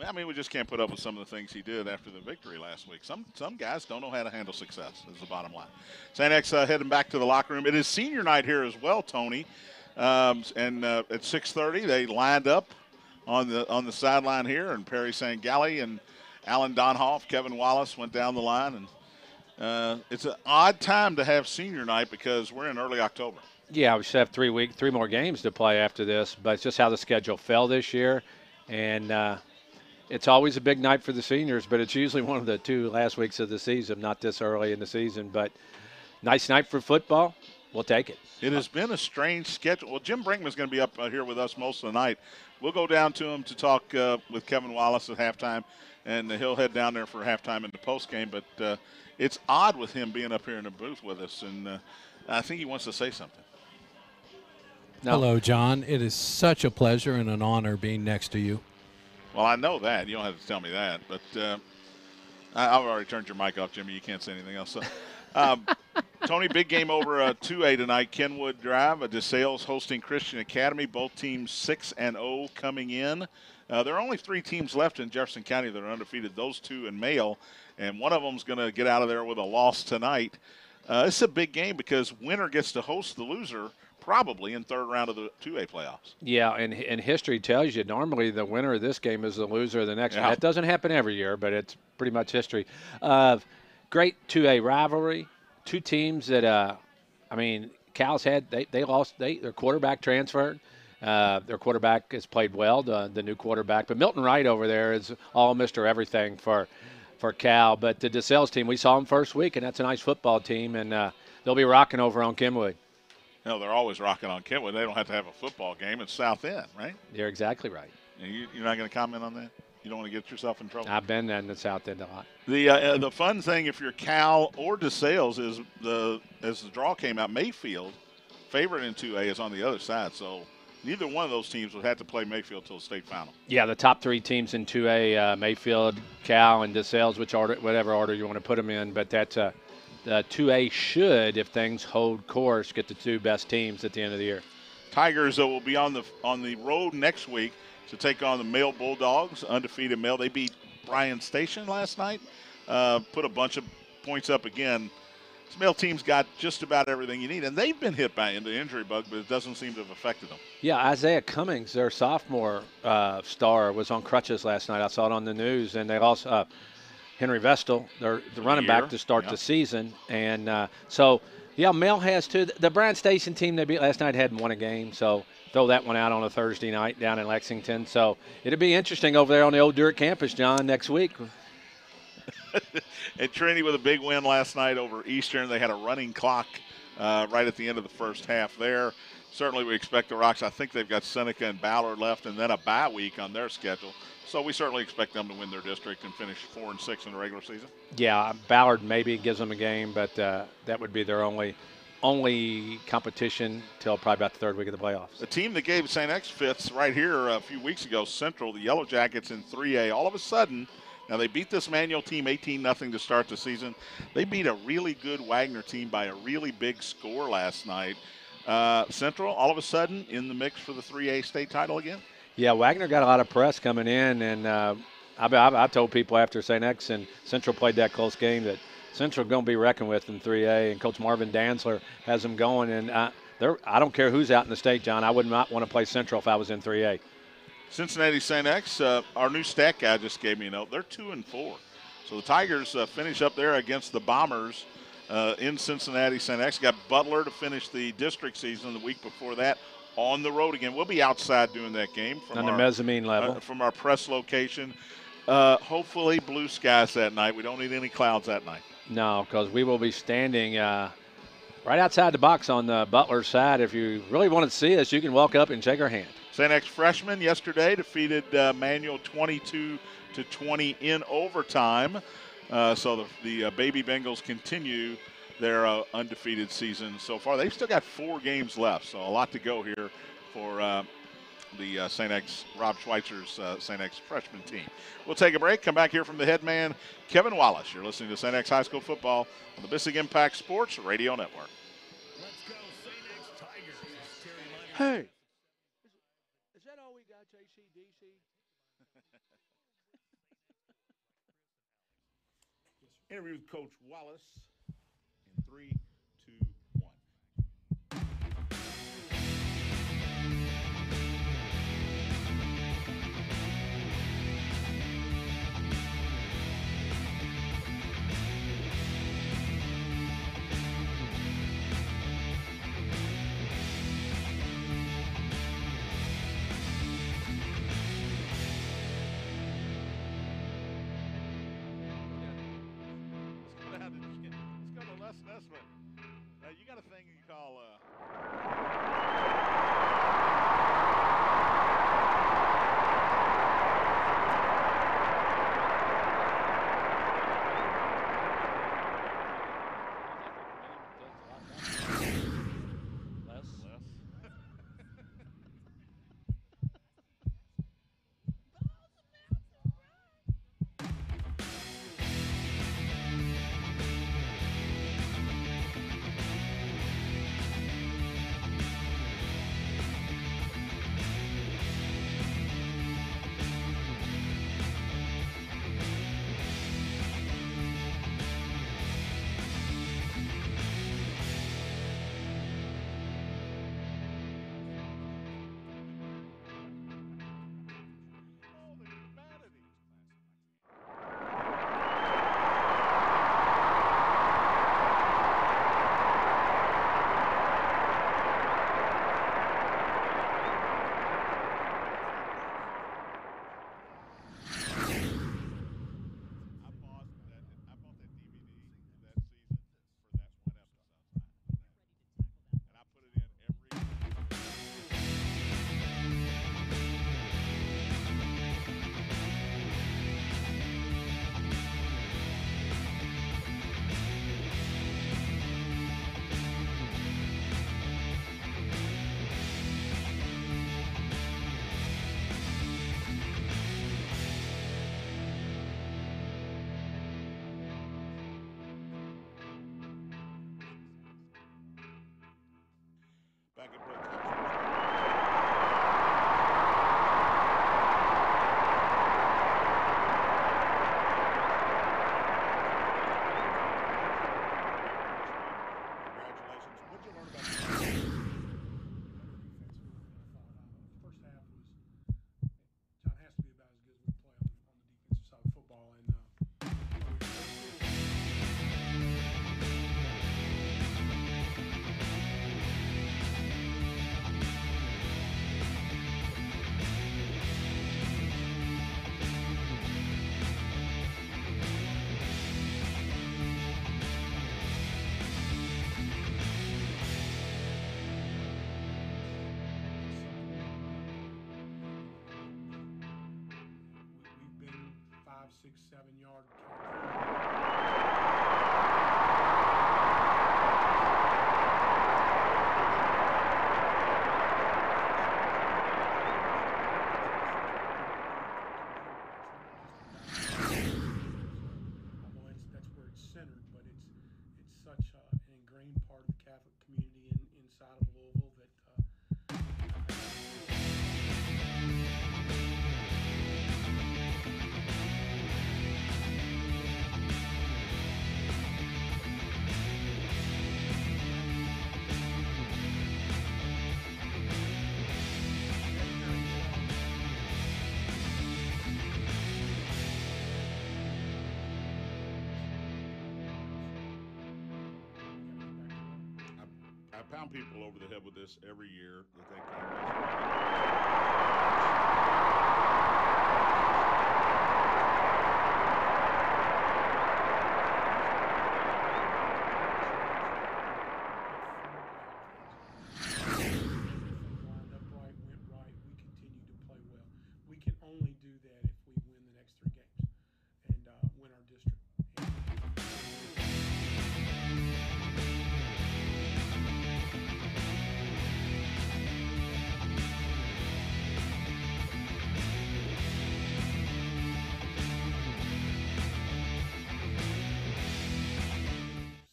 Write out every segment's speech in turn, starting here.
Well, I mean, we just can't put up with some of the things he did after the victory last week. Some guys don't know how to handle success, is the bottom line. St. X heading back to the locker room. It is senior night here as well, Tony. And at 6:30, they lined up on the sideline here, and Perry St. Gally and Alan Donhoff, Kevin Wallace went down the line. And it's an odd time to have senior night because we're in early October. Yeah, we should have 3 more games to play after this, but it's just how the schedule fell this year. And it's always a big night for the seniors, but it's usually one of the 2 last weeks of the season, not this early in the season. But nice night for football. We'll take it. It has been a strange schedule. Well, Jim Brinkman's going to be up here with us most of the night. We'll go down to him to talk with Kevin Wallace at halftime, and he'll head down there for halftime in the postgame. But it's odd with him being up here in the booth with us, and I think he wants to say something. No. Hello, John. It is such a pleasure and an honor being next to you. Well, I know that. You don't have to tell me that. But I've already turned your mic off, Jimmy. You can't say anything else. So, Tony, big game over 2A tonight. Kenwood Drive, DeSales hosting Christian Academy. Both teams 6-0 coming in. There are only 3 teams left in Jefferson County that are undefeated. Those 2 in Male, and one of them is going to get out of there with a loss tonight. It's a big game because winner gets to host the loser probably in third round of the 2A playoffs. Yeah, and history tells you normally the winner of this game is the loser of the next one. That doesn't happen every year, but it's pretty much history. Great 2A rivalry. 2 teams that, I mean, Cal's had, they lost, their quarterback transferred. Their quarterback has played well, the new quarterback. But Milton Wright over there is all Mr. Everything for Cal. But the DeSales team, we saw them first week, and that's a nice football team, and they'll be rocking over on Kenwood. No, they're always rocking on Kenwood. They don't have to have a football game. It's South End, right? You're exactly right. And you're not going to comment on that? You don't want to get yourself in trouble? I've been in the South End a lot. The fun thing, if you're Cal or DeSales, is as the draw came out, Mayfield, favorite in 2A, is on the other side. So neither one of those teams would have to play Mayfield till the state final. Yeah, the top 3 teams in 2A, Mayfield, Cal, and DeSales, whatever order you want to put them in. But that's the 2A should, if things hold course, get the 2 best teams at the end of the year. Tigers will be on the road next week to take on the Male Bulldogs, undefeated Male. They beat Bryan Station last night, put a bunch of points up again. This Male team's got just about everything you need, and they've been hit by the injury bug, but it doesn't seem to have affected them. Yeah, Isaiah Cummings, their sophomore star, was on crutches last night. I saw it on the news, and they lost Henry Vestal, the running back, to start the season. And so, yeah, Male has 2. The Bryan Station team they beat last night hadn't won a game, so throw that one out on a Thursday night down in Lexington. So it'll be interesting over there on the old Durrett campus, John, next week. And Trinity with a big win last night over Eastern. They had a running clock right at the end of the first half there. Certainly we expect the Rocks. I think they've got Seneca and Ballard left and then a bye week on their schedule. So we certainly expect them to win their district and finish 4-6 in the regular season. Yeah, Ballard maybe gives them a game, but that would be their only competition till probably about the 3rd week of the playoffs. The team that gave St. X fifths right here a few weeks ago, Central, the Yellow Jackets in 3A, all of a sudden, now they beat this Manual team 18-0 to start the season. They beat a really good Wagner team by a really big score last night. Central, all of a sudden, in the mix for the 3A state title again? Yeah, Wagner got a lot of press coming in, and I told people after St. X and Central played that close game that Central going to be reckoned with in 3A, and Coach Marvin Danzler has them going. And I don't care who's out in the state, John. I would not want to play Central if I was in 3A. Cincinnati St. X, our new stat guy just gave me a note. They're 2-4. So the Tigers finish up there against the Bombers in Cincinnati St. X. Got Butler to finish the district season the week before that on the road again. We'll be outside doing that game from the mezzanine level from our press location. Hopefully blue skies that night. We don't need any clouds that night. No, because we will be standing right outside the box on the Butler side. If you really want to see us, you can walk up and shake our hand. St. X freshmen yesterday defeated Manual 22-20 in overtime. So the Baby Bengals continue their undefeated season so far. They've still got 4 games left, so a lot to go here for the St. X, Rob Schweitzer's St. X freshman team. We'll take a break, come back here from the head man, Kevin Wallace. You're listening to St. X High School Football on the Bissig Impact Sports Radio Network. Let's go, St. X Tigers. Hey. Is that all we got, JCDC? Interview with Coach Wallace in 3, 2, 1. Let's go to Les Nesbitt. You got a thing you call Les. back at Brett Thompson. Congratulations. What'd you learn about the better defense than I thought. First half was John has to be about as good as we play on the defensive side of football, and we've been 5, 6, 7 yard. That's where it's centered, but it's such an ingrained part of the Catholic community inside of Louisville that I pound people over the head with this every year that they came everything lined up right, went right. We continue to play well. We can only do that if we win the next 3 games and win our district.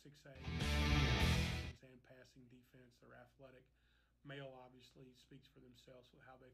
6A and passing defense. They're athletic. Male obviously speaks for themselves with how they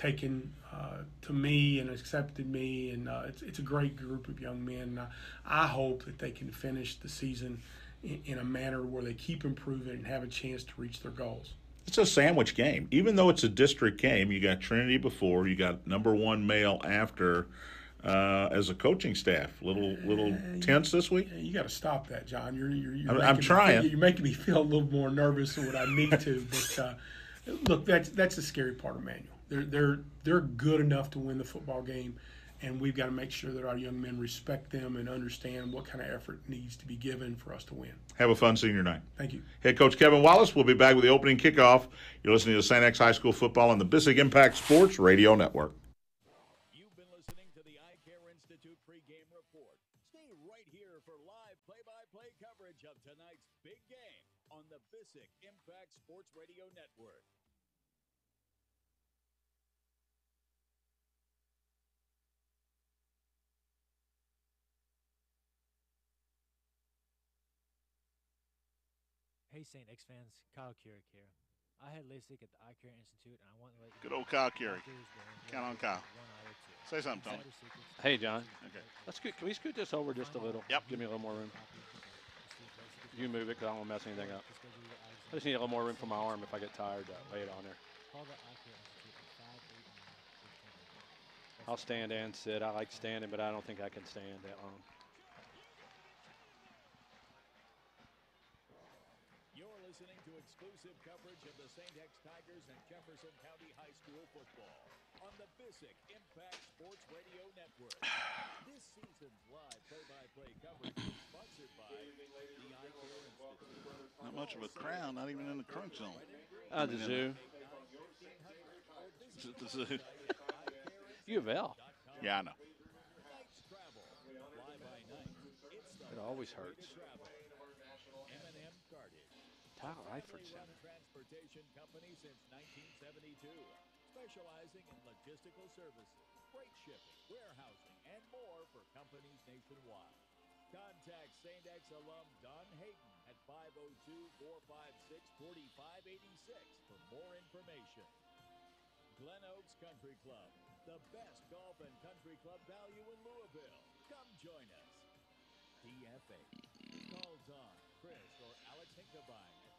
taken to me and accepted me, and it's a great group of young men. And I hope that they can finish the season in a manner where they keep improving and have a chance to reach their goals. It's a sandwich game. Even though it's a district game, you got Trinity before, you got number one male after. As a coaching staff, little tense this week. You got to stop that, John. I'm trying. You're making me feel a little more nervous than what I need to. But look, that's the scary part of Manual. They're good enough to win the football game, and we've got to make sure that our young men respect them and understand what kind of effort needs to be given for us to win. Have a fun senior night. Thank you. Head coach Kevin Wallace will be back with the opening kickoff. You're listening to St. X High School football on the Bissig Impact Sports Radio Network. Pregame report. Stay right here for live play-by-play coverage of tonight's big game on the Bissig Impact Sports Radio Network. Hey St. X fans, Kyle Keurig here. I had LASIK at the Eye Care Institute, and I want to let you Good old Kyle Keurig. Count on Kyle. Say something, Tony. Hey, John. Okay. Can we scoot this over just a little? Yep. Give me a little more room. You move it because I don't want to mess anything up. I just need a little more room for my arm if I get tired to lay it on there. I'll stand and sit. I like standing, but I don't think I can stand that long. You're listening to exclusive coverage of the St. X Tigers and Jefferson County High School football on the Bissig Impact Sports Radio Network. This season's live play-by-play coverage is sponsored by the Eye Care Institute. Not much of a crowd, not even in the crunch zone. The zoo. The zoo. U of L. Yeah, I know. It always hurts. Tyler Eifert Center. Transportation company since 1972, specializing in logistical services, freight shipping, warehousing, and more for companies nationwide. Contact St. X alum Don Hayden at 502-456-4586 for more information. Glen Oaks Country Club, the best golf and country club value in Louisville. Come join us. DFA. Call Don, Chris, or Alex Hinkabine at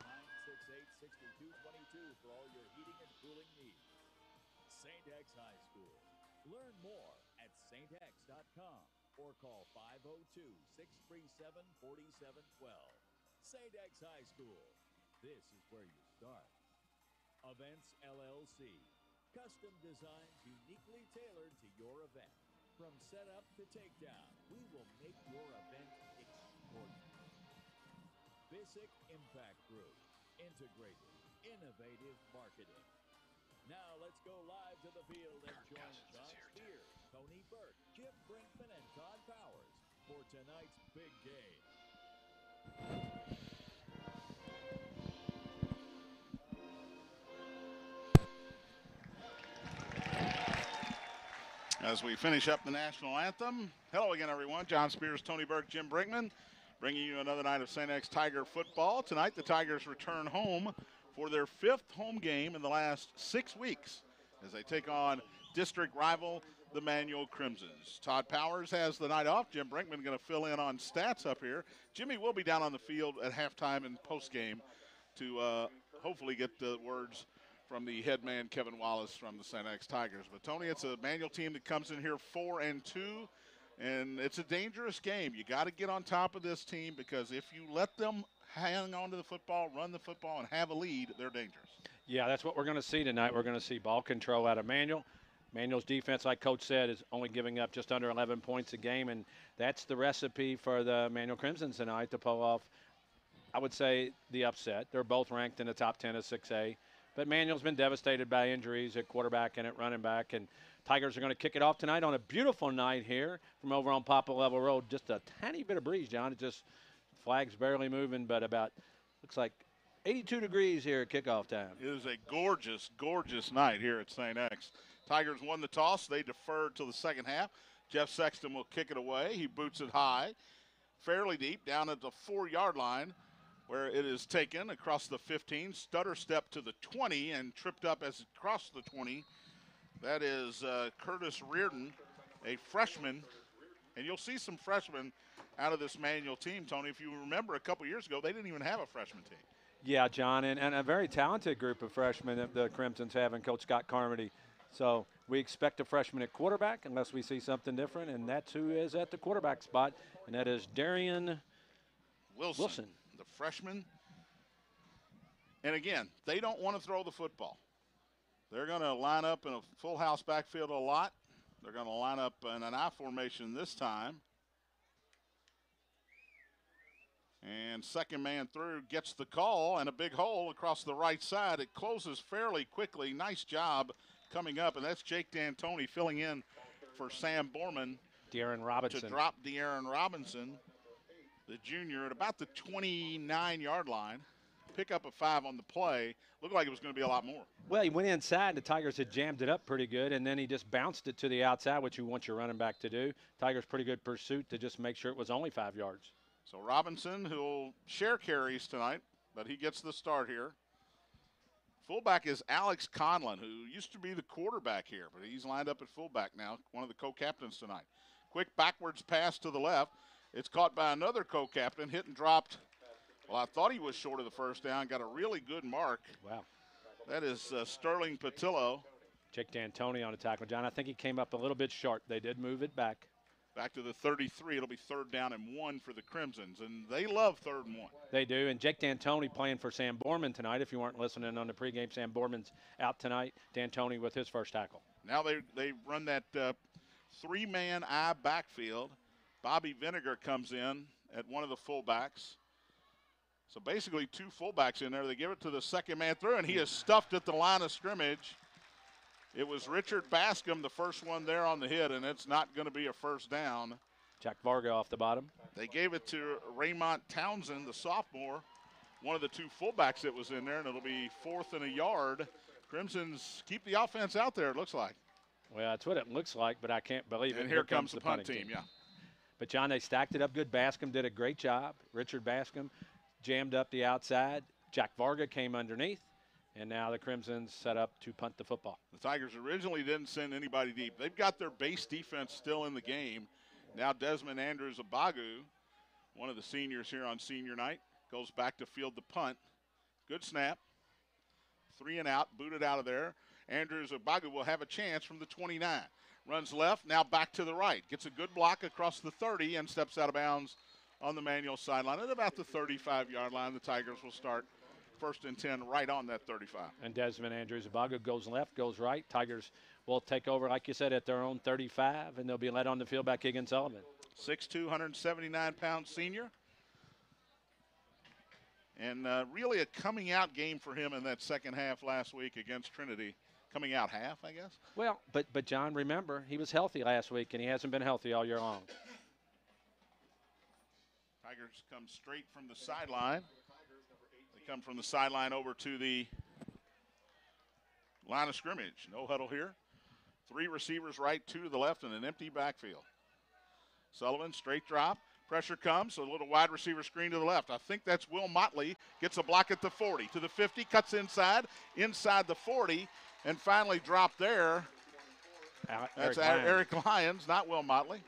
968-6222 for all your heating and cooling needs. St. X High School. Learn more at stx.com or call 502-637-4712. St. X High School. This is where you start. Events LLC. Custom designs uniquely tailored to your event. From setup to takedown, we will make your event extraordinary. Bissig Impact Group. Integrated, innovative marketing. Now let's go live to the field and join John Spears, Tony Burke, Jim Brinkman, and Todd Powers for tonight's big game. As we finish up the national anthem, hello again, everyone. John Spears, Tony Burke, Jim Brinkman, bringing you another night of St. X Tiger football. Tonight, the Tigers return home for their 5th home game in the last 6 weeks as they take on district rival, the Manual Crimsons. Todd Powers has the night off. Jim Brinkman going to fill in on stats up here. Jimmy will be down on the field at halftime and postgame to hopefully get the words from the head man, Kevin Wallace, from the St. X Tigers. But, Tony, it's a Manual team that comes in here 4-2, and it's a dangerous game. You got to get on top of this team because if you let them hang on to the football, run the football, and have a lead, they're dangerous. Yeah, that's what we're going to see tonight. We're going to see ball control out of Manual. Manual's defense, like Coach said, is only giving up just under 11 points a game, and that's the recipe for the Manual Crimsons tonight to pull off, I would say, the upset. They're both ranked in the top 10 of 6A. But Manual's been devastated by injuries at quarterback and at running back. And Tigers are going to kick it off tonight on a beautiful night here from over on Papa Level Road. Just a tiny bit of breeze, John. It just flags barely moving, but about looks like 82 degrees here at kickoff time. It is a gorgeous, gorgeous night here at St. X. Tigers won the toss. They deferred till the second half. Jeff Sexton will kick it away. He boots it high, fairly deep, down at the 4-yard line, where it is taken across the 15, stutter step to the 20, and tripped up as it crossed the 20 That is Curtis Reardon, a freshman. And you'll see some freshmen out of this Manual team, Tony. If you remember a couple years ago, they didn't even have a freshman team. Yeah, John, and a very talented group of freshmen that the Crimsons have in Coach Scott Carmody. So we expect a freshman at quarterback unless we see something different, and that's who is at the quarterback spot, and that is Darian Wilson. The freshman. And again, they don't want to throw the football. They're going to line up in a full house backfield a lot. They're going to line up in an I formation this time. And second man through gets the call, and a big hole across the right side. It closes fairly quickly. Nice job coming up, and that's Jake D'Antoni filling in for Sam Borman. De'Aaron Robinson. To drop De'Aaron Robinson, the junior, at about the 29-yard line. Pick up a 5 on the play. Looked like it was going to be a lot more. Well, he went inside. The Tigers had jammed it up pretty good, and then he just bounced it to the outside, which you want your running back to do. Tigers pretty good pursuit to just make sure it was only 5 yards. So Robinson, who'll share carries tonight, but he gets the start here. Fullback is Alex Conlon, who used to be the quarterback here, but he's lined up at fullback now, one of the co-captains tonight. Quick backwards pass to the left. It's caught by another co-captain, hit and dropped. Well, I thought he was short of the first down, got a really good mark. Wow. That is Sterling Patillo. Jake D'Antoni on the tackle. John, I think he came up a little bit short. They did move it back. Back to the 33. It'll be 3rd down and 1 for the Crimsons, and they love 3rd and 1. They do, and Jake D'Antoni playing for Sam Borman tonight. If you weren't listening on the pregame, Sam Borman's out tonight. D'Antoni with his first tackle. Now they run that 3-man I backfield. Bobby Vinegar comes in at one of the fullbacks. So basically 2 fullbacks in there. They give it to the second man through, and he is stuffed at the line of scrimmage. It was Richard Bascom, the first one there on the hit, and it's not going to be a first down. Jack Varga off the bottom. They gave it to Raymont Townsend, the sophomore, one of the 2 fullbacks that was in there, and it'll be 4th and a yard. Crimsons keep the offense out there, it looks like. Well, that's what it looks like, but I can't believe it. And here comes the punt team, yeah. But, John, they stacked it up good. Bascom did a great job. Richard Bascom jammed up the outside. Jack Varga came underneath. And now the Crimsons set up to punt the football. The Tigers originally didn't send anybody deep. They've got their base defense still in the game. Now Desmond Andrews-Abagu, one of the seniors here on senior night, goes back to field the punt. Good snap. 3 and out, booted out of there. Andrews-Abagu will have a chance from the 29. Runs left, now back to the right. Gets a good block across the 30 and steps out of bounds on the Manual sideline. At about the 35-yard line, the Tigers will start 1st and 10 right on that 35. And Desmond Andrews-Abagu goes left, goes right. Tigers will take over, like you said, at their own 35, and they'll be led on the field by Keegan Sullivan. 6'2", 179-pound senior. And really a coming-out game for him in that second half last week against Trinity. Coming out half, I guess. Well, but John, remember, he was healthy last week, and he hasn't been healthy all year long. Tigers come straight from the sideline. They come from the sideline over to the line of scrimmage. No huddle here. 3 receivers right, 2 to the left, and an empty backfield. Sullivan, straight drop. Pressure comes, so a little wide receiver screen to the left. I think that's Will Motley. Gets a block at the 40. To the 50, cuts inside the 40, and finally dropped there. That's Eric Lyons, not Will Motley.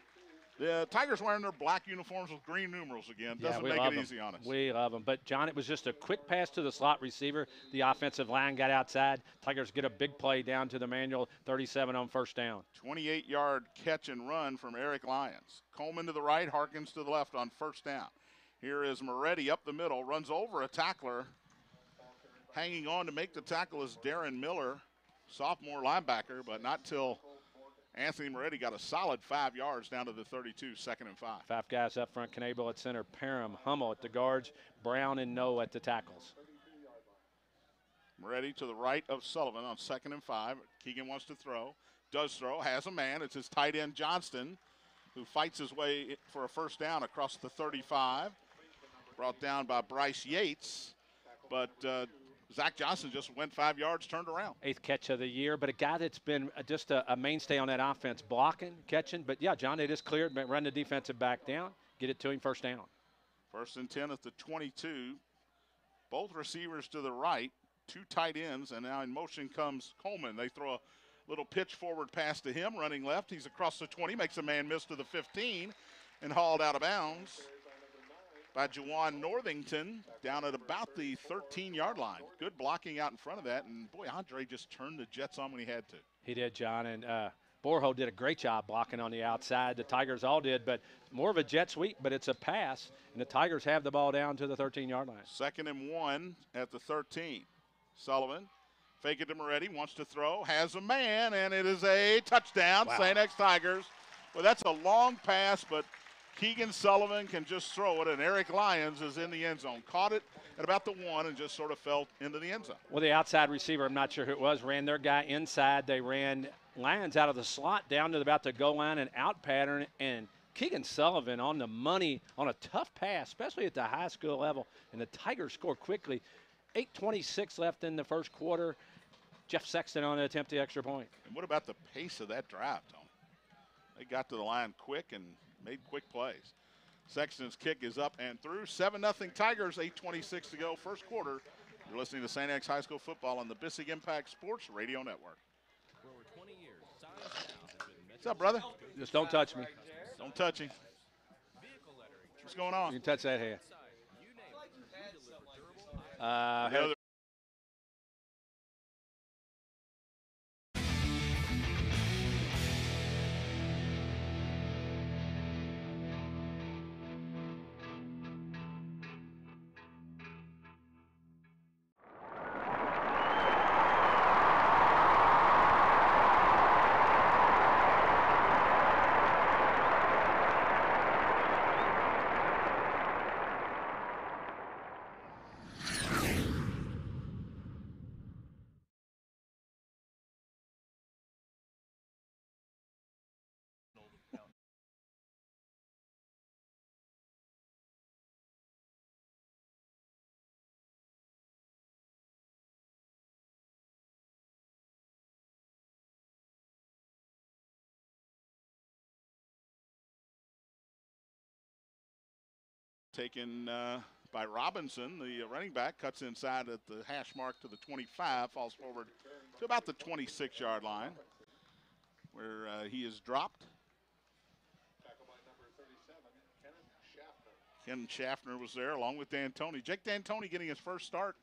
The Tigers wearing their black uniforms with green numerals again. Doesn't make it easy on us. We love them. But, John, it was just a quick pass to the slot receiver. The offensive line got outside. Tigers get a big play down to the Manual 37 on 1st down. 28-yard catch and run from Eric Lyons. Coleman to the right, Harkins to the left on 1st down. Here is Moretti up the middle, runs over a tackler. Hanging on to make the tackle is Darren Miller, sophomore linebacker, but not till Anthony Moretti got a solid 5 yards down to the 32, 2nd and 5. 5 guys up front. Knable at center. Parham, Hummel at the guards. Brown and No at the tackles. Moretti to the right of Sullivan on 2nd and 5. Keegan wants to throw. Does throw. Has a man. It's his tight end Johnston, who fights his way for a 1st down across the 35. Brought down by Bryce Yates. But Zach Johnson just went 5 yards, turned around. 8th catch of the year, but a guy that's been just a mainstay on that offense, blocking, catching. But, yeah, John, they just cleared, run the defensive back down, get it to him, 1st down. 1st and 10 at the 22. Both receivers to the right, 2 tight ends, and now in motion comes Coleman. They throw Little pitch forward pass to him, running left. He's across the 20, makes a man miss to the 15, and hauled out of bounds by Juwan Northington down at about the 13-yard line. Good blocking out in front of that, and boy, Andre just turned the Jets on when he had to. He did, John, and Borho did a great job blocking on the outside. The Tigers all did, but more of a jet sweep, but it's a pass, and the Tigers have the ball down to the 13-yard line. 2nd and 1 at the 13. Sullivan, fake it to Moretti, wants to throw, has a man, and it is a touchdown, Wow. St. X Tigers. Well, that's a long pass, but Keegan Sullivan can just throw it, and Eric Lyons is in the end zone. Caught it at about the 1 and just sort of fell into the end zone. Well, the outside receiver, I'm not sure who it was, ran their guy inside. They ran Lyons out of the slot down to about the goal line and out pattern, and Keegan Sullivan on the money on a tough pass, especially at the high school level, and the Tigers score quickly. 8:26 left in the first quarter. Jeff Sexton on to attempt the extra point. And what about the pace of that drive, Tony? They got to the line quick and made quick plays. Sexton's kick is up and through. 7-0 Tigers, 8:26 to go, first quarter. You're listening to St. X High School football on the Bissig Impact Sports Radio Network. For over 20 years, Science Now has been What's up, brother? Just don't touch me. Don't touch him. vehicle lettering. You What's going on? can touch that hand. You name it. We deliver durable, The other taken by Robinson, the running back, cuts inside at the hash mark to the 25, falls forward to about the 26-yard line, where he is dropped. Ken Schaffner was there along with D'Antoni. Jake D'Antoni getting his first start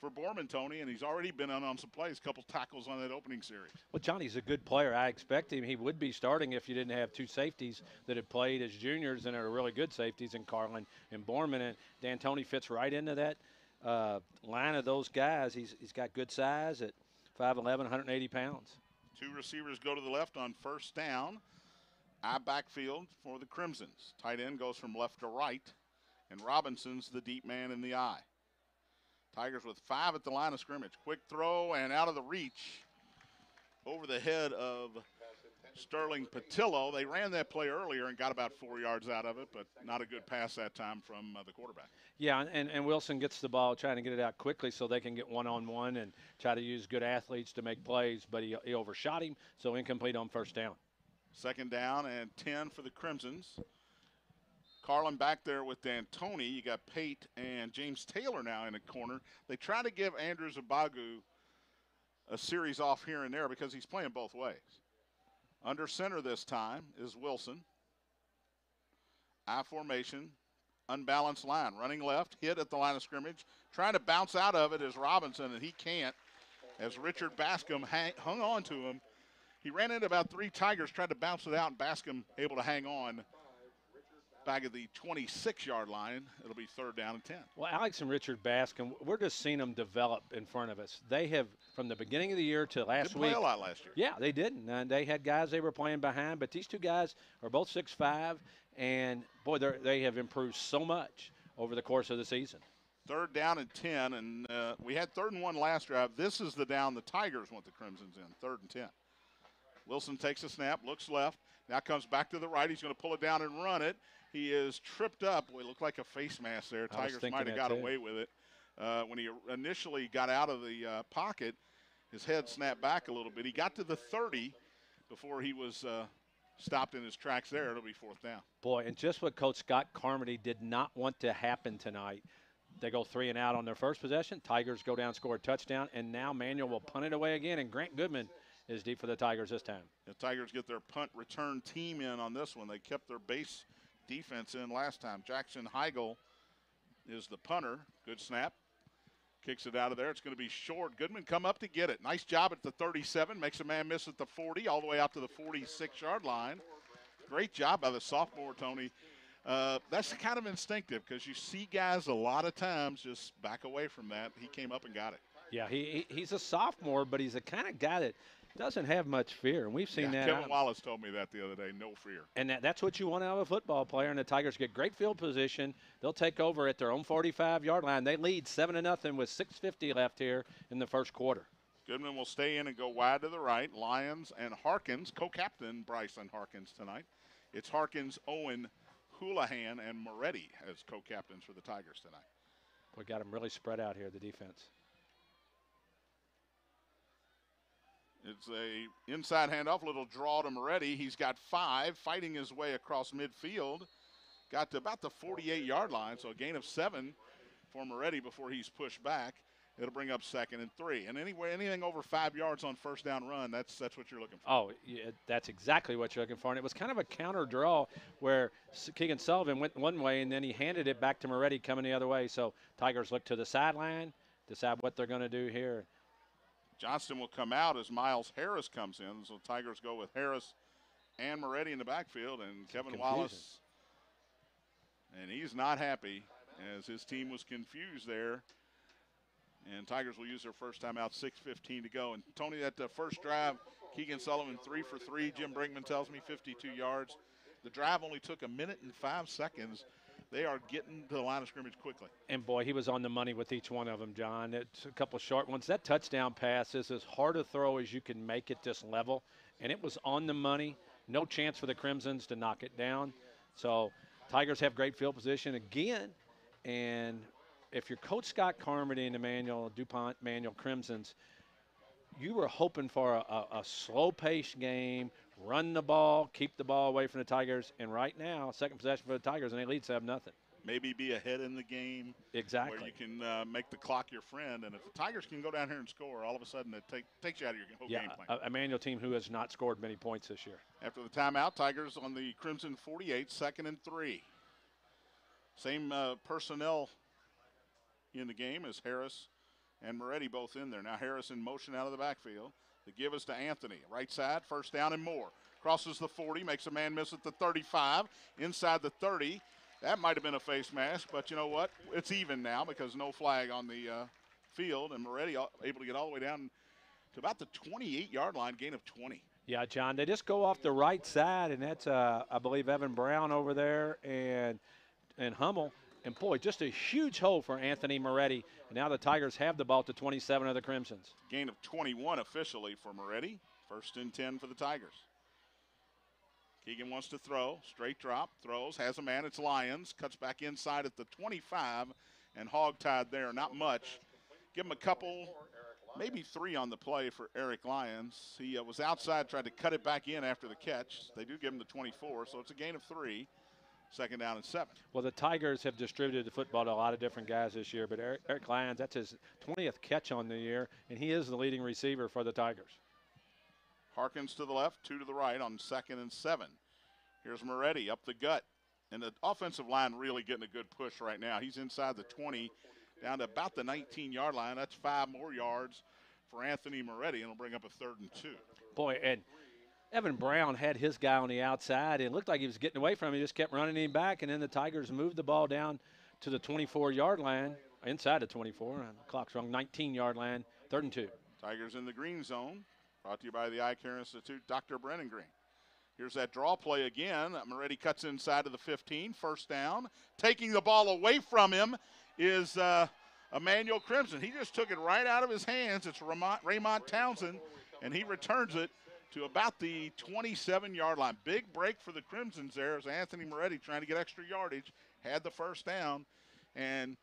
for Borman, Tony, and he's already been on some plays, a couple tackles on that opening series. Well, Johnny's a good player. I expect him. He would be starting if you didn't have two safeties that had played as juniors and are really good safeties in Carlin and Borman. And D'Antoni fits right into that line of those guys. He's got good size at 5'11", 180 pounds. Two receivers go to the left on first down. I backfield for the Crimsons. Tight end goes from left to right, and Robinson's the deep man in the I. Tigers with 5 at the line of scrimmage. Quick throw and out of the reach over the head of Sterling Patillo. They ran that play earlier and got about 4 yards out of it, but not a good pass that time from the quarterback. Yeah, and Wilson gets the ball trying to get it out quickly so they can get one-on-one and try to use good athletes to make plays, but he overshot him, so incomplete on first down. 2nd down and 10 for the Crimsons. Carlin back there with D'Antoni. You got Pate and James Taylor now in the corner. They try to give Andrews Abagu a series off here and there because he's playing both ways. Under center this time is Wilson. I formation, unbalanced line. Running left, hit at the line of scrimmage. Trying to bounce out of it is Robinson, and he can't as Richard Bascom hung on to him. He ran into about 3 Tigers, tried to bounce it out, and Bascom able to hang on. Back at the 26-yard line, it'll be 3rd down and 10. Well, Alex and Richard Bascom, we're just seeing them develop in front of us. They have, from the beginning of the year to last Didn't week. play a lot last year. Yeah, they didn't. And they had guys they were playing behind, but these two guys are both 6'5", and, boy, they have improved so much over the course of the season. 3rd down and 10, and we had 3rd and 1 last drive. This is the down the Tigers want the Crimsons in, 3rd and 10. Wilson takes a snap, looks left, now comes back to the right. He's going to pull it down and run it. He is tripped up. Boy, it looked like a face mask there. Tigers might have got away with it. When he initially got out of the pocket, his head snapped back a little bit. He got to the 30 before he was stopped in his tracks there. It'll be 4th down. Boy, and just what Coach Scott Carmody did not want to happen tonight. They go 3 and out on their first possession. Tigers go down, score a touchdown, and now Manuel will punt it away again, and Grant Goodman is deep for the Tigers this time. The Tigers get their punt return team in on this one. They kept their base defense in last time. Jackson Heigl is the punter. Good snap. Kicks it out of there. It's going to be short. Goodman come up to get it. Nice job at the 37. Makes a man miss at the 40, all the way out to the 46-yard line. Great job by the sophomore, Tony. That's kind of instinctive because you see guys a lot of times just back away from that. He came up and got it. Yeah, he's a sophomore, but he's the kind of guy that doesn't have much fear, and we've seen that. Kevin Wallace told me that the other day, no fear. And that's what you want out of a football player, and the Tigers get great field position. They'll take over at their own 45-yard line. They lead 7-0 with 6:50 left here in the first quarter. Goodman will stay in and go wide to the right. Lyons and Harkins, co-captain Bryson Harkins tonight. It's Harkins, Owen, Houlihan, and Moretti as co-captains for the Tigers tonight. We got them really spread out here, the defense. It's a inside handoff, little draw to Moretti. He's got 5, fighting his way across midfield. Got to about the 48-yard line, so a gain of 7 for Moretti before he's pushed back. It'll bring up 2nd and 3. And anything over 5 yards on first down run, that's what you're looking for. Oh, yeah, that's exactly what you're looking for. And it was kind of a counter draw where Keegan Sullivan went one way and then he handed it back to Moretti coming the other way. So Tigers look to the sideline, decide what they're going to do here. Johnston will come out as Miles Harris comes in. So Tigers go with Harris and Moretti in the backfield, and Kevin Wallace. And he's not happy as his team was confused there. And Tigers will use their first timeout, 6:15 to go. And Tony, that first drive, Keegan Sullivan 3 for 3. Jim Brinkman tells me 52 yards. The drive only took 1 minute and 5 seconds. They are getting to the line of scrimmage quickly. And, boy, he was on the money with each one of them, John. It's a couple short ones. That touchdown pass is as hard a throw as you can make at this level, and it was on the money. No chance for the Crimsons to knock it down. So Tigers have great field position again, and if you're Coach Scott Carmody and the DuPont Manual Crimsons, you were hoping for a slow-paced game, run the ball, keep the ball away from the Tigers, and right now, second possession for the Tigers, and they lead 7-0. Maybe be ahead in the game. Exactly. Where you can make the clock your friend, and if the Tigers can go down here and score, all of a sudden it takes you out of your whole game plan. A Manual team who has not scored many points this year. After the timeout, Tigers on the Crimson 48, 2nd and 3. Same personnel in the game as Harris and Moretti both in there. Now Harris in motion out of the backfield. The give is to Anthony. Right side, first down and more. Crosses the 40, makes a man miss at the 35. Inside the 30. That might have been a face mask, but you know what? It's even now because no flag on the field, and Moretti able to get all the way down to about the 28-yard line, gain of 20. Yeah, John, they just go off the right side, and that's, I believe, Evan Brown over there and Hummel. And, boy, just a huge hole for Anthony Moretti. And now the Tigers have the ball to 27 of the Crimsons. Gain of 21 officially for Moretti. 1st and 10 for the Tigers. Keegan wants to throw. Straight drop. Throws. Has a man. It's Lyons. Cuts back inside at the 25. And hog-tied there. Not much. Give him a couple, maybe 3 on the play for Eric Lyons. He was outside, tried to cut it back in after the catch. They do give him the 24, so it's a gain of 3. 2nd down and 7. Well, the Tigers have distributed the football to a lot of different guys this year, but Eric Lyons, that's his 20th catch on the year, and he is the leading receiver for the Tigers. Harkins to the left, 2 to the right on 2nd and 7. Here's Moretti up the gut. And the offensive line really getting a good push right now. He's inside the 20, down to about the 19-yard line. That's 5 more yards for Anthony Moretti, and it'll bring up a 3rd and 2. Boy, and Evan Brown had his guy on the outside. It looked like he was getting away from him. He just kept running him back, and then the Tigers moved the ball down to the 24-yard line, inside the 24. The clock's wrong, 19-yard line, 3rd and 2. Tigers in the green zone, brought to you by the Eye Care Institute, Dr. Brennan Green. Here's that draw play again. Moretti cuts inside of the 15, 1st down. Taking the ball away from him is Emmanuel Crimson. He just took it right out of his hands. It's Raymond Townsend, and he returns it to about the 27-yard line. Big break for the Crimsons there as Anthony Moretti trying to get extra yardage, had the 1st down, and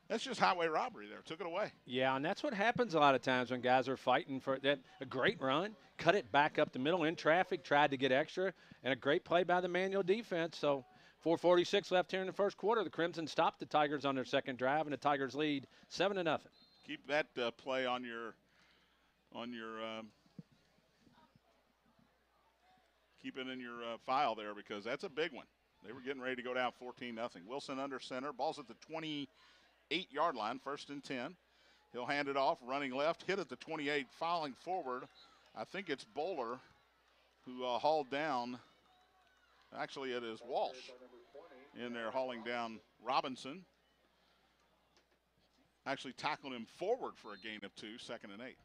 that's just highway robbery there. Took it away. Yeah, and that's what happens a lot of times when guys are fighting for that. A great run, cut it back up the middle in traffic, tried to get extra, and a great play by the Manual defense. So 4:46 left here in the first quarter. The Crimson stopped the Tigers on their second drive, and the Tigers lead 7-0. Keep that play on your keep it in your file there because that's a big one. They were getting ready to go down 14-0. Wilson under center. Ball's at the 28-yard line, 1st and 10. He'll hand it off, running left, hit at the 28, fouling forward. I think it's Bowler who hauled down. Actually, it is Walsh in there hauling down Robinson. Actually tackled him forward for a gain of 2, 2nd and 8.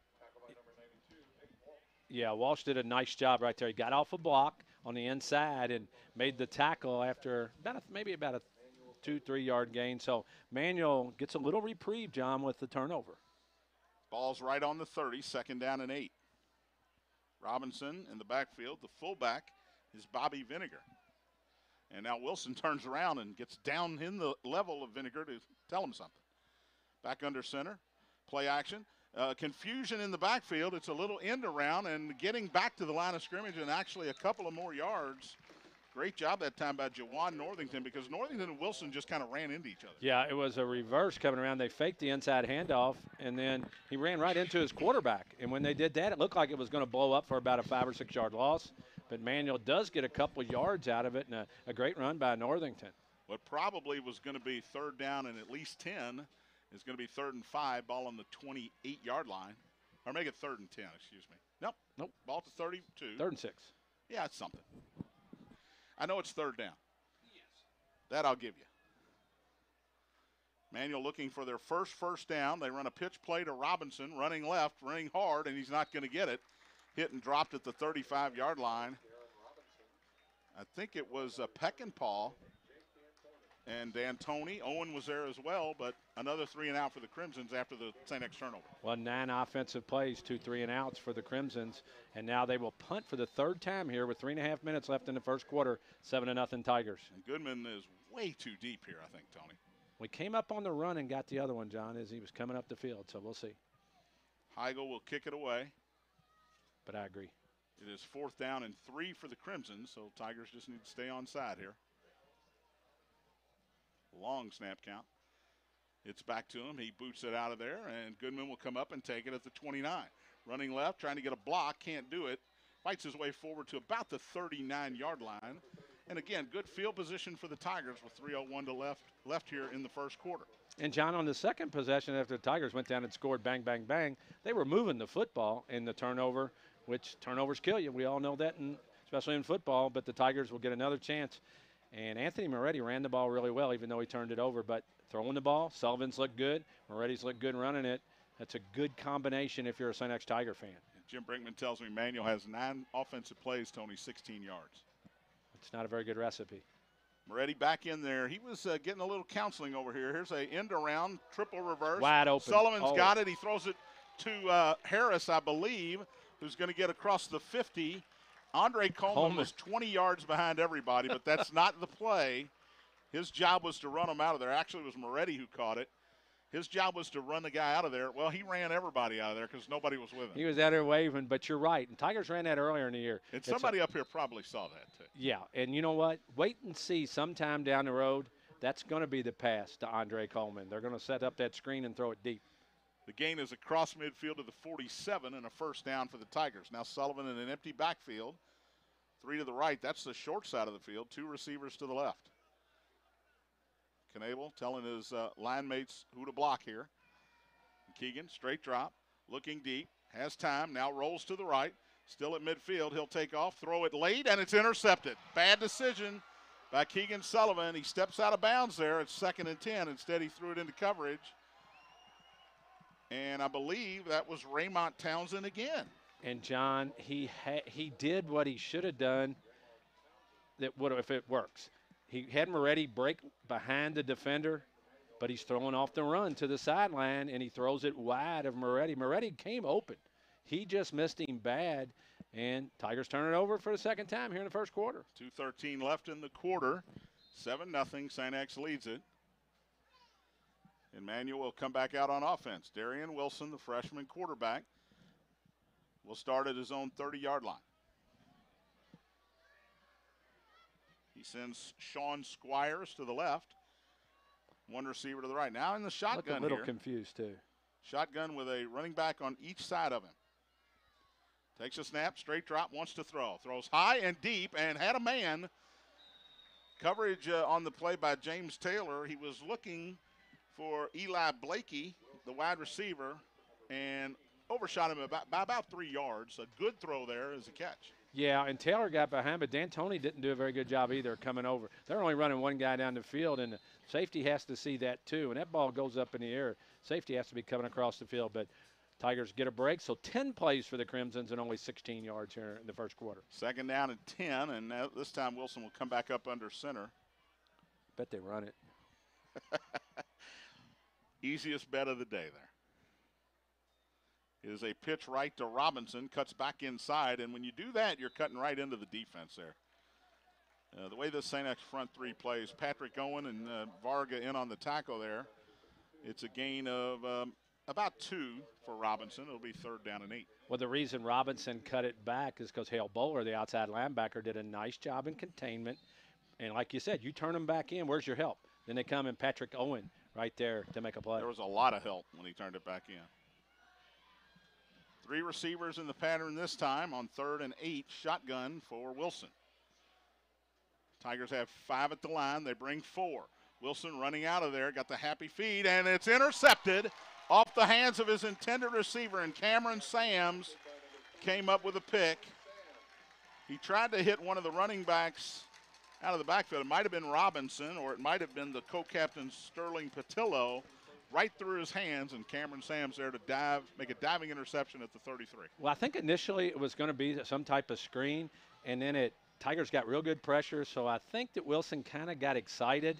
Yeah, Walsh did a nice job right there. He got off a block on the inside and made the tackle after maybe about a 2-3 yard gain. So Manuel gets a little reprieve, John, with the turnover. Ball's right on the 30, 2nd down and 8. Robinson in the backfield. The fullback is Bobby Vinegar. And now Wilson turns around and gets down in the level of Vinegar to tell him something. Back under center, play action. Confusion in the backfield. It's a little end around and getting back to the line of scrimmage and actually a couple of more yards. Great job that time by Jawan Northington because Northington and Wilson just kind of ran into each other. Yeah, it was a reverse coming around. They faked the inside handoff, and then he ran right into his quarterback. And when they did that, it looked like it was going to blow up for about a 5 or 6 yard loss. But Manuel does get a couple yards out of it and a great run by Northington. What probably was going to be 3rd down and at least 10 is going to be 3rd and 5, ball on the 28-yard line. Or make it 3rd and 10, excuse me. Nope. Ball to 32. 3rd and 6. Yeah, it's something. I know it's 3rd down. Yes. That I'll give you. Manuel looking for their first down. They run a pitch play to Robinson, running left, running hard, and he's not going to get it. Hit and dropped at the 35-yard line. I think it was Peckinpah and D'Antoni. Owen was there as well, but another 3 and out for the Crimsons after the St. X turnover. Well, 9 offensive plays, 2 3 and outs for the Crimsons, and now they will punt for the 3rd time here with 3.5 minutes left in the first quarter. 7-0 Tigers. And Goodman is way too deep here, I think, Tony. We came up on the run and got the other one, John, as he was coming up the field, so we'll see. Heigl will kick it away. But I agree. It is 4th down and 3 for the Crimsons, so Tigers just need to stay on side here. Long snap count. It's back to him. He boots it out of there, and Goodman will come up and take it at the 29. Running left, trying to get a block, can't do it. Fights his way forward to about the 39-yard line. And again, good field position for the Tigers with 3:01 to left here in the first quarter. And, John, on the second possession after the Tigers went down and scored bang, bang, bang, they were moving the football in the turnover, which turnovers kill you. We all know that, especially in football, but the Tigers will get another chance. And Anthony Moretti ran the ball really well, even though he turned it over. But throwing the ball, Sullivan's looked good. Moretti's looked good running it. That's a good combination if you're a St. X Tiger fan. And Jim Brinkman tells me Manuel has 9 offensive plays, Tony, 16 yards. It's not a very good recipe. Moretti back in there. He was getting a little counseling over here. Here's a end around, triple reverse. Wide open. Sullivan's got it. He throws it to Harris, I believe, who's going to get across the 50. Andre Coleman was 20 yards behind everybody, but that's not the play. His job was to run him out of there. Actually, it was Moretti who caught it. His job was to run the guy out of there. Well, he ran everybody out of there because nobody was with him. He was out there waving, but you're right. And Tigers ran that earlier in the year. And somebody up here probably saw that, too. Yeah, and you know what? Wait and see sometime down the road. That's going to be the pass to Andre Coleman. They're going to set up that screen and throw it deep. The gain is across midfield to the 47 and a 1st down for the Tigers. Now Sullivan in an empty backfield. 3 to the right. That's the short side of the field. 2 receivers to the left. Knable telling his line mates who to block here. Keegan, straight drop, looking deep, has time, now rolls to the right, still at midfield. He'll take off, throw it late, and it's intercepted. Bad decision by Keegan Sullivan. He steps out of bounds there. It's 2nd and 10. Instead, he threw it into coverage. And I believe that was Raymont Townsend again. And, John, he did what he should have done that would if it works. He had Moretti break behind the defender, but he's throwing off the run to the sideline, and he throws it wide of Moretti. Moretti came open. He just missed him bad, and Tigers turn it over for the 2nd time here in the first quarter. 2:13 left in the quarter. 7-0. St. X leads it. And Manuel will come back out on offense. Darian Wilson, the freshman quarterback, will start at his own 30-yard line. He sends Sean Squires to the left. 1 receiver to the right. Now in the shotgun here. Look a little confused, too. Shotgun with a running back on each side of him. Takes a snap, straight drop, wants to throw. Throws high and deep and had a man. Coverage on the play by James Taylor. He was looking for Eli Blakey, the wide receiver, and overshot him by about 3 yards. A good throw there as a catch. Yeah, and Taylor got behind, but D'Antoni didn't do a very good job either coming over. They're only running one guy down the field, and the safety has to see that too. When that ball goes up in the air, safety has to be coming across the field. But Tigers get a break, so 10 plays for the Crimsons and only 16 yards here in the first quarter. Second down and 10, and this time Wilson will come back up under center. Bet they run it. Easiest bet of the day there. Is a pitch right to Robinson, cuts back inside, and when you do that, you're cutting right into the defense there. The way this St. X front three plays, Patrick Owen and Varga in on the tackle there. It's a gain of about 2 for Robinson. It'll be 3rd down and 8. Well, the reason Robinson cut it back is because Hale Bowler, the outside linebacker, did a nice job in containment. And like you said, you turn them back in, where's your help? Then they come in Patrick Owen right there to make a play. There was a lot of help when he turned it back in. 3 receivers in the pattern this time on 3rd and 8, shotgun for Wilson. Tigers have 5 at the line. They bring 4. Wilson running out of there, got the happy feed, and it's intercepted off the hands of his intended receiver, and Cameron Sams came up with a pick. He tried to hit one of the running backs out of the backfield. It might have been Robinson, or it might have been the co-captain Sterling Patillo, right through his hands, and Cameron Sams there to make a diving interception at the 33. Well, I think initially it was going to be some type of screen, and then Tigers got real good pressure, so I think that Wilson kind of got excited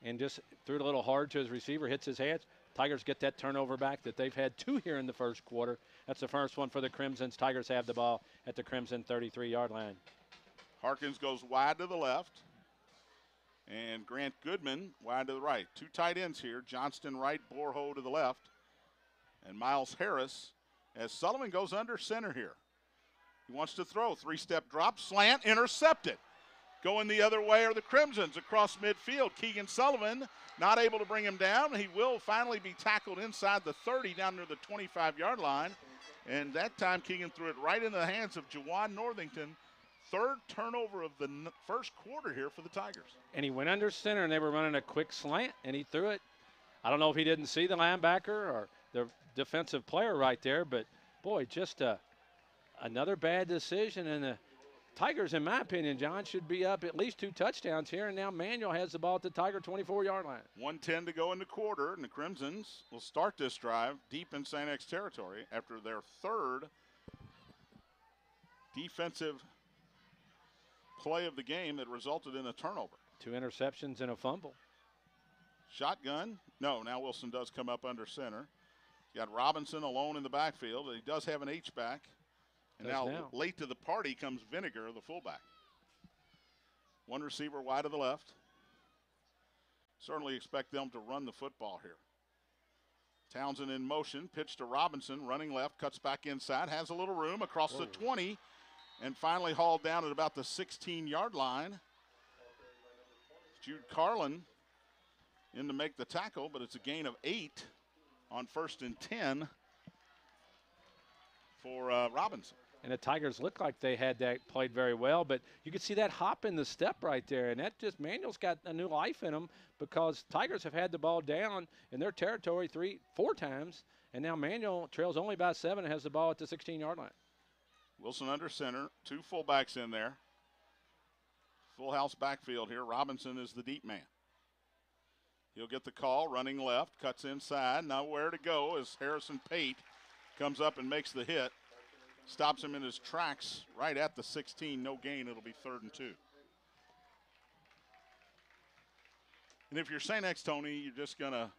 and just threw it a little hard to his receiver, hits his hands. Tigers get that turnover back that they've had 2 here in the first quarter. That's the first one for the Crimsons. Tigers have the ball at the Crimson 33-yard line. Harkins goes wide to the left. And Grant Goodman wide to the right. 2 tight ends here. Johnston right, Borho to the left. And Miles Harris as Sullivan goes under center here. He wants to throw. 3-step drop, slant, intercepted. Going the other way are the Crimsons across midfield. Keegan Sullivan not able to bring him down. He will finally be tackled inside the 30 down near the 25-yard line. And that time Keegan threw it right into the hands of Jawan Northington. 3rd turnover of the first quarter here for the Tigers. And he went under center, and they were running a quick slant, and he threw it. I don't know if he didn't see the linebacker or the defensive player right there, but, boy, just another bad decision. And the Tigers, in my opinion, John, should be up at least 2 touchdowns here, and now Manuel has the ball at the Tiger 24-yard line. 1:10 to go in the quarter, and the Crimsons will start this drive deep in St. X territory after their 3rd defensive play of the game that resulted in a turnover. 2 interceptions and a fumble. Shotgun. No, now Wilson does come up under center. You got Robinson alone in the backfield. He does have an H-back. And now late to the party comes Vinegar, the fullback. 1 receiver wide to the left. Certainly expect them to run the football here. Townsend in motion, pitch to Robinson, running left, cuts back inside, has a little room across the 20. And finally hauled down at about the 16-yard line. Jude Carlin in to make the tackle, but it's a gain of 8 on 1st and 10 for Robinson. And the Tigers look like they had that played very well, but you could see that hop in the step right there, and that just Manuel's got a new life in him because Tigers have had the ball down in their territory 4 times, and now Manuel trails only by 7 and has the ball at the 16-yard line. Wilson under center, 2 fullbacks in there. Full house backfield here. Robinson is the deep man. He'll get the call, running left, cuts inside. Now where to go as Harrison Pate comes up and makes the hit. Stops him in his tracks right at the 16. No gain. It'll be 3rd and 2. And if you're St. X, Tony, you're just going to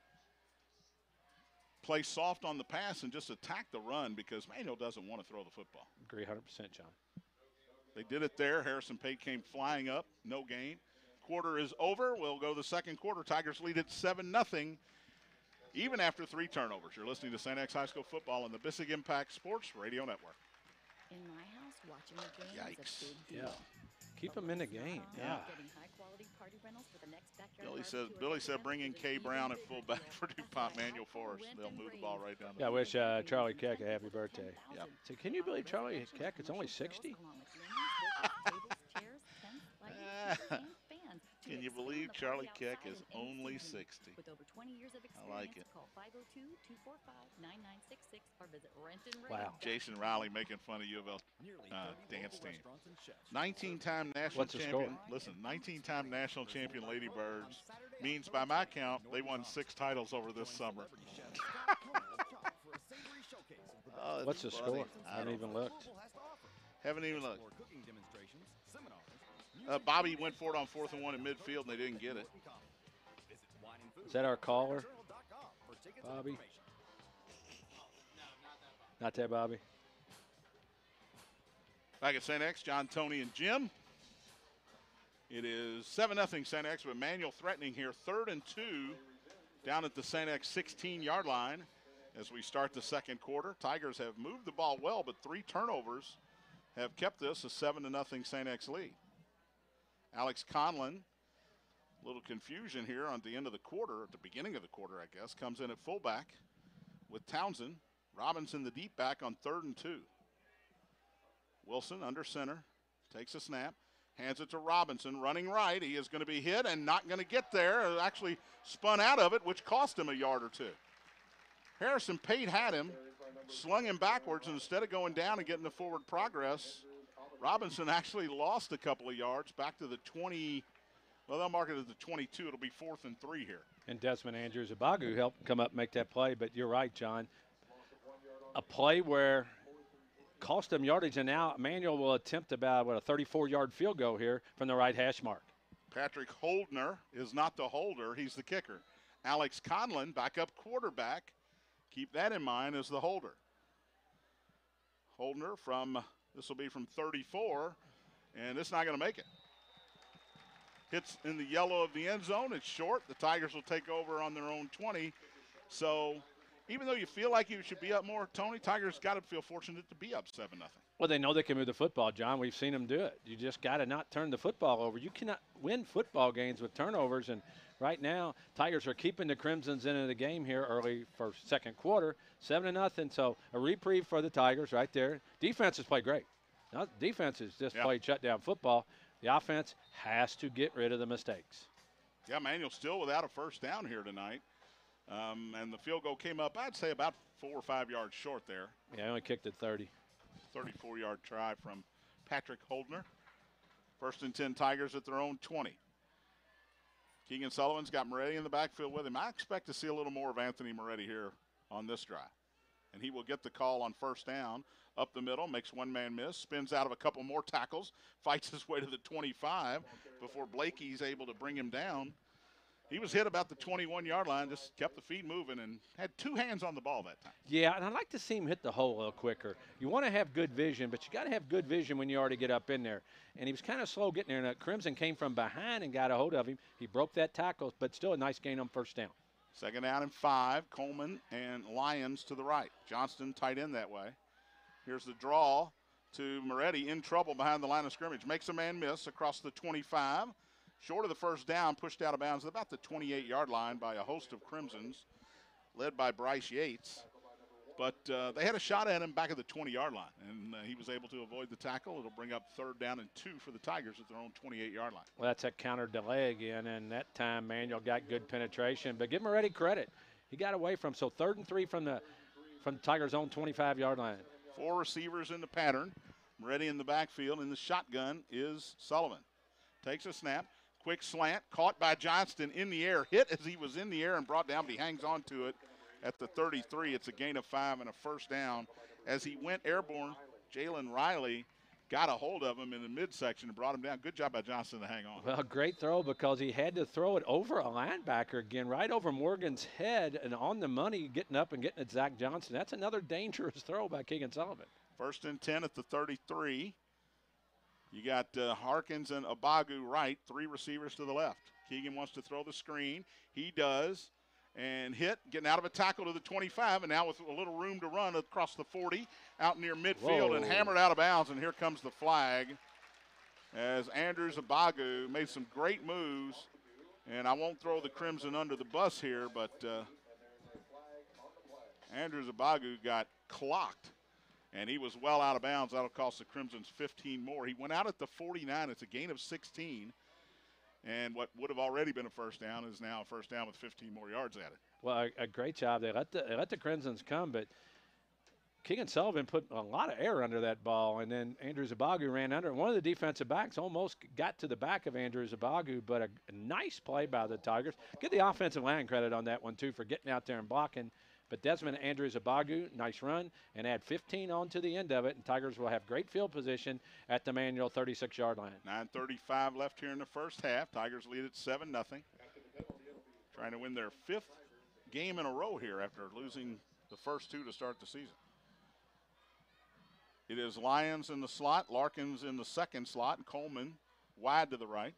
play soft on the pass and just attack the run because Manuel doesn't want to throw the football. Agree 100%, John. They did it there. Harrison Pate came flying up. No gain. Quarter is over. We'll go to the second quarter. Tigers lead at 7-0, even after 3 turnovers. You're listening to St. X High School football on the Bissig Impact Sports Radio Network. In my house, watching the game is a big deal. Yeah. Keep them in the game. Yeah. Billy said bring in K. Brown at fullback for DuPont Manual Force. They'll move the ball right down the Yeah, I wish Charlie Keck a happy birthday. Yep. So can you believe Charlie Keck is only 60? Can you believe Charlie Keck is only 60? I like it. Wow. Jason Riley making fun of U of L dance team. 19-time national What's the champion. score? Listen, 19-time national champion Lady Birds means, by my count, they won 6 titles over this summer. Oh, What's the funny. score? I haven't even looked. Haven't even looked. Bobby went for it on 4th and 1 at midfield, and they didn't get it. Is that our caller, Bobby? Not that, Bobby. Back at St. X, John, Tony, and Jim. It is 7-0 St. X, but Manual threatening here. 3rd and 2 down at the St. X 16-yard line as we start the second quarter. Tigers have moved the ball well, but 3 turnovers have kept this a 7-0 St. X lead. Alex Conlon, a little confusion here on the end of the quarter, at the beginning of the quarter, I guess, comes in at fullback with Townsend. Robinson, the deep back, on 3rd and 2. Wilson under center, takes a snap, hands it to Robinson, running right. He is going to be hit and not going to get there. Actually spun out of it, which cost him a yard or 2. Harrison Pate had him, slung him backwards, and instead of going down and getting the forward progress, Robinson actually lost a couple of yards back to the 20. Well, they'll mark it as the 22. It'll be 4th and 3 here. And Desmond Andrews-Abagu helped come up and make that play, but you're right, John. A play where cost them yardage, and now Manual will attempt about, a 34-yard field goal here from the right hash mark. Patrick Holdner is not the holder. He's the kicker. Alex Conlon, backup quarterback. Keep that in mind as the holder. Holdner this will be from 34, and it's not going to make it. Hits in the yellow of the end zone. It's short. The Tigers will take over on their own 20. So even though you feel like you should be up more, Tony, Tigers got to feel fortunate to be up 7-0. Well, they know they can move the football, John. We've seen them do it. You just got to not turn the football over. You cannot win football games with turnovers, and right now Tigers are keeping the Crimsons into the game here early for second quarter, 7-0. So a reprieve for the Tigers right there. Defense has played great. Now, defense has just played shutdown football. The offense has to get rid of the mistakes. Yeah, Manual still without a first down here tonight. And the field goal came up, I'd say, about 4 or 5 yards short there. Yeah, I only kicked it 30. 34-yard try from Patrick Holdner. 1st and 10 Tigers at their own 20. Keegan Sullivan's got Moretti in the backfield with him. I expect to see a little more of Anthony Moretti here on this drive. And he will get the call on first down. Up the middle, makes one man miss, spins out of a couple more tackles, fights his way to the 25 before Blakey's able to bring him down. He was hit about the 21-yard line, just kept the feet moving and had 2 hands on the ball that time. Yeah, and I'd like to see him hit the hole a little quicker. You want to have good vision, but you got to have good vision when you already get up in there. And he was kind of slow getting there, and Crimson came from behind and got a hold of him. He broke that tackle, but still a nice gain on first down. 2nd down and 5, Coleman and Lyons to the right. Johnston tight end that way. Here's the draw to Moretti, in trouble behind the line of scrimmage. Makes a man miss across the 25. Short of the first down, pushed out of bounds at about the 28-yard line by a host of Crimsons, led by Bryce Yates. But they had a shot at him back at the 20-yard line, and he was able to avoid the tackle. It'll bring up 3rd down and 2 for the Tigers at their own 28-yard line. Well, that's a counter delay again, and that time Manuel got good penetration. But give Moretti credit. He got away from, so 3rd and 3 from the Tigers' own 25-yard line. 4 receivers in the pattern. Moretti in the backfield. In the shotgun is Sullivan. Takes a snap. Quick slant. Caught by Johnston in the air. Hit as he was in the air and brought down, but he hangs on to it at the 33. It's a gain of 5 and a first down. As he went airborne, Jalen Riley got a hold of him in the midsection and brought him down. Good job by Johnston to hang on. Well, great throw because he had to throw it over a linebacker again, right over Morgan's head and on the money, getting up and getting at Zach Johnson. That's another dangerous throw by Keegan Sullivan. 1st and 10 at the 33. You got Harkins and Abagu right, 3 receivers to the left. Keegan wants to throw the screen. He does. And hit, getting out of a tackle to the 25, and now with a little room to run across the 40, out near midfield. Whoa. And hammered out of bounds, and here comes the flag. as Andrews Abagu made some great moves. And I won't throw the Crimson under the bus here, but Andrews Abagu got clocked, and he was well out of bounds. That'll cost the Crimsons 15 more. He went out at the 49. It's a gain of 16. And what would have already been a first down is now a first down with 15 more yards at it. Well, a great job. They let the Crimsons come, but Keegan Sullivan put a lot of air under that ball, and then Andrews Abagu ran under it. One of the defensive backs almost got to the back of Andrews Abagu, but a nice play by the Tigers. Get the offensive line credit on that one, too, for getting out there and blocking. But Desmond Andrews Abagu, nice run, and add 15 on to the end of it, and Tigers will have great field position at the manual 36-yard line. 9:35 left here in the first half. Tigers lead at 7-0. Trying to win their 5th game in a row here after losing the first 2 to start the season. It is Lyons in the slot, Larkins in the second slot, and Coleman wide to the right.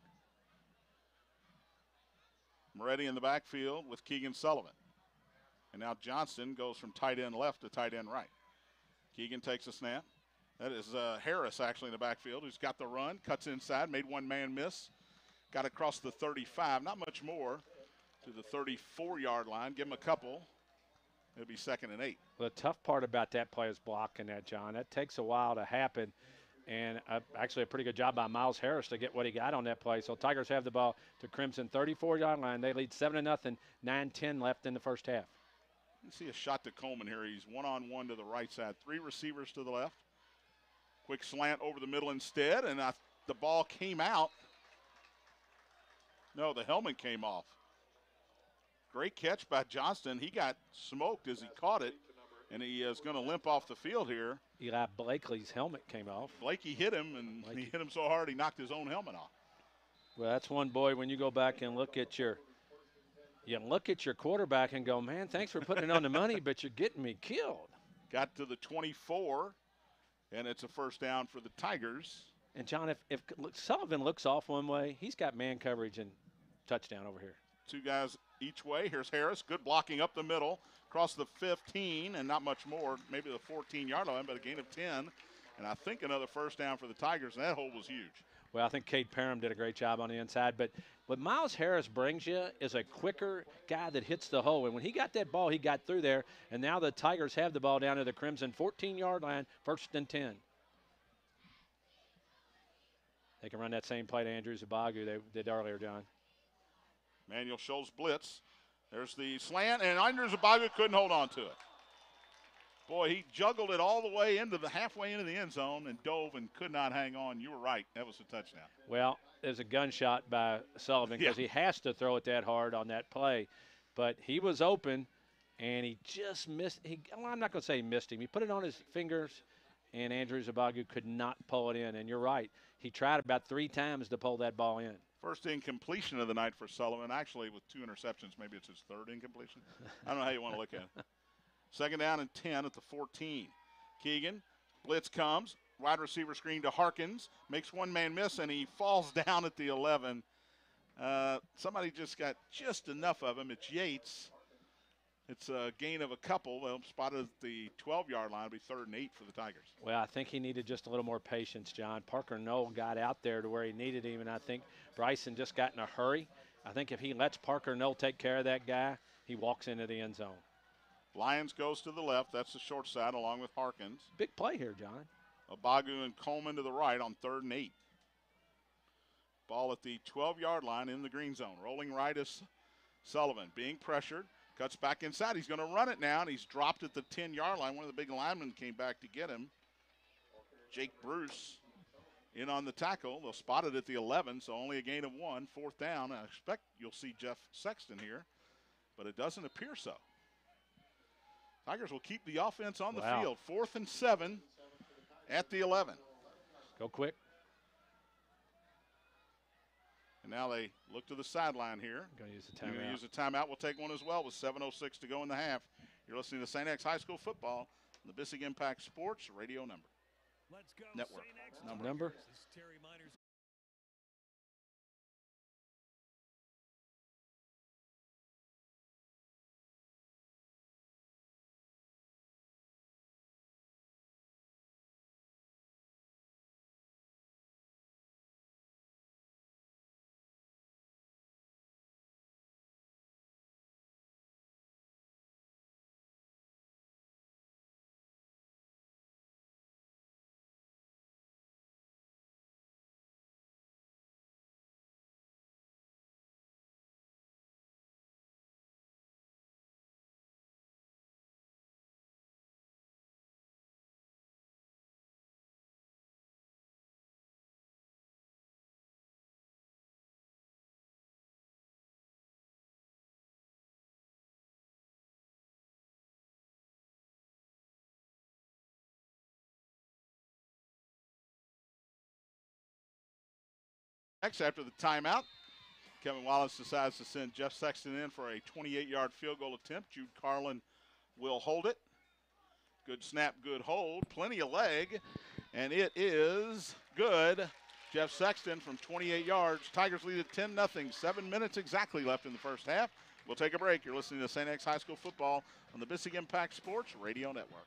Moretti in the backfield with Keegan Sullivan. And now Johnston goes from tight end left to tight end right. Keegan takes a snap. That is Harris actually in the backfield, who's got the run, cuts inside, made one man miss. Got across the 35, not much more, to the 34-yard line. Give him a couple. It'll be 2nd and 8. Well, the tough part about that play is blocking that, John. That takes a while to happen. And actually a pretty good job by Miles Harris to get what he got on that play. So Tigers have the ball to Crimson 34-yard line. They lead 7-0, 9:10 left in the first half. You see a shot to Coleman here. He's one-on-one to the right side. 3 receivers to the left. Quick slant over the middle instead, and the ball came out. No, the helmet came off. Great catch by Johnston. He got smoked as he caught it, and he is going to limp off the field here. Eli Blakely's helmet came off. Blakey hit him, and he hit him so hard he knocked his own helmet off. Well, that's one, boy, when you go back and look at your quarterback and go, man, thanks for putting it on the money, but you're getting me killed. Got to the 24, and it's a first down for the Tigers. And, John, if Sullivan looks off one way, he's got man coverage and touchdown over here. 2 guys each way. Here's Harris. Good blocking up the middle. Across the 15 and not much more. Maybe the 14-yard line, but a gain of 10. And I think another first down for the Tigers, and that hole was huge. Well, I think Cade Parham did a great job on the inside. But what Miles Harris brings you is a quicker guy that hits the hole. And when he got that ball, he got through there. And now the Tigers have the ball down to the Crimson 14-yard line, 1st and 10. They can run that same play to Andrews Abagu they did earlier, John. Manuel shows blitz. There's the slant, and Andrews Abagu couldn't hold on to it. Boy, he juggled it all the way halfway into the end zone and dove and could not hang on. You were right. That was a touchdown. Well, there's a gunshot by Sullivan because he has to throw it that hard on that play. But he was open, and he just missed. I'm not going to say he missed him. He put it on his fingers, and Andrews Abagu could not pull it in. And you're right. He tried about 3 times to pull that ball in. First incompletion of the night for Sullivan. Actually, with 2 interceptions, maybe it's his 3rd incompletion. I don't know how you want to look at it. 2nd down and 10 at the 14. Keegan, blitz comes. Wide receiver screen to Harkins. Makes one man miss, and he falls down at the 11. Somebody just got just enough of him. It's Yates. It's a gain of a couple. Well, spotted at the 12-yard line. It'll be 3rd and 8 for the Tigers. Well, I think he needed just a little more patience, John. Parker Knoll got out there to where he needed him, and I think Bryson just got in a hurry. I think if he lets Parker Knoll take care of that guy, he walks into the end zone. Lyons goes to the left. That's the short side along with Harkins. Big play here, John. Abagu and Coleman to the right on 3rd and 8. Ball at the 12-yard line in the green zone. Rolling right is Sullivan being pressured. Cuts back inside. He's going to run it now, and he's dropped at the 10-yard line. One of the big linemen came back to get him. Jake Bruce in on the tackle. They'll spot it at the 11, so only a gain of 1. 4th down. I expect you'll see Jeff Sexton here, but it doesn't appear so. Tigers will keep the offense on the field. 4th and 7 at the 11. Go quick. And now they look to the sideline here. Going to use the timeout. They're going to use a timeout. We'll take one as well with 7:06 to go in the half. You're listening to St. X High School football on the Bissing Impact Sports Radio Network. Number. Next, after the timeout, Kevin Wallace decides to send Jeff Sexton in for a 28-yard field goal attempt. Jude Carlin will hold it. Good snap, good hold, plenty of leg, and it is good. Jeff Sexton from 28 yards. Tigers lead at 10-0. 7 minutes exactly left in the first half. We'll take a break. You're listening to St. X High School football on the Bissing Impact Sports Radio Network.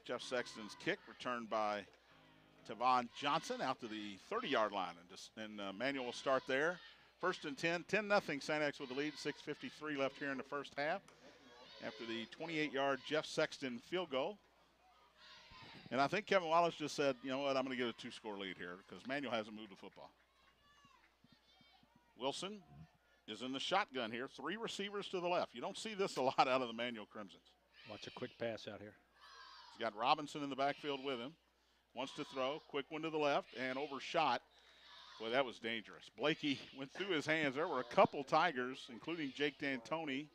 Jeff Sexton's kick returned by Tavon Johnson out to the 30-yard line. And Manuel will start there. First and 10, 10-0 St. X with the lead. 6:53 left here in the first half after the 28-yard Jeff Sexton field goal. And I think Kevin Wallace just said, you know what, I'm going to get a two-score lead here because Manuel hasn't moved the football. Wilson is in the shotgun here. 3 receivers to the left. You don't see this a lot out of the Manuel Crimsons. Watch a quick pass out here. He's got Robinson in the backfield with him. Wants to throw. Quick one to the left and overshot. Boy, that was dangerous. Blakey went through his hands. There were a couple Tigers, including Jake D'Antoni,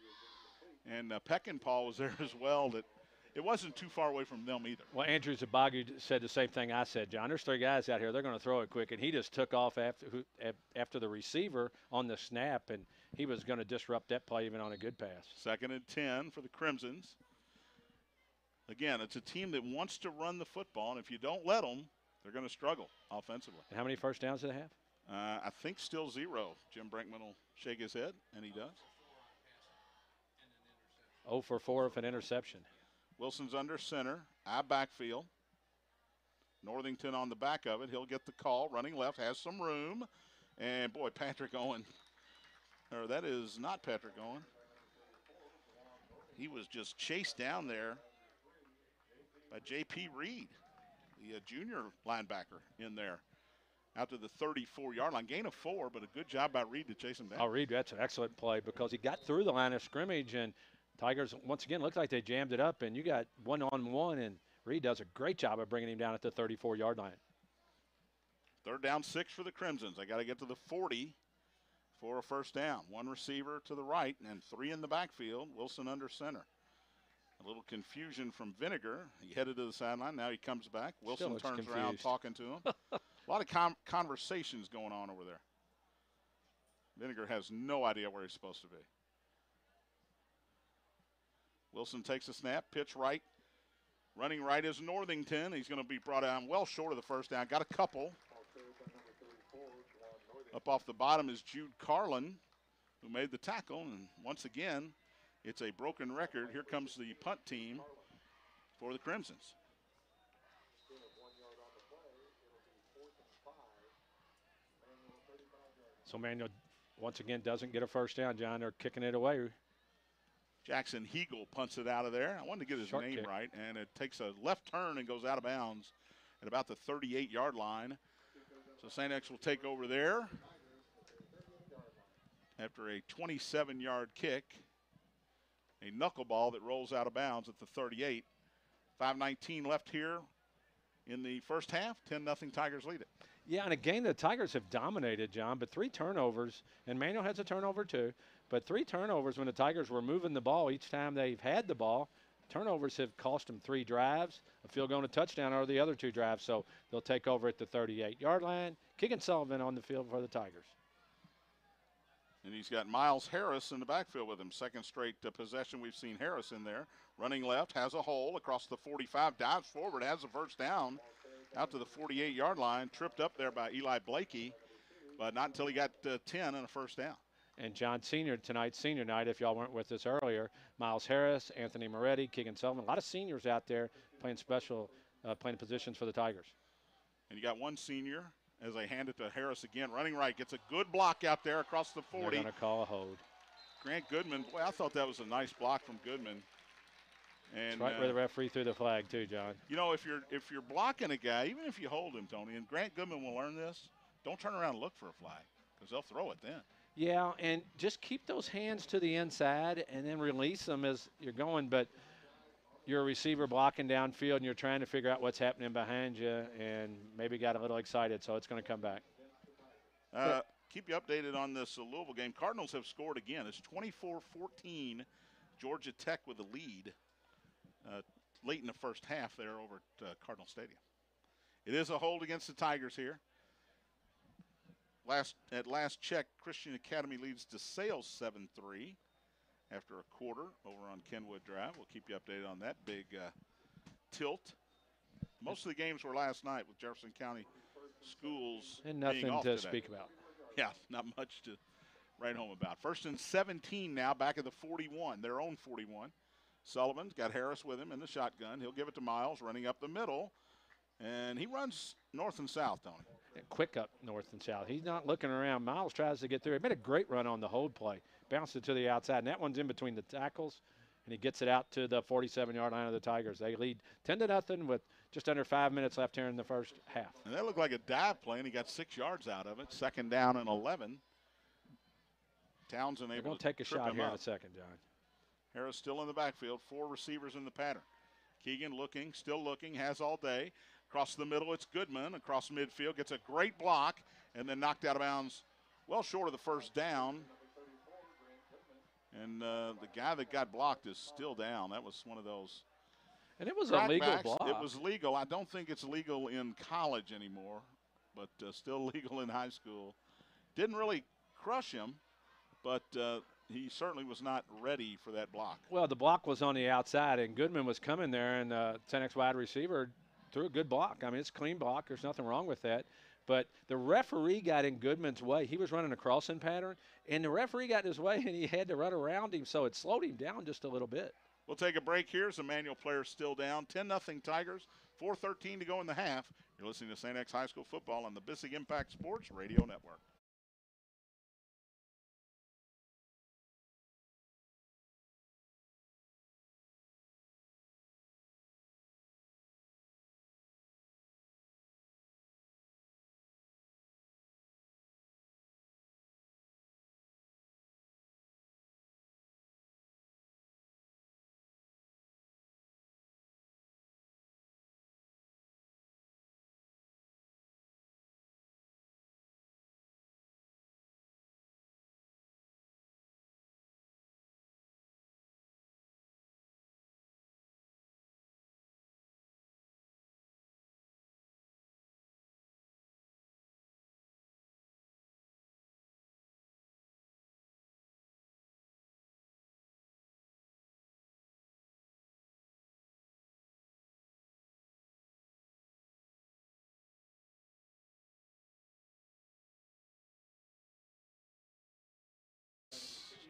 and Peckinpah was there as well. That it wasn't too far away from them either. Well, Andrew Zabagu said the same thing I said, John. There's 3 guys out here. They're going to throw it quick, and he just took off after the receiver on the snap, and he was going to disrupt that play even on a good pass. 2nd and 10 for the Crimsons. Again, it's a team that wants to run the football, and if you don't let them, they're going to struggle offensively. And how many first downs do they have? I think still 0. Jim Brinkman will shake his head, and he does. 0 for 4 with an interception. Wilson's under center, I backfield. Northington on the back of it. He'll get the call. Running left, has some room. And, boy, Patrick Owen. Or that is not Patrick Owen. He was just chased down there by J.P. Reed, the junior linebacker in there. Out to the 34-yard line. Gain of 4, but a good job by Reed to chase him down. Oh, Reed, that's an excellent play because he got through the line of scrimmage, and Tigers, once again, looked like they jammed it up, and you got one-on-one, and Reed does a great job of bringing him down at the 34-yard line. 3rd down 6 for the Crimsons. They got to get to the 40 for a first down. 1 receiver to the right and 3 in the backfield. Wilson under center. A little confusion from Vinegar. He headed to the sideline. Now he comes back. Wilson turns around talking to him. A lot of conversations going on over there. Vinegar has no idea where he's supposed to be. Wilson takes a snap, pitch right. Running right is Northington. He's going to be brought down well short of the first down. Got a couple. Up off the bottom is Jude Carlin, who made the tackle. And once again, it's a broken record. Here comes the punt team for the Crimsons. So Manuel, once again, doesn't get a first down, John. They're kicking it away. Jackson Hegel punts it out of there. I wanted to get his name right, and it takes a left turn and goes out of bounds at about the 38-yard line. So St. X will take over there after a 27-yard kick. A knuckleball that rolls out of bounds at the 38. 5:19 left here in the first half. 10-0 Tigers lead it. Yeah, and a game the Tigers have dominated, John, but 3 turnovers, and Manuel has a turnover too, but 3 turnovers when the Tigers were moving the ball each time they've had the ball. Turnovers have cost them 3 drives, a field goal and a touchdown are the other 2 drives, so they'll take over at the 38-yard line. Keegan Sullivan on the field for the Tigers. And he's got Miles Harris in the backfield with him. Second straight possession we've seen Harris in there. Running left, has a hole across the 45, dives forward, has a first down out to the 48-yard line. Tripped up there by Eli Blakey, but not until he got 10 and a first down. And John Senior tonight's senior night, if y'all weren't with us earlier, Miles Harris, Anthony Moretti, Keegan Sullivan, a lot of seniors out there playing playing positions for the Tigers. And you got one senior as they hand it to Harris again. Running right, gets a good block out there across the 40. They're going to call a hold. Grant Goodman, boy, I thought that was a nice block from Goodman. And it's right where the referee threw the flag too, John. You know, if you're blocking a guy, even if you hold him, Tony, and Grant Goodman will learn this, don't turn around and look for a flag because they'll throw it then. Yeah, and just keep those hands to the inside and then release them as you're going. But you're a receiver blocking downfield and you're trying to figure out what's happening behind you and maybe got a little excited, so it's going to come back. Keep you updated on this Louisville game. Cardinals have scored again. It's 24-14. Georgia Tech with the lead late in the first half there over at Cardinal Stadium. It is a hold against the Tigers here. At last check, Christian Academy leads DeSales 7-3 after a quarter over on Kenwood Drive. We'll keep you updated on that big tilt. Most of the games were last night with Jefferson County schools and nothing being off to today. speak about. Yeah, not much to write home about. First and 17 now, back at the 41, their own 41. Sullivan's got Harris with him in the shotgun. He'll give it to Miles, running up the middle. And he runs north and south, Tony. Quick up north and south. He's not looking around. Miles tries to get through. He made a great run on the hold play. Bounced it to the outside. And that one's in between the tackles. And he gets it out to the 47-yard line of the Tigers. They lead 10-0 with just under 5 minutes left here in the first half. And that looked like a dive play, and he got 6 yards out of it. Second down and 11. Townsend able to take a shot here up. in a second, John. Harris still in the backfield. 4 receivers in the pattern. Keegan looking, still looking, has all day. Across the middle, it's Goodman. Across midfield, gets a great block, and then knocked out of bounds well short of the first down. And the guy that got blocked is still down. That was one of those. And it was a legal block. It was legal. I don't think it's legal in college anymore, but still legal in high school. Didn't really crush him, but he certainly was not ready for that block. Well, the block was on the outside, and Goodman was coming there, and 10X wide receiver threw a good block. I mean, it's a clean block. There's nothing wrong with that. But the referee got in Goodman's way. He was running a crossing pattern, and the referee got in his way, and he had to run around him, so it slowed him down just a little bit. We'll take a break here as the Manual players still down. 10-0 Tigers, 4:13 to go in the half. You're listening to St. X High School football on the Bissig Impact Sports Radio Network.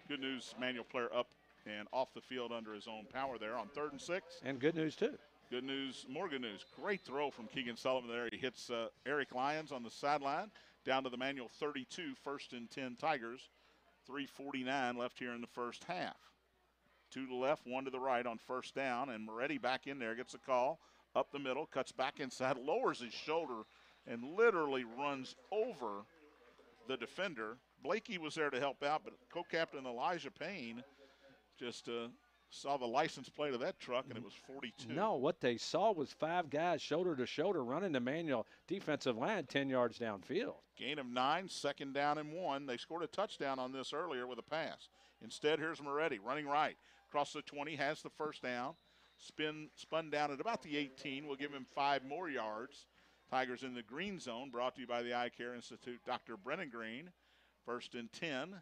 Good news, Manual player up and off the field under his own power there on 3rd and 6. And good news, too. Good news, more good news. Great throw from Keegan Sullivan there. He hits Eric Lyons on the sideline down to the Manual 32, 1st and 10 Tigers. 3:49 left here in the first half. 2 to the left, 1 to the right on first down, and Moretti back in there, gets a call, up the middle, cuts back inside, lowers his shoulder, and literally runs over the defender. Blakey was there to help out, but co-captain Elijah Payne just saw the license plate of that truck, and it was 42. No, what they saw was 5 guys shoulder to shoulder running the Manual defensive line 10 yards downfield. Gain of 9, 2nd down and 1. They scored a touchdown on this earlier with a pass. Instead, here's Moretti running right. Across the 20, has the first down. Spun down at about the 18. We'll give him 5 more yards. Tigers in the green zone, brought to you by the Eye Care Institute, Dr. Brennan Green. 1st and 10.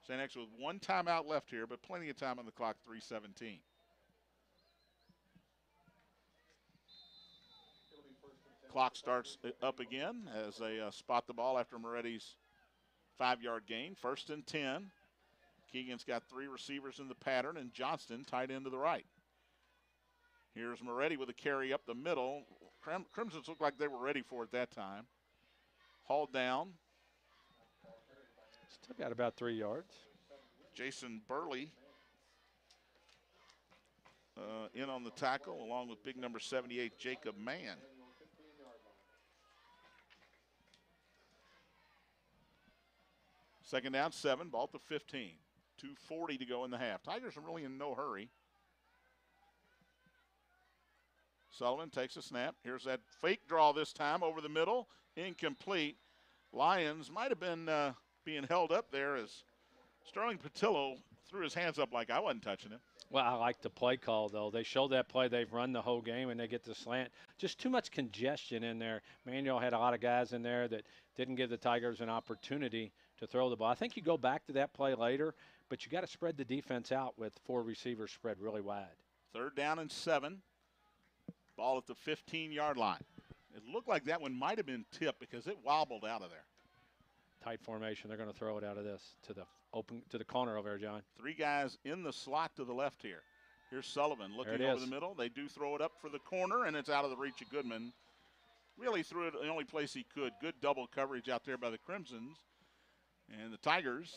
St. X with one timeout left here, but plenty of time on the clock, 3:17. Clock starts up again as they spot the ball after Moretti's 5-yard gain. 1st and 10. Keegan's got 3 receivers in the pattern, and Johnston tight end to the right. Here's Moretti with a carry up the middle. Crimsons looked like they were ready for it that time. Hauled down. Still got about 3 yards. Jason Burley in on the tackle, along with big number 78, Jacob Mann. Second down, 7, ball at the 15. 2:40 to go in the half. Tigers are really in no hurry. Sullivan takes a snap. Here's that fake draw this time over the middle. Incomplete. Lions might have been being held up there as Sterling Patillo threw his hands up like I wasn't touching him. Well, I like the play call, though. They showed that play. They've run the whole game, and they get the slant. Just too much congestion in there. Manuel had a lot of guys in there that didn't give the Tigers an opportunity to throw the ball. I think you go back to that play later, but you got to spread the defense out with 4 receivers spread really wide. 3rd down and 7. Ball at the 15-yard line. It looked like that one might have been tipped because it wobbled out of there. Tight formation. They're going to throw it out of this to the corner over there, John. 3 guys in the slot to the left here. Here's Sullivan looking over the middle. They do throw it up for the corner, and it's out of the reach of Goodman. Really threw it the only place he could. Good double coverage out there by the Crimsons. And the Tigers,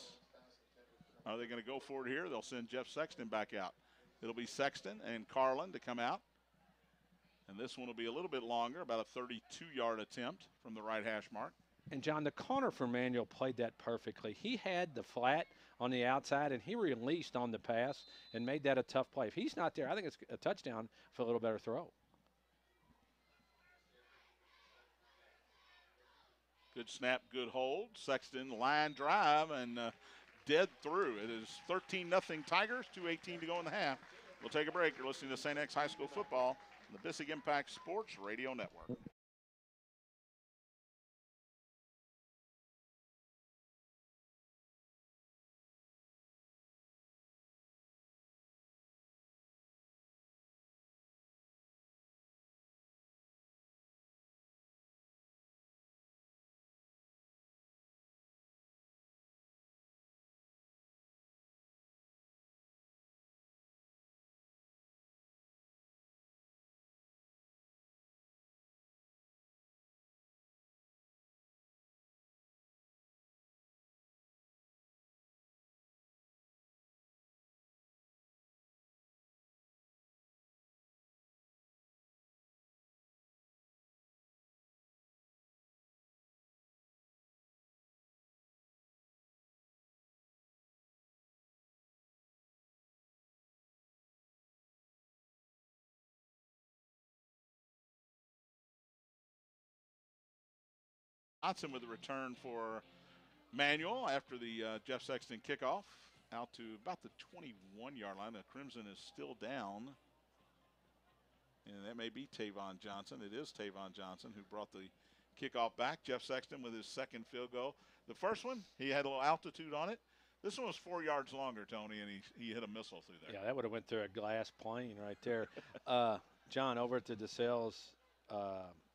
are they going to go for it here? They'll send Jeff Sexton back out. It'll be Sexton and Carlin to come out. And this one will be a little bit longer, about a 32-yard attempt from the right hash mark. And, John, the corner for Manuel played that perfectly. He had the flat on the outside, and he released on the pass and made that a tough play. If he's not there, I think it's a touchdown for a little better throw. Good snap, good hold. Sexton line drive and dead through. It is 13-0 Tigers, 2:18 to go in the half. We'll take a break. You're listening to St. X High School football on the Bissig Impact Sports Radio Network. Johnson with the return for Manuel after the Jeff Sexton kickoff out to about the 21-yard line. The Crimson is still down. And that may be Tavon Johnson. It is Tavon Johnson who brought the kickoff back. Jeff Sexton with his second field goal. The first one, he had a little altitude on it. This one was 4 yards longer, Tony, and he hit a missile through there. Yeah, that would have went through a glass plane right there. John, over at the DeSales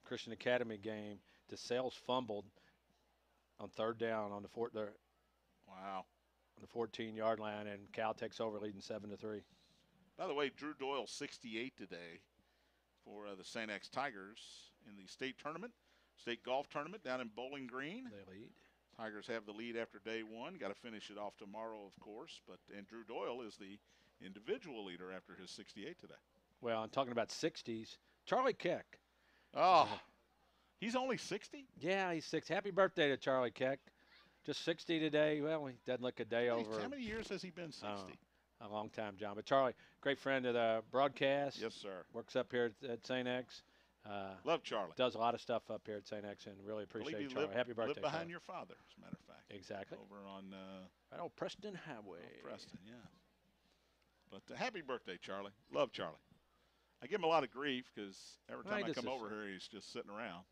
Christian Academy game, DeSales fumbled on 3rd down on the Wow. On the 14-yard line, and Cal takes over, leading 7-3. By the way, Drew Doyle 68 today for the St. X Tigers in the state golf tournament down in Bowling Green. They lead. Tigers have the lead after day 1. Got to finish it off tomorrow, of course. And Drew Doyle is the individual leader after his 68 today. Well, I'm talking about 60s. Charlie Keck. Oh, he's only 60? Yeah, he's 60. Happy birthday to Charlie Keck. Just 60 today. Well, he doesn't look a day over. How many years has he been 60? A long time, John. But Charlie, great friend of the broadcast. Yes, sir. Works up here at St. X. Love Charlie. Does a lot of stuff up here at St. X, and really appreciate Charlie. Happy birthday, lived behind Charlie. your father, as a matter of fact. Exactly. Over on right on Preston Highway. Preston, yeah. But happy birthday, Charlie. Love Charlie. I give him a lot of grief because every time I come over here, he's just sitting around.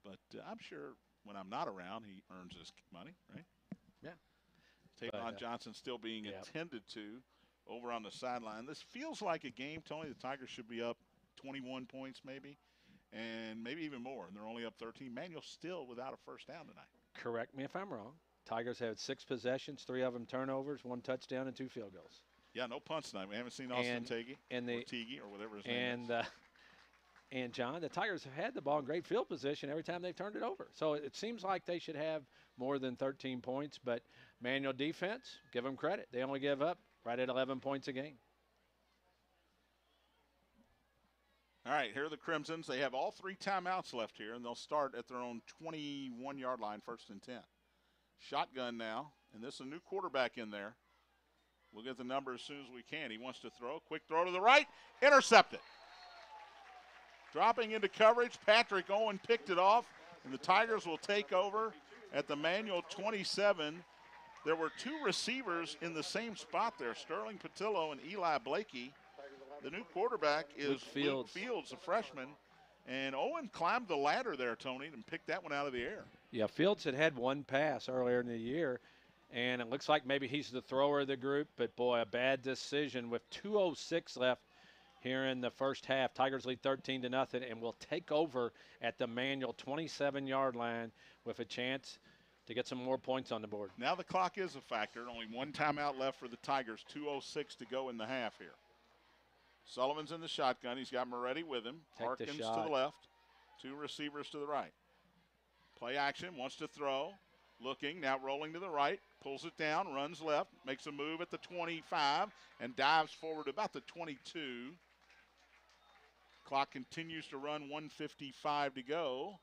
But I'm sure when I'm not around, he earns his money, right? Yeah. Tavon Johnson still being attended to over on the sideline. This feels like a game, Tony. The Tigers should be up 21 points maybe, and maybe even more. And they're only up 13. Manual still without a first down tonight. Correct me if I'm wrong. Tigers had 6 possessions, 3 of them turnovers, 1 touchdown, and 2 field goals. Yeah, no punts tonight. We haven't seen Austin Tege or Teague or whatever his name is. And, John, the Tigers have had the ball in great field position every time they've turned it over. So it seems like they should have more than 13 points. But Manual defense, give them credit. They only give up right at 11 points a game. All right, here are the Crimsons. They have all 3 timeouts left here, and they'll start at their own 21-yard line, 1st and 10. Shotgun now, and this is a new quarterback in there. We'll get the number as soon as we can. He wants to throw. Quick throw to the right. Intercepted. Dropping into coverage. Patrick Owen picked it off, and the Tigers will take over at the Manual 27. There were 2 receivers in the same spot there, Sterling Patillo and Eli Blakey. The new quarterback is Luke Fields, a freshman. And Owen climbed the ladder there, Tony, and picked that one out of the air. Yeah, Fields had 1 pass earlier in the year. And it looks like maybe he's the thrower of the group, but, boy, a bad decision with 2:06 left here in the first half. Tigers lead 13-0 and will take over at the Manual 27-yard line with a chance to get some more points on the board. Now the clock is a factor. Only 1 timeout left for the Tigers. 2:06 to go in the half here. Sullivan's in the shotgun. He's got Moretti with him. Harkins to the left. 2 receivers to the right. Play action, wants to throw. Looking, now rolling to the right, pulls it down, runs left, makes a move at the 25, and dives forward about the 22. Clock continues to run, 1:55 to go.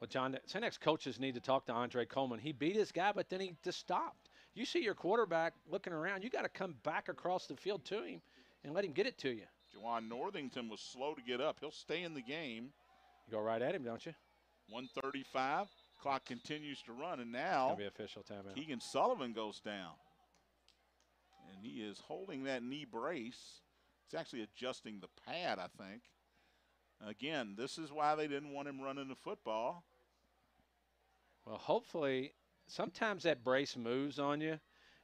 Well, John, the St. X coaches need to talk to Andre Coleman. He beat his guy, but then he just stopped. You see your quarterback looking around, you got to come back across the field to him and let him get it to you. Juwan Northington was slow to get up. He'll stay in the game. You go right at him, don't you? 1:35. Clock continues to run, and now it'll be official timeout. Keegan Sullivan goes down. And he is holding that knee brace. He's actually adjusting the pad, I think. Again, this is why they didn't want him running the football. Well, hopefully, sometimes that brace moves on you,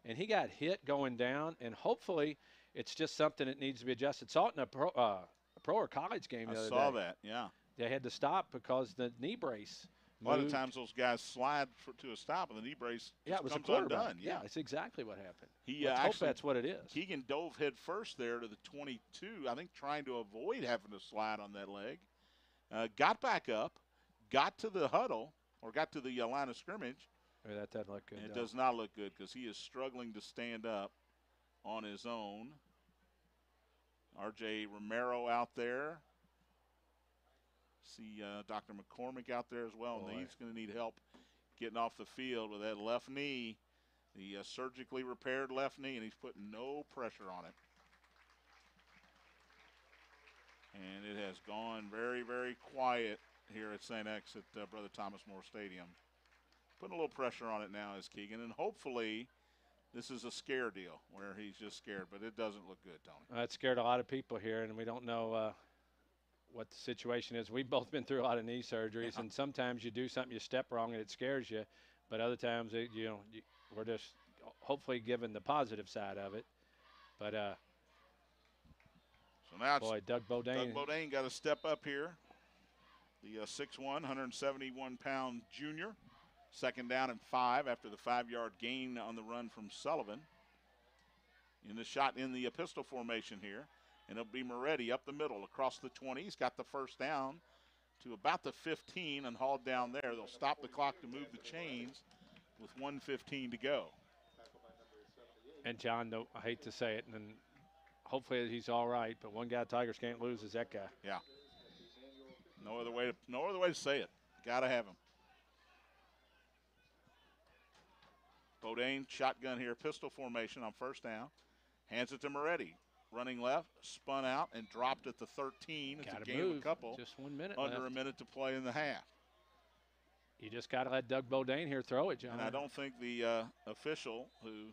and he got hit going down, and hopefully it's just something that needs to be adjusted. Saw it in a pro or college game the other day. I saw that, yeah. They had to stop because the knee brace A lot of times those guys slide to a stop, and the knee brace comes undone. Yeah, that's exactly what happened. Let's hope that's what it is. Keegan dove head first there to the 22, I think trying to avoid having to slide on that leg. Got back up, got to the huddle, or got to the line of scrimmage. That doesn't look good. It does not look good because he is struggling to stand up on his own. R.J. Romero out there. See Dr. McCormick out there as well, and he's going to need help getting off the field with that left knee, the surgically repaired left knee, and he's putting no pressure on it. And it has gone very, very quiet here at St. X at Brother Thomas More Stadium. Putting a little pressure on it now is Keegan, and hopefully this is a scare deal where he's just scared, but it doesn't look good, Tony. It scared a lot of people here, and we don't know what the situation is. We've both been through a lot of knee surgeries, and sometimes you do something, you step wrong, and it scares you. But other times, we're just hopefully given the positive side of it. But so now Doug Bodine. Doug Bodine got to step up here. The 6'1", 171-pound junior. 2nd down and 5 after the 5-yard gain on the run from Sullivan. In the shot in the pistol formation here. And it'll be Moretti up the middle across the 20. He's got the first down to about the 15 and hauled down there. They'll stop the clock to move the chains with 1:15 to go. And, John, though, I hate to say it, and hopefully he's all right, but one guy Tigers can't lose is that guy. Yeah. No other way to say it. Got to have him. Bodine, shotgun here, pistol formation on 1st down. Hands it to Moretti. Running left, spun out, and dropped at the 13. It's a game of a couple. Just 1 minute under left. A minute to play in the half. You just got to let Doug Bodine here throw it, John. And I don't think the official, who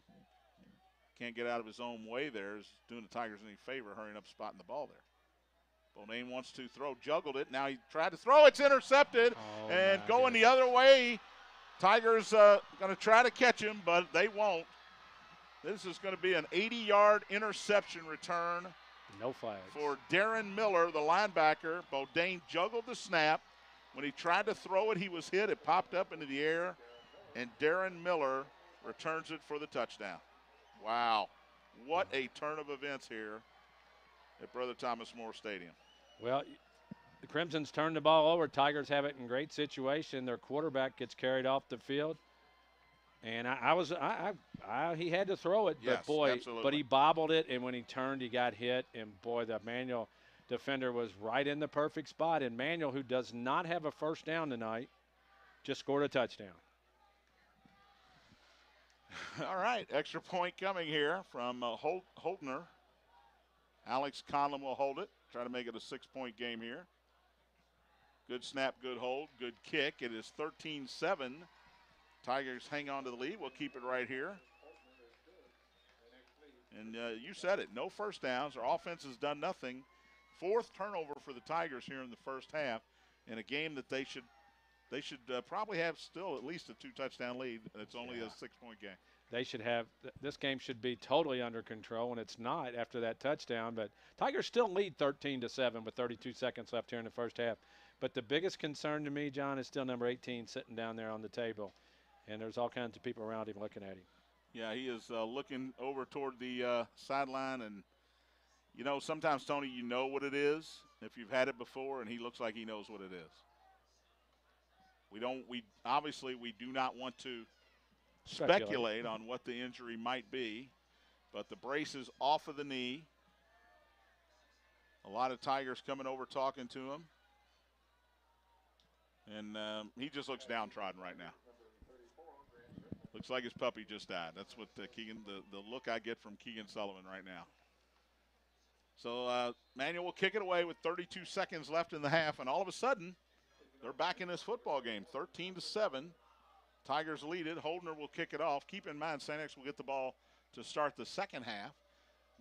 can't get out of his own way there, is doing the Tigers any favor hurrying up spotting the ball there. Bodine wants to throw, juggled it. Now he tried to throw. It's intercepted. And going the other way Tigers going to try to catch him, but they won't. This is going to be an 80-yard interception return. No flags. For Darren Miller, the linebacker. Bodine juggled the snap. When he tried to throw it, he was hit. It popped up into the air, and Darren Miller returns it for the touchdown. Wow. What a turn of events here at Brother Thomas More Stadium. Well, the Crimsons turn the ball over. Tigers have it in great situation. Their quarterback gets carried off the field. And he had to throw it, yes, but boy, absolutely. but he bobbled it, and when he turned, he got hit. And boy, the Manual defender was right in the perfect spot. And Manual, who does not have a first down tonight, just scored a touchdown. All right, extra point coming here from Holtner. Alex Conlon will hold it, try to make it a 6-point game here. Good snap, good hold, good kick. It is 13-7. Tigers hang on to the lead. We'll keep it right here. And you said it, no first downs. Our offense has done nothing. 4th turnover for the Tigers here in the first half in a game that they should probably have still at least a 2-touchdown lead. It's only a 6-point game. They should have – this game should be totally under control, and it's not after that touchdown. But Tigers still lead 13-7 with 32 seconds left here in the first half. But the biggest concern to me, John, is still number 18 sitting down there on the table. And there's all kinds of people around him looking at him. Yeah, he is looking over toward the sideline. And, you know, sometimes, Tony, you know what it is if you've had it before, and he looks like he knows what it is. We obviously do not want to speculate on what the injury might be, but the brace is off of the knee. A lot of Tigers coming over talking to him. And he just looks downtrodden right now. Looks like his puppy just died. That's what Keegan, the look I get from Keegan Sullivan right now. So Manual will kick it away with 32 seconds left in the half, and all of a sudden, they're back in this football game, 13-7. Tigers lead it. Holdner will kick it off. Keep in mind, St. X will get the ball to start the second half.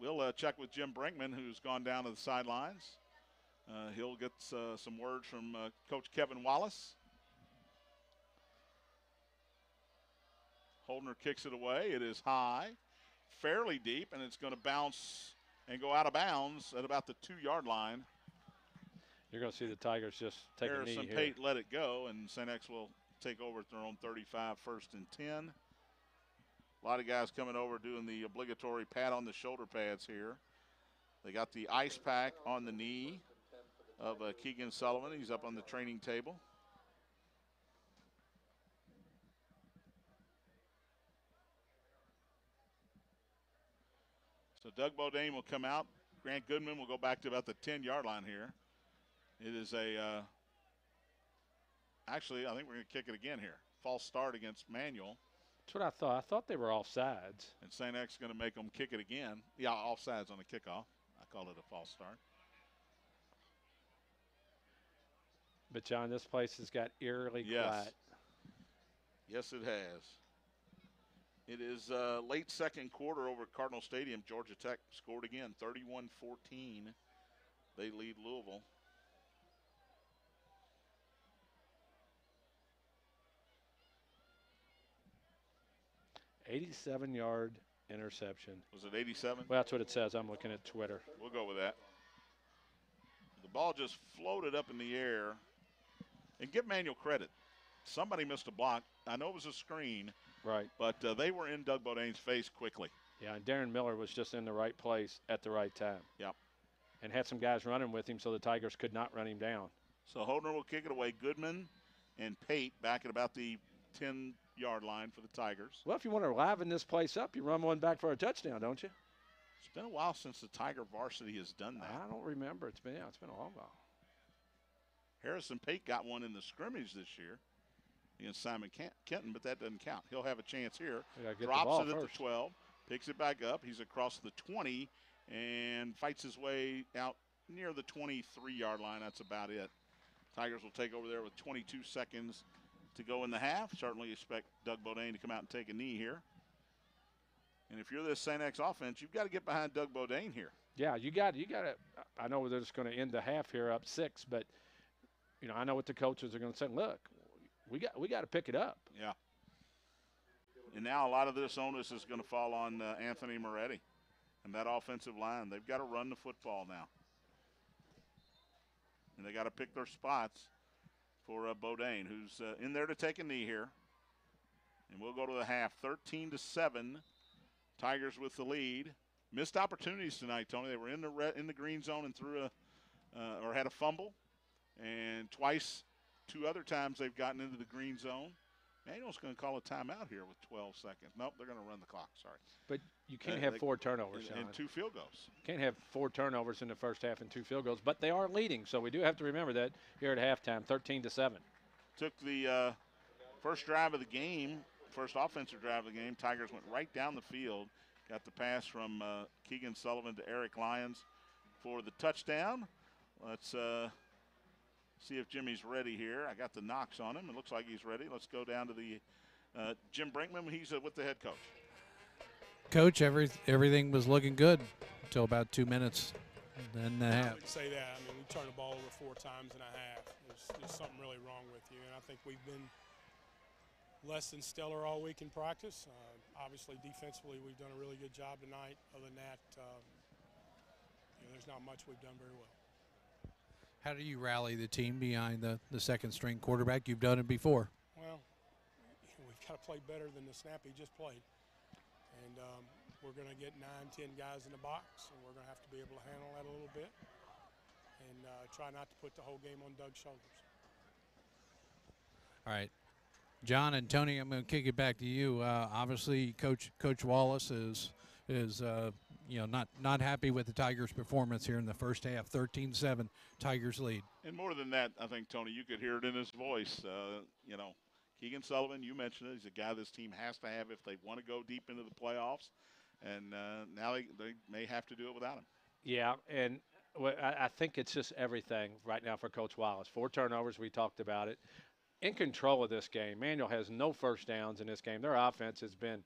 We'll check with Jim Brinkman, who's gone down to the sidelines. He'll get some words from Coach Kevin Wallace. Holdner kicks it away. It is high, fairly deep, and it's going to bounce and go out of bounds at about the 2-yard line. You're going to see the Tigers just take a knee Harrison here. Pate let it go, and St. X will take over at their own 35, 1st and 10. A lot of guys coming over doing the obligatory pat on the shoulder pads here. They got the ice pack on the knee of Keegan Sullivan. He's up on the training table. So Doug Bodine will come out. Grant Goodman will go back to about the 10-yard line here. It is actually, I think we're going to kick it again here. False start against Manual. That's what I thought. I thought they were offsides. And St. X is going to make them kick it again. Yeah, offsides on the kickoff. I call it a false start. But, John, this place has got eerily quiet. Yes, it has. It is late second quarter over at Cardinal Stadium. Georgia Tech scored again, 31-14. They lead Louisville. "87-yard interception." Was it 87? Well, that's what it says. I'm looking at Twitter. We'll go with that. The ball just floated up in the air. And give Manual credit. Somebody missed a block. I know it was a screen. Right. But they were in Doug Bodine's face quickly. Yeah, and Darren Miller was just in the right place at the right time. Yep. And had some guys running with him so the Tigers could not run him down. So Holdner will kick it away. Goodman and Pate back at about the 10-yard line for the Tigers. Well, if you want to liven this place up, you run one back for a touchdown, don't you? It's been a while since the Tiger Varsity has done that. I don't remember. It's been a long while. Harrison Pate got one in the scrimmage this year against Simon Kenton, but that doesn't count. He'll have a chance here. Drops it at the 12, picks it back up. He's across the 20 and fights his way out near the 23-yard line. That's about it. Tigers will take over there with 22 seconds to go in the half. Certainly expect Doug Bodine to come out and take a knee here. And if you're this St. X offense, you've got to get behind Doug Bodine here. Yeah, you got to. I know they're just going to end the half here up 6, but I know what the coaches are going to say. Look, we got to pick it up. Yeah. And now a lot of this onus is going to fall on Anthony Moretti and that offensive line. They've got to run the football now. And they got to pick their spots for Bodine, who's in there to take a knee here. And we'll go to the half, 13-7. Tigers with the lead. Missed opportunities tonight, Tony. They were in the green zone and threw or had a fumble. And twice, 2 other times they've gotten into the green zone. Manuel's going to call a timeout here with 12 seconds. Nope, they're going to run the clock. Sorry. But you can't have 4 turnovers, Sean. And 2 field goals. Can't have 4 turnovers in the first half and 2 field goals. But they are leading, so we do have to remember that here at halftime, 13-7. Took the first drive of the game, first offensive drive of the game. Tigers went right down the field. Got the pass from Keegan Sullivan to Eric Lyons for the touchdown. Let's see if Jimmy's ready here. I got the knocks on him. It looks like he's ready. Let's go down to the Jim Brinkman. He's with the head coach. Coach, everything was looking good until about 2 minutes. Then I would say that. I mean, we turned the ball over 4 times and a half. There's something really wrong with you, and I think we've been less than stellar all week in practice. Obviously, defensively, we've done a really good job tonight. Other than that, there's not much we've done very well. how do you rally the team behind the second-string quarterback? You've done it before. Well, we've got to play better than the snap he just played. And we're going to get 9, 10 guys in the box, and we're going to have to be able to handle that a little bit and try not to put the whole game on Doug's shoulders. All right. John and Tony, I'm going to kick it back to you. Obviously, Coach Wallace is not happy with the Tigers' performance here in the first half. 13-7, Tigers lead. And more than that, I think, Tony, you could hear it in his voice. Keegan Sullivan, you mentioned it. He's a guy this team has to have if they want to go deep into the playoffs. And now they may have to do it without him. Yeah, and I think it's just everything right now for Coach Wallace. 4 turnovers, we talked about it. In control of this game. Manuel has no first downs in this game. Their offense has been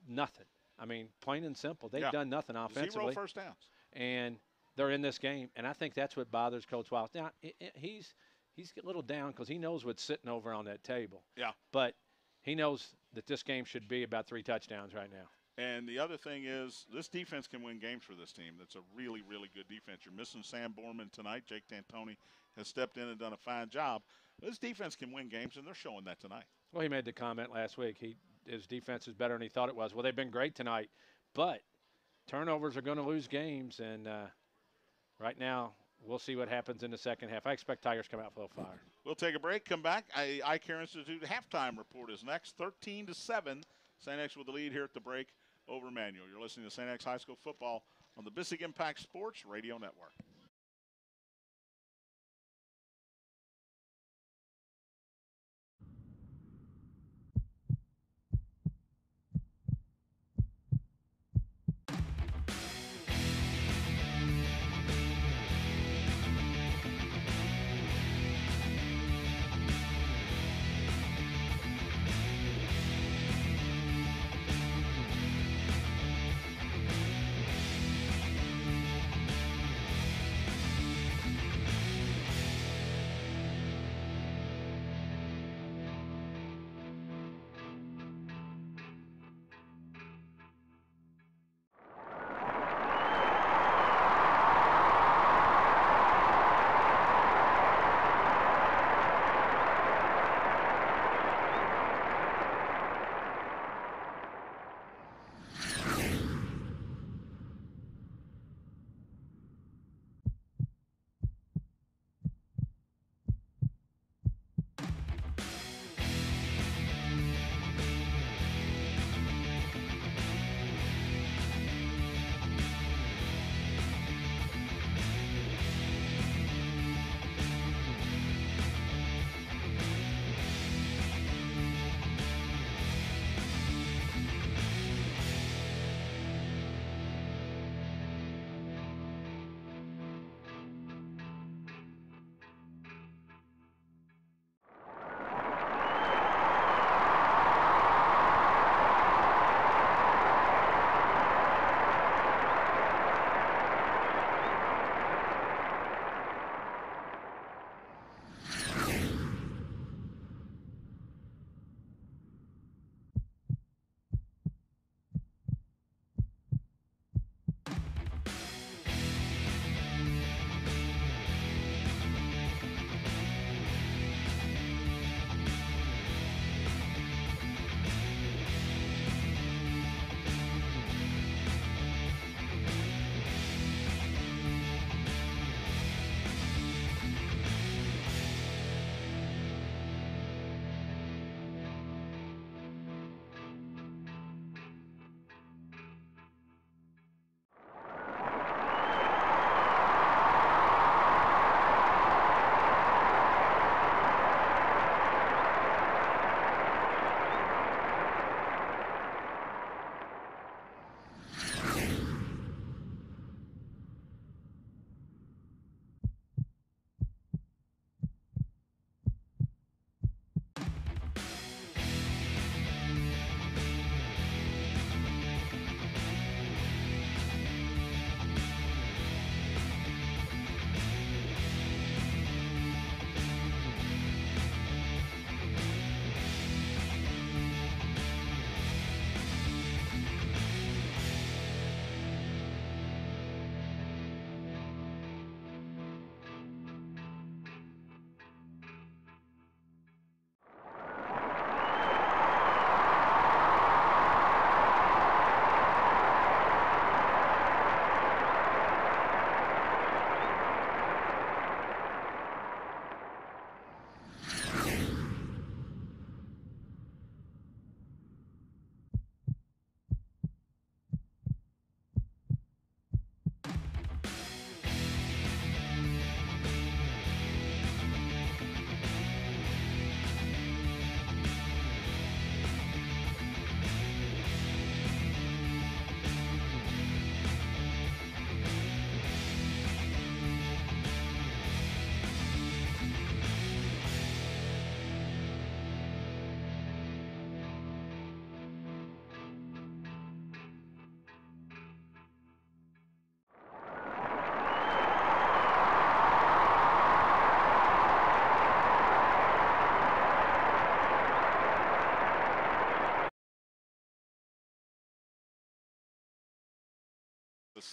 nothing. I mean, plain and simple. They've done nothing offensively. 0 first downs. And they're in this game, and I think that's what bothers Coach Wallace. Now, he's a little down because he knows what's sitting over on that table. Yeah. But he knows that this game should be about 3 touchdowns right now. And the other thing is this defense can win games for this team. That's a really, really good defense. You're missing Sam Borman tonight. Jake D'Antoni has stepped in and done a fine job. This defense can win games, and they're showing that tonight. Well, he made the comment last week. His defense is better than he thought it was. Well, they've been great tonight, but turnovers are going to lose games, and right now we'll see what happens in the second half. I expect Tigers come out full of fire. We'll take a break, come back. Eye Care Institute halftime report is next, 13-7. St. X with the lead here at the break over Manual. You're listening to St. X High School football on the Bissig Impact Sports Radio Network.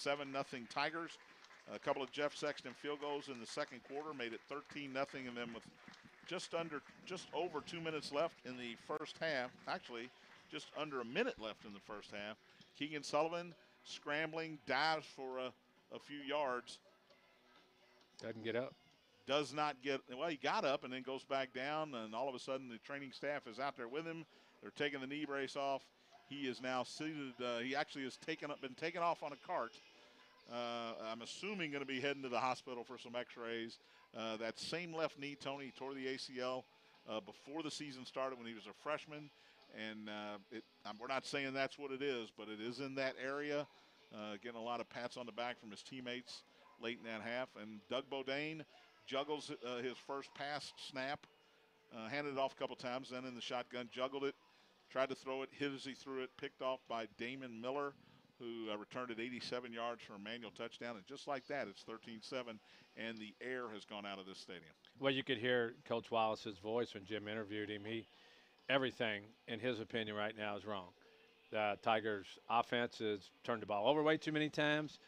7-0 Tigers. A couple of Jeff Sexton field goals in the second quarter made it 13-0, and then with just over 2 minutes left in the first half, actually just under a minute left in the first half, Keegan Sullivan scrambling, dives for a few yards. Doesn't get up. Does not get, well, he got up and then goes back down, and all of a sudden the training staff is out there with him. They're taking the knee brace off. He is now seated. He actually has been taken off on a cart. I'm assuming going to be heading to the hospital for some x-rays. That same left knee, Tony, tore the ACL before the season started when he was a freshman. And we're not saying that's what it is, but it is in that area. Getting a lot of pats on the back from his teammates late in that half. And Doug Bodine juggles his first pass snap, handed it off a couple times, then in the shotgun, juggled it, tried to throw it, hit as he threw it, picked off by Damon Miller, who returned it 87 yards for a manual touchdown. And just like that, it's 13-7, and the air has gone out of this stadium. Well, you could hear Coach Wallace's voice when Jim interviewed him. Everything, in his opinion, right now is wrong. The Tigers' offense has turned the ball over way too many times,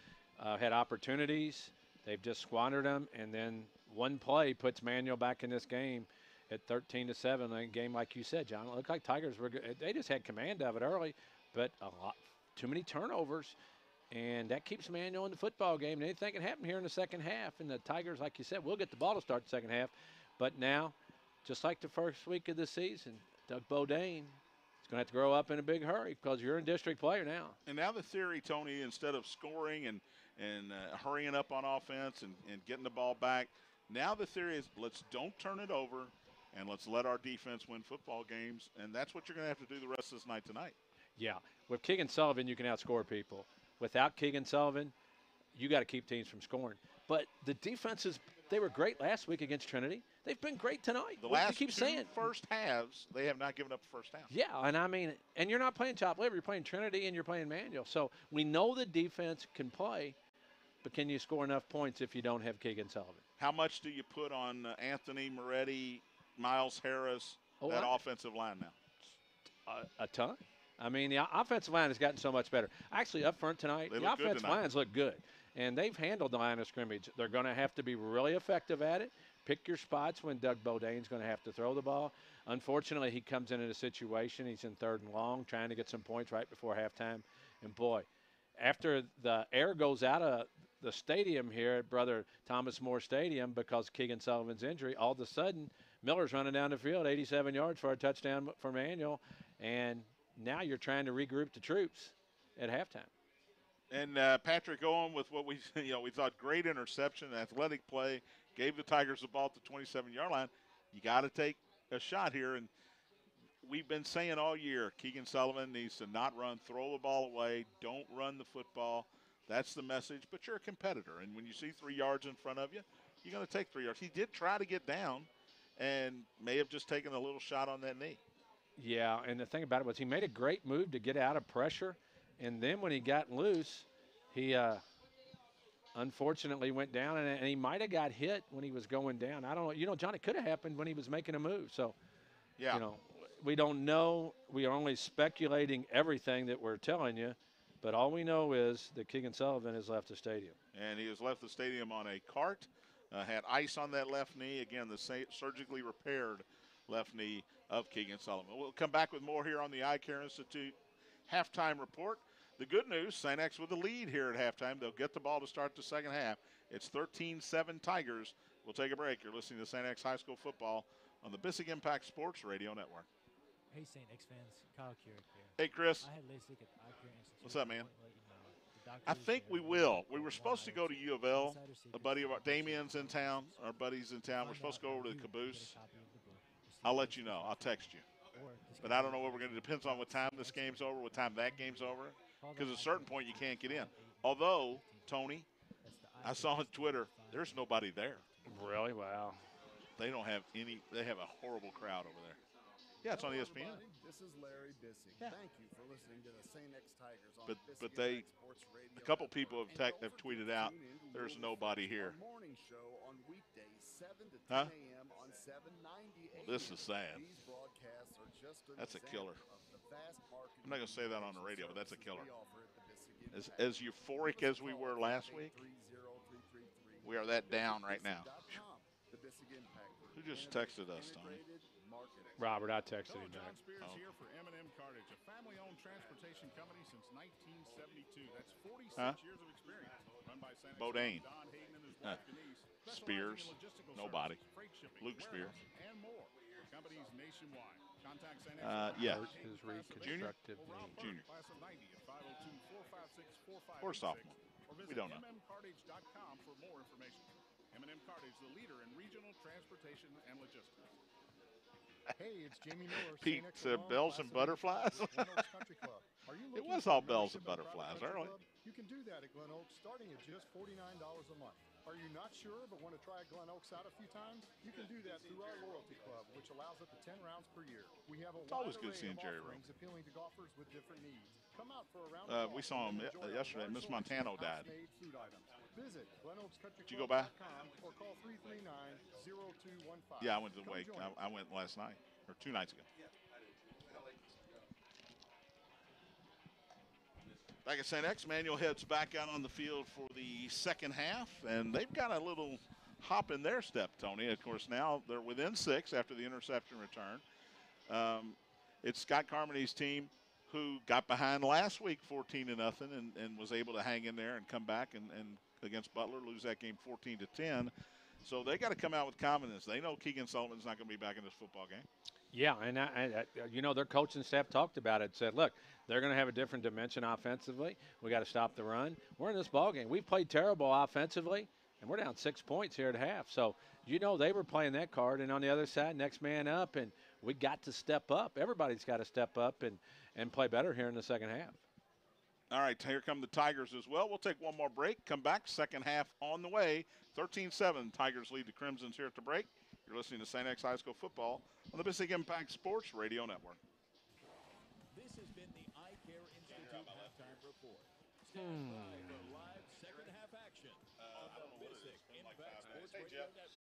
had opportunities. They've just squandered them, and then one play puts Manual back in this game at 13-7. A game, like you said, John, it looked like Tigers were good. They just had command of it early, but too many turnovers, and that keeps Manual in the football game. And anything can happen here in the second half, and the Tigers, like you said, will get the ball to start the second half. But now, just like the first week of the season, Doug Bodine is going to have to grow up in a big hurry because you're a district player now. And now the theory, Tony, instead of scoring and hurrying up on offense and getting the ball back, now the theory is let's don't turn it over and let's let our defense win football games. And that's what you're going to have to do the rest of this night tonight. Yeah. With Keegan Sullivan, you can outscore people. Without Keegan Sullivan, you got to keep teams from scoring. But the defenses, they were great last week against Trinity. They've been great tonight. The last two first halves, they have not given up the first half. Yeah, and I mean, and you're not playing chopped liver. You're playing Trinity and you're playing Manual. So we know the defense can play, but can you score enough points if you don't have Keegan Sullivan? How much do you put on Anthony Moretti, Miles Harris, that offensive line now? A ton. I mean, the offensive line has gotten so much better. Actually, up front tonight, the offensive lines look good. And they've handled the line of scrimmage. They're going to have to be really effective at it. Pick your spots when Doug Bodine's going to have to throw the ball. Unfortunately, he comes into a situation, he's in 3rd and long, trying to get some points right before halftime. And, boy, after the air goes out of the stadium here at Brother Thomas More Stadium because Keegan Sullivan's injury, all of a sudden Miller's running down the field 87 yards for a touchdown for Manual. And now you're trying to regroup the troops at halftime. And Patrick Owen with what we thought great interception, athletic play, gave the Tigers the ball at the 27-yard line. You got to take a shot here. And we've been saying all year, Keegan Sullivan needs to not run, throw the ball away, don't run the football. That's the message. But you're a competitor. And when you see 3 yards in front of you, you're going to take 3 yards. He did try to get down and may have just taken a little shot on that knee. Yeah, and the thing about it was he made a great move to get out of pressure. And then when he got loose, he unfortunately went down, and he might have got hit when he was going down. I don't know. John, it could have happened when he was making a move. So, yeah. We don't know. We are only speculating everything that we're telling you. But all we know is that Keegan Sullivan has left the stadium. And he has left the stadium on a cart, had ice on that left knee. Again, the surgically repaired left knee of Keegan Sullivan. We'll come back with more here on the Eye Care Institute halftime report. The good news, St. X with the lead here at halftime. They'll get the ball to start the second half. It's 13-7 Tigers. We'll take a break. You're listening to St. X High School football on the Bissig Impact Sports Radio Network. Hey, St. X fans. Kyle Keurig here. Hey, Chris. I had LASIK at the Eye Care Institute. What's up, man? I think we will. We were supposed to go to U of L. A buddy of our, Damien's in town. Our buddy's in town. We're supposed to go over to the Caboose. I'll let you know. I'll text you. But I don't know what we're going to. Depends on what time this game's over, what time that game's over. Because at a certain point you can't get in. Although, Tony, I saw on Twitter, there's nobody there. Really? Wow. They don't have any. They have a horrible crowd over there. Yeah, it's on ESPN. This is Larry Bissig. Yeah. Thank you for listening to the St. X Tigers on But they, a couple people have tweeted out, there's nobody here. Morning show on weekdays 7 to 10 Huh? a.m. on 790 Well, this is sad. These broadcasts are just an That's a example killer. of the vast marketing I'm not going to say that on the radio, but that's a killer. we offer at the Bissig As euphoric as we were last week, we are that down right now. Who just texted us, Tony? Robert, I texted him back. John Spears here for M&M Cartage, a family-owned transportation company since 1972. That's 46 years of experience. Run by San Bodine. Don Hayden and his wife Denise. Spears. Logistical Nobody. services, freight shipping, Luke Spears. and more. Companies nationwide. Contact San Yes. His reconstructive knee. Junior. Class of 90 at 502-456-4586. Or sophomore. Or visit We don't know. mmcartage.com for more information. M&M Cartage, the leader in regional transportation and logistics. Hey, it's Jamie Miller. Pete said bells and butterflies. It was all bells and butterflies early. You can do that at Glen Oaks starting at just $49 a month. Are you not sure but want to try Glen Oaks out a few times? You can do that through our loyalty club, which allows up to 10 rounds per year. We have a always wide good array seeing of Jerry offerings appealing to golfers with different needs. Come out for a round of We golf saw him and enjoy our yesterday. large Miss selection Montano of died. house-made food items. Visit Did you go by? GlenOaksCountryClub.com or call 339-0215. Yeah, I went to the Come wake. join us. I went last night, or 2 nights ago. Back at St. X, Manual heads back out on the field for the second half, and they've got a little hop in their step, Tony. Of course, now they're within 6 after the interception return. It's Scott Carmody's team who got behind last week 14-0 and was able to hang in there and come back and against Butler, lose that game 14-10. So they got to come out with confidence. They know Keegan Sullivan's not going to be back in this football game. Yeah, and their coaching staff talked about it. Said, look, they're going to have a different dimension offensively. We got to stop the run. We're in this ball game. We've played terrible offensively, and we're down 6 points here at half. So they were playing that card. And on the other side, next man up, and we got to step up. Everybody's got to step up and play better here in the second half. All right, here come the Tigers as well. We'll take one more break. Come back, second half on the way. 13-7, Tigers lead the Crimsons here at the break. You're listening to St. X High School football on the Basic Impact Sports Radio Network. This has been the Eye Care Institute halftime report. Stand by for live second half action on the Basic Impact Sports Radio Network.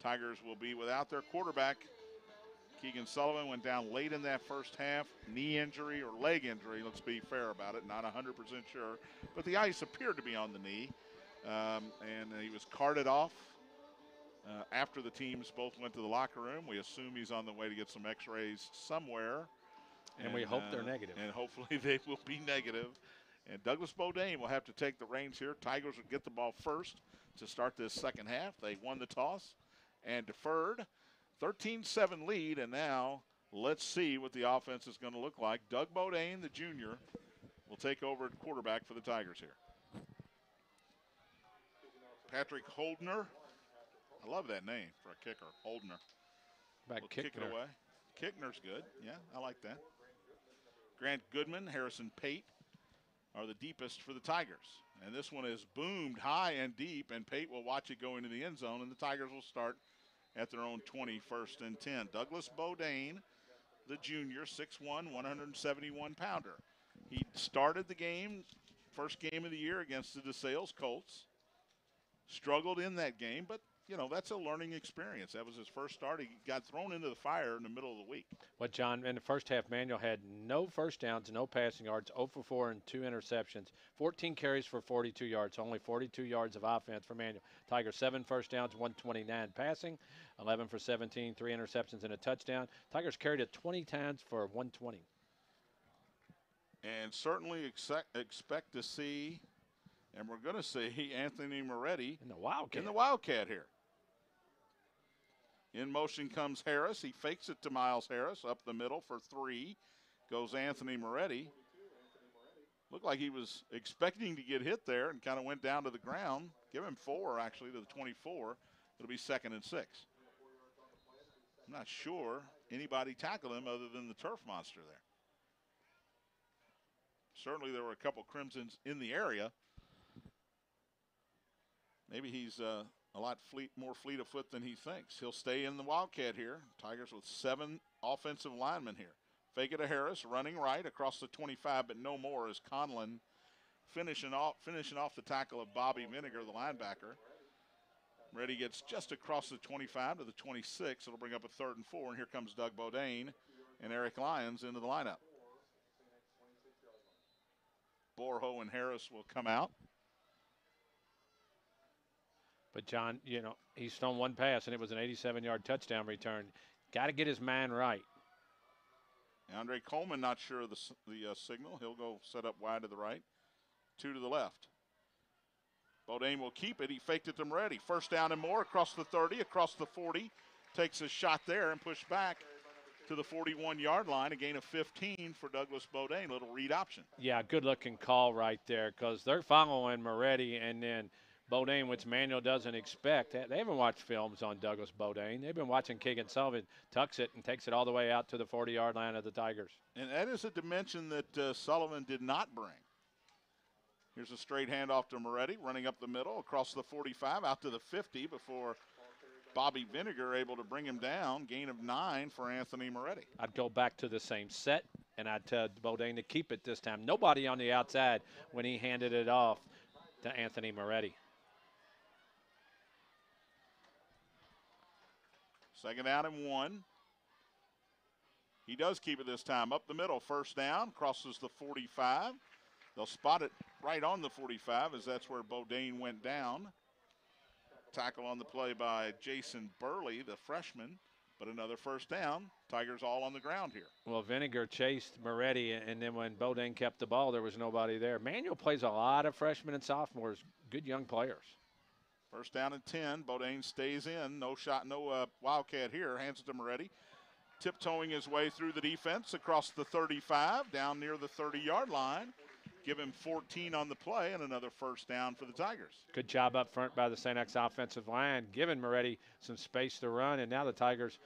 Tigers will be without their quarterback. Keegan Sullivan went down late in that first half. Knee injury or leg injury, let's be fair about it, not 100% sure. But the ice appeared to be on the knee, and he was carted off after the teams both went to the locker room. We assume he's on the way to get some x-rays somewhere. And we hope they're negative. And hopefully they will be negative. And Douglas Bodine will have to take the reins here. Tigers will get the ball first to start this second half. They won the toss and deferred. 13-7 lead, and now let's see what the offense is going to look like. Doug Bodine, the junior, will take over at quarterback for the Tigers here. Patrick Holdner. I love that name for a kicker, Holdner. We'll kick it away. Kickner's good. Yeah, I like that. Grant Goodman, Harrison Pate are the deepest for the Tigers. And this one is boomed high and deep, and Pate will watch it go into the end zone, and the Tigers will start at their own 20, 1st and 10. Douglas Bodine, the junior, 6'1", 171-pounder. He started the game, first game of the year against the DeSales Colts. Struggled in that game, but, you know, that's a learning experience. That was his first start. He got thrown into the fire in the middle of the week. Well, John, in the first half, Manuel had no first downs, no passing yards, 0 for 4 and 2 interceptions, 14 carries for 42 yards, only 42 yards of offense for Manuel. Tigers 7 first downs, 129 passing, 11 for 17, 3 interceptions and a touchdown. Tigers carried it 20 times for 120. And certainly expect to see, and we're going to see, Anthony Moretti in the Wildcat here. In motion comes Harris. He fakes it to Miles Harris up the middle for 3. Goes Anthony Moretti. Looked like he was expecting to get hit there and kind of went down to the ground. Give him 4, actually, to the 24. It'll be 2nd and 6. I'm not sure anybody tackled him other than the turf monster there. Certainly there were a couple Crimsons in the area. Maybe he's a lot more fleet of foot than he thinks. He'll stay in the Wildcat here. Tigers with 7 offensive linemen here. Fake it to Harris, running right across the 25, but no more as Conlon finishing off the tackle of Bobby Vinegar, the linebacker. Reddy gets just across the 25 to the 26. It'll bring up a 3rd and 4, and here comes Doug Bodine and Eric Lyons into the lineup. Borho and Harris will come out. But, John, you know, he's thrown 1 pass, and it was an 87-yard touchdown return. Got to get his man right. Andre Coleman not sure of the signal. He'll go set up wide to the right, 2 to the left. Bodine will keep it. He faked it to Moretti. 1st down and more across the 30, across the 40. Takes a shot there and pushed back to the 41-yard line. A gain of 15 for Douglas Bodine. Little read option. Yeah, good-looking call right there because they're following Moretti, and then Bodine, which Manuel doesn't expect. They haven't watched films on Douglas Bodine. They've been watching Keegan Sullivan tucks it and takes it all the way out to the 40-yard line of the Tigers. And that is a dimension that Sullivan did not bring. Here's a straight handoff to Moretti, running up the middle, across the 45, out to the 50 before Bobby Vinegar able to bring him down. Gain of 9 for Anthony Moretti. I'd go back to the same set, and I'd tell Bodine to keep it this time. Nobody on the outside when he handed it off to Anthony Moretti. 2nd down and 1. He does keep it this time. Up the middle, 1st down, crosses the 45. They'll spot it right on the 45 as that's where Bodine went down. Tackle on the play by Jason Burley, the freshman, but another 1st down. Tigers all on the ground here. Well, Vinegar chased Moretti, and then when Bodine kept the ball, there was nobody there. Manuel plays a lot of freshmen and sophomores, good young players. 1st down and 10. Bodine stays in. No shot, no Wildcat here. Hands it to Moretti. Tiptoeing his way through the defense across the 35, down near the 30-yard line. Give him 14 on the play and another 1st down for the Tigers. Good job up front by the St. X offensive line, giving Moretti some space to run. And now the Tigers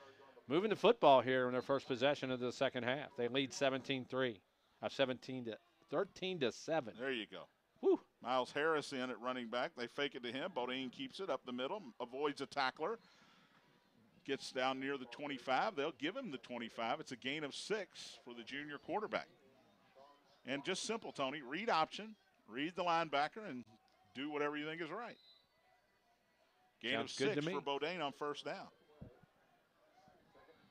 moving the football here in their first possession of the second half. They lead 13-7. There you go. Woo. Miles Harris in at running back. They fake it to him. Bodine keeps it up the middle, avoids a tackler. Gets down near the 25. They'll give him the 25. It's a gain of 6 for the junior quarterback. And just simple, Tony. Read option, read the linebacker, and do whatever you think is right. Gain of 6 for Bodine on first down.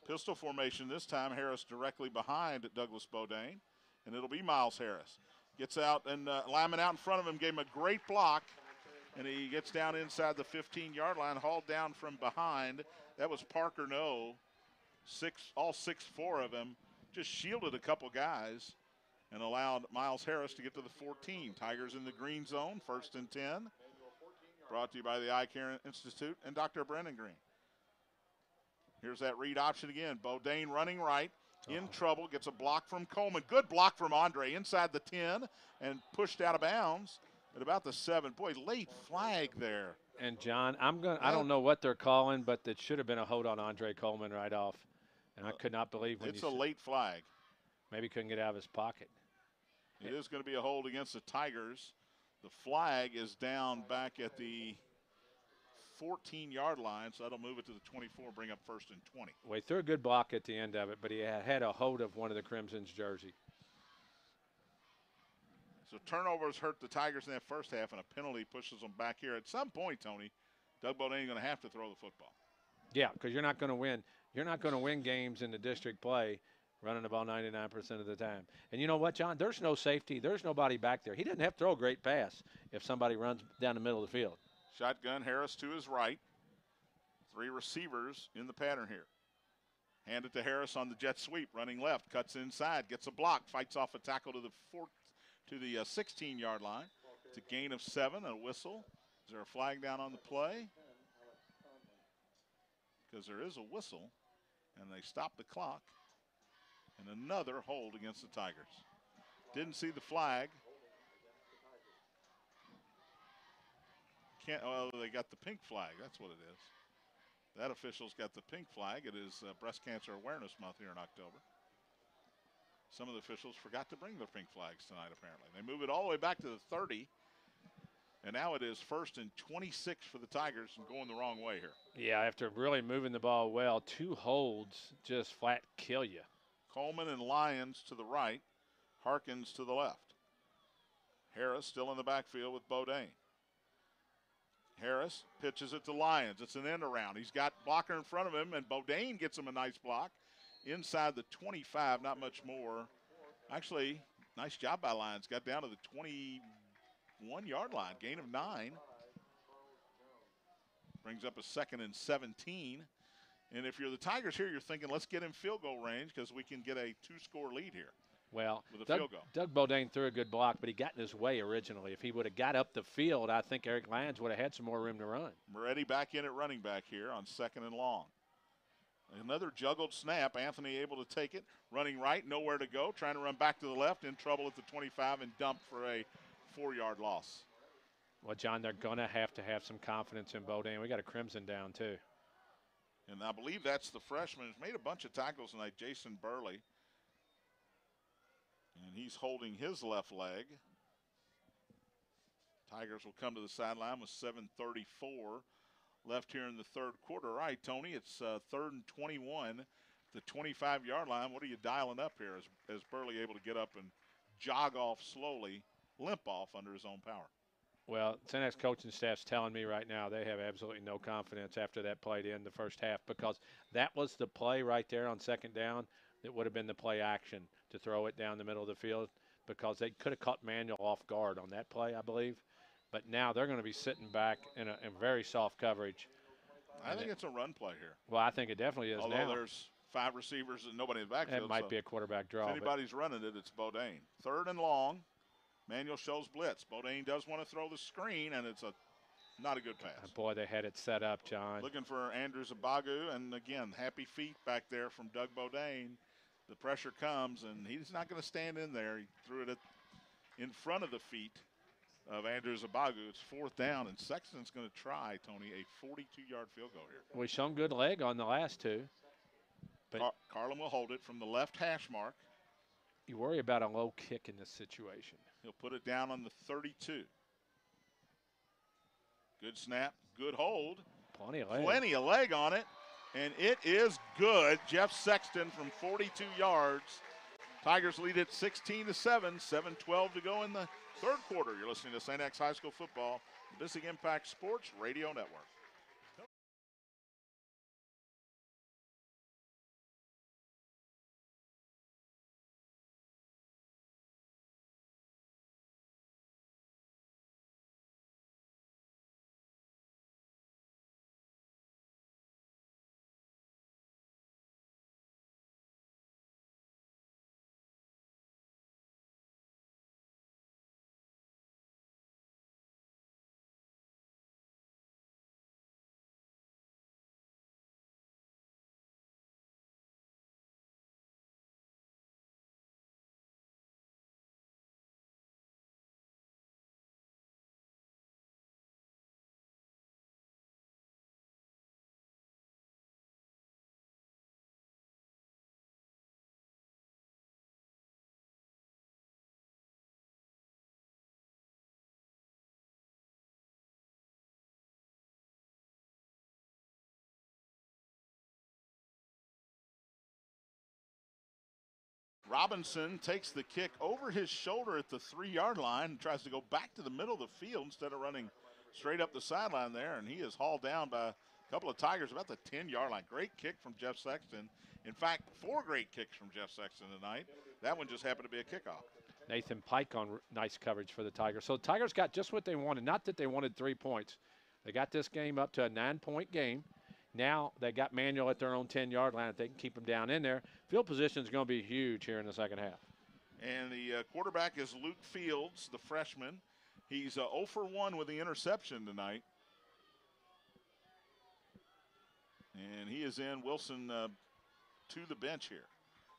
Pistol formation this time. Harris directly behind Douglas Bodine, and it'll be Miles Harris. Gets out, and lineman out in front of him gave him a great block, and he gets down inside the 15-yard line, hauled down from behind. That was Parker Noe. All 6'4" of them just shielded a couple guys and allowed Miles Harris to get to the 14. Tigers in the green zone, 1st and 10. Brought to you by the Eye Care Institute and Dr. Brennan Green. Here's that read option again. Bodine running right, in trouble, gets a block from Coleman. Good block from Andre inside the 10 and pushed out of bounds at about the 7. Boy, late flag there. And John, I don't know what they're calling, but it should have been a hold on Andre Coleman right off. And I could not believe when it's a late flag. Maybe couldn't get out of his pocket. It is going to be a hold against the Tigers. The flag is down back at the 14-yard line, so that'll move it to the 24, bring up 1st and 20. Well, he threw a good block at the end of it, but he had a hold of one of the Crimson's jersey. So turnovers hurt the Tigers in that first half, and a penalty pushes them back here. At some point, Tony, Doug Bodine is going to have to throw the football. Yeah, because you're not going to win. You're not going to win games in the district play running the ball 99% of the time. And you know what, John? There's no safety. There's nobody back there. He doesn't have to throw a great pass if somebody runs down the middle of the field. Shotgun, Harris to his right. 3 receivers in the pattern here. Hand it to Harris on the jet sweep, running left, cuts inside, gets a block, fights off a tackle to the 16-yard line. It's a gain of 7, a whistle. Is there a flag down on the play? Because there is a whistle, and they stop the clock. And another hold against the Tigers. Didn't see the flag. They got the pink flag. That's what it is. That official's got the pink flag. It is Breast Cancer Awareness Month here in October. Some of the officials forgot to bring their pink flags tonight, apparently. They move it all the way back to the 30. And now it is 1st and 26 for the Tigers and going the wrong way here. Yeah, after really moving the ball well, 2 holds just flat kill you. Coleman and Lyons to the right, Harkins to the left. Harris still in the backfield with Bodine. Harris pitches it to Lyons. It's an end around. He's got blocker in front of him, and Bodine gets him a nice block inside the 25, not much more. Actually, nice job by Lyons. Got down to the 21-yard line, gain of 9. Brings up a 2nd and 17. And if you're the Tigers here, you're thinking, let's get in field goal range because we can get a 2-score lead here. Well, with a field goal. Doug Bodine threw a good block, but he got in his way originally. If he would have got up the field, I think Eric Lyons would have had some more room to run. Moretti back in at running back here on 2nd and long. Another juggled snap. Anthony able to take it. Running right, nowhere to go. Trying to run back to the left, in trouble at the 25 and dumped for a 4-yard loss. Well, John, they're going to have some confidence in Bodine. We got a Crimson down, too. And I believe that's the freshman who's made a bunch of tackles tonight, Jason Burley. And he's holding his left leg. Tigers will come to the sideline with 7:34 left here in the 3rd quarter. All right, Tony, it's 3rd and 21, the 25-yard line. What are you dialing up here as Burley able to get up and jog off slowly, limp off under his own power? Well, Senex coaching staff's telling me right now they have absolutely no confidence after that play to end the first half, because that was the play right there on 2nd down that would have been the play action to throw it down the middle of the field, because they could have caught Manuel off guard on that play, I believe. But now they're going to be sitting back in very soft coverage. I think it's a run play here. Well, I think it definitely is. Although there's 5 receivers and nobody in the backfield. It might be a quarterback draw. If anybody's running it, it's Bodine. 3rd and long. Manuel shows blitz. Bodine does want to throw the screen, and it's not a good pass. Boy, they had it set up, John. Looking for Andrew Zabagu, and again, happy feet back there from Doug Bodine. The pressure comes, and he's not going to stand in there. He threw it in front of the feet of Andrew Zabagu. It's 4th down, and Sexton's going to try, Tony, a 42-yard field goal here. We showed good leg on the last 2. But Carlin will hold it from the left hash mark. You worry about a low kick in this situation. He'll put it down on the 32. Good snap, good hold. Plenty of leg. Plenty of leg on it, and it is good. Jeff Sexton from 42 yards. Tigers lead it 16-7, 7:12 to go in the 3rd quarter. You're listening to St. X High School Football, the Bissing Impact Sports Radio Network. Robinson takes the kick over his shoulder at the 3-yard line and tries to go back to the middle of the field instead of running straight up the sideline there, and he is hauled down by a couple of Tigers about the 10-yard line. Great kick from Jeff Sexton. In fact, 4 great kicks from Jeff Sexton tonight. That one just happened to be a kickoff. Nathan Pike on nice coverage for the Tigers. So the Tigers got just what they wanted. Not that they wanted 3 points. They got this game up to a 9-point game. Now they got Manuel at their own 10-yard line. If they can keep them down in there, field position is going to be huge here in the second half. And the quarterback is Luke Fields, the freshman. He's 0 for 1 with the interception tonight. And he is in. Wilson to the bench here.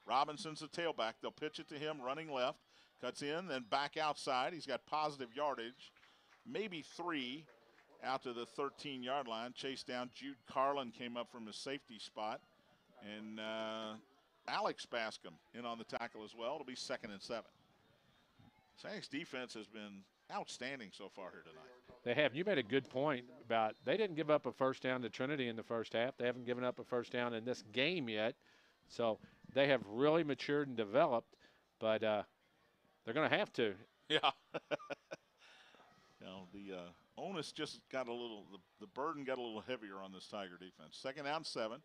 Robinson's the tailback. They'll pitch it to him running left. Cuts in, then back outside. He's got positive yardage, maybe 3 out to the 13-yard line. Chased down. Jude Carlin came up from his safety spot. And Alex Bascom in on the tackle as well. It'll be 2nd and 7. Saints defense has been outstanding so far here tonight. They have. You made a good point about they didn't give up a first down to Trinity in the first half. They haven't given up a first down in this game yet. So they have really matured and developed, but they're going to have to. Yeah. The onus just got a little, the burden got a little heavier on this Tiger defense. 2nd down 7.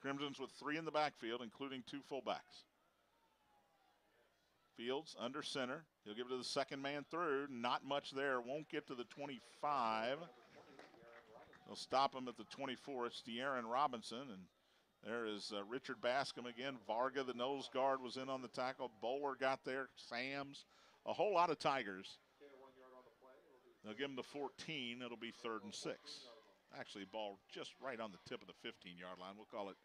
Crimsons with 3 in the backfield, including 2 fullbacks. Fields under center. He'll give it to the second man through. Not much there. Won't get to the 25. They'll stop him at the 24. It's De'Aaron Robinson. And there is Richard Bascom again. Varga, the nose guard, was in on the tackle. Bowler got there. Sams. A whole lot of Tigers. They'll give him the 14. It'll be 3rd and 6. Actually, ball just right on the tip of the 15-yard line. We'll call it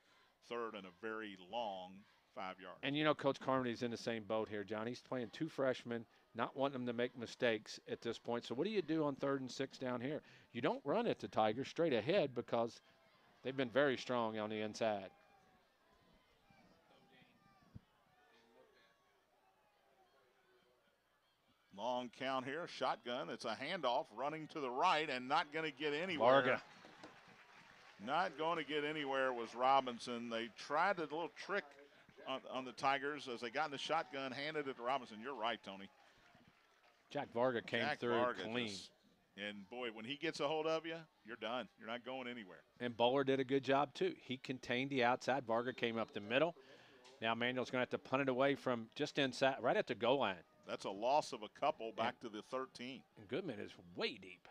3rd and a very long 5 yards. And, you know, Coach Carmody's in the same boat here, John. He's playing 2 freshmen, not wanting them to make mistakes at this point. So what do you do on 3rd and 6 down here? You don't run at the Tigers straight ahead because they've been very strong on the inside. Long count here, shotgun. It's a handoff, running to the right and not going to get anywhere. Varga. Not going to get anywhere was Robinson. They tried a little trick on the Tigers as they got in the shotgun, handed it to Robinson. You're right, Tony. Jack Varga came through clean. And, boy, when he gets a hold of you, you're done. You're not going anywhere. And Bowler did a good job, too. He contained the outside. Varga came up the middle. Now Manuel's going to have to punt it away from just inside, right at the goal line. That's a loss of a couple back to the 13. And Goodman is way deep.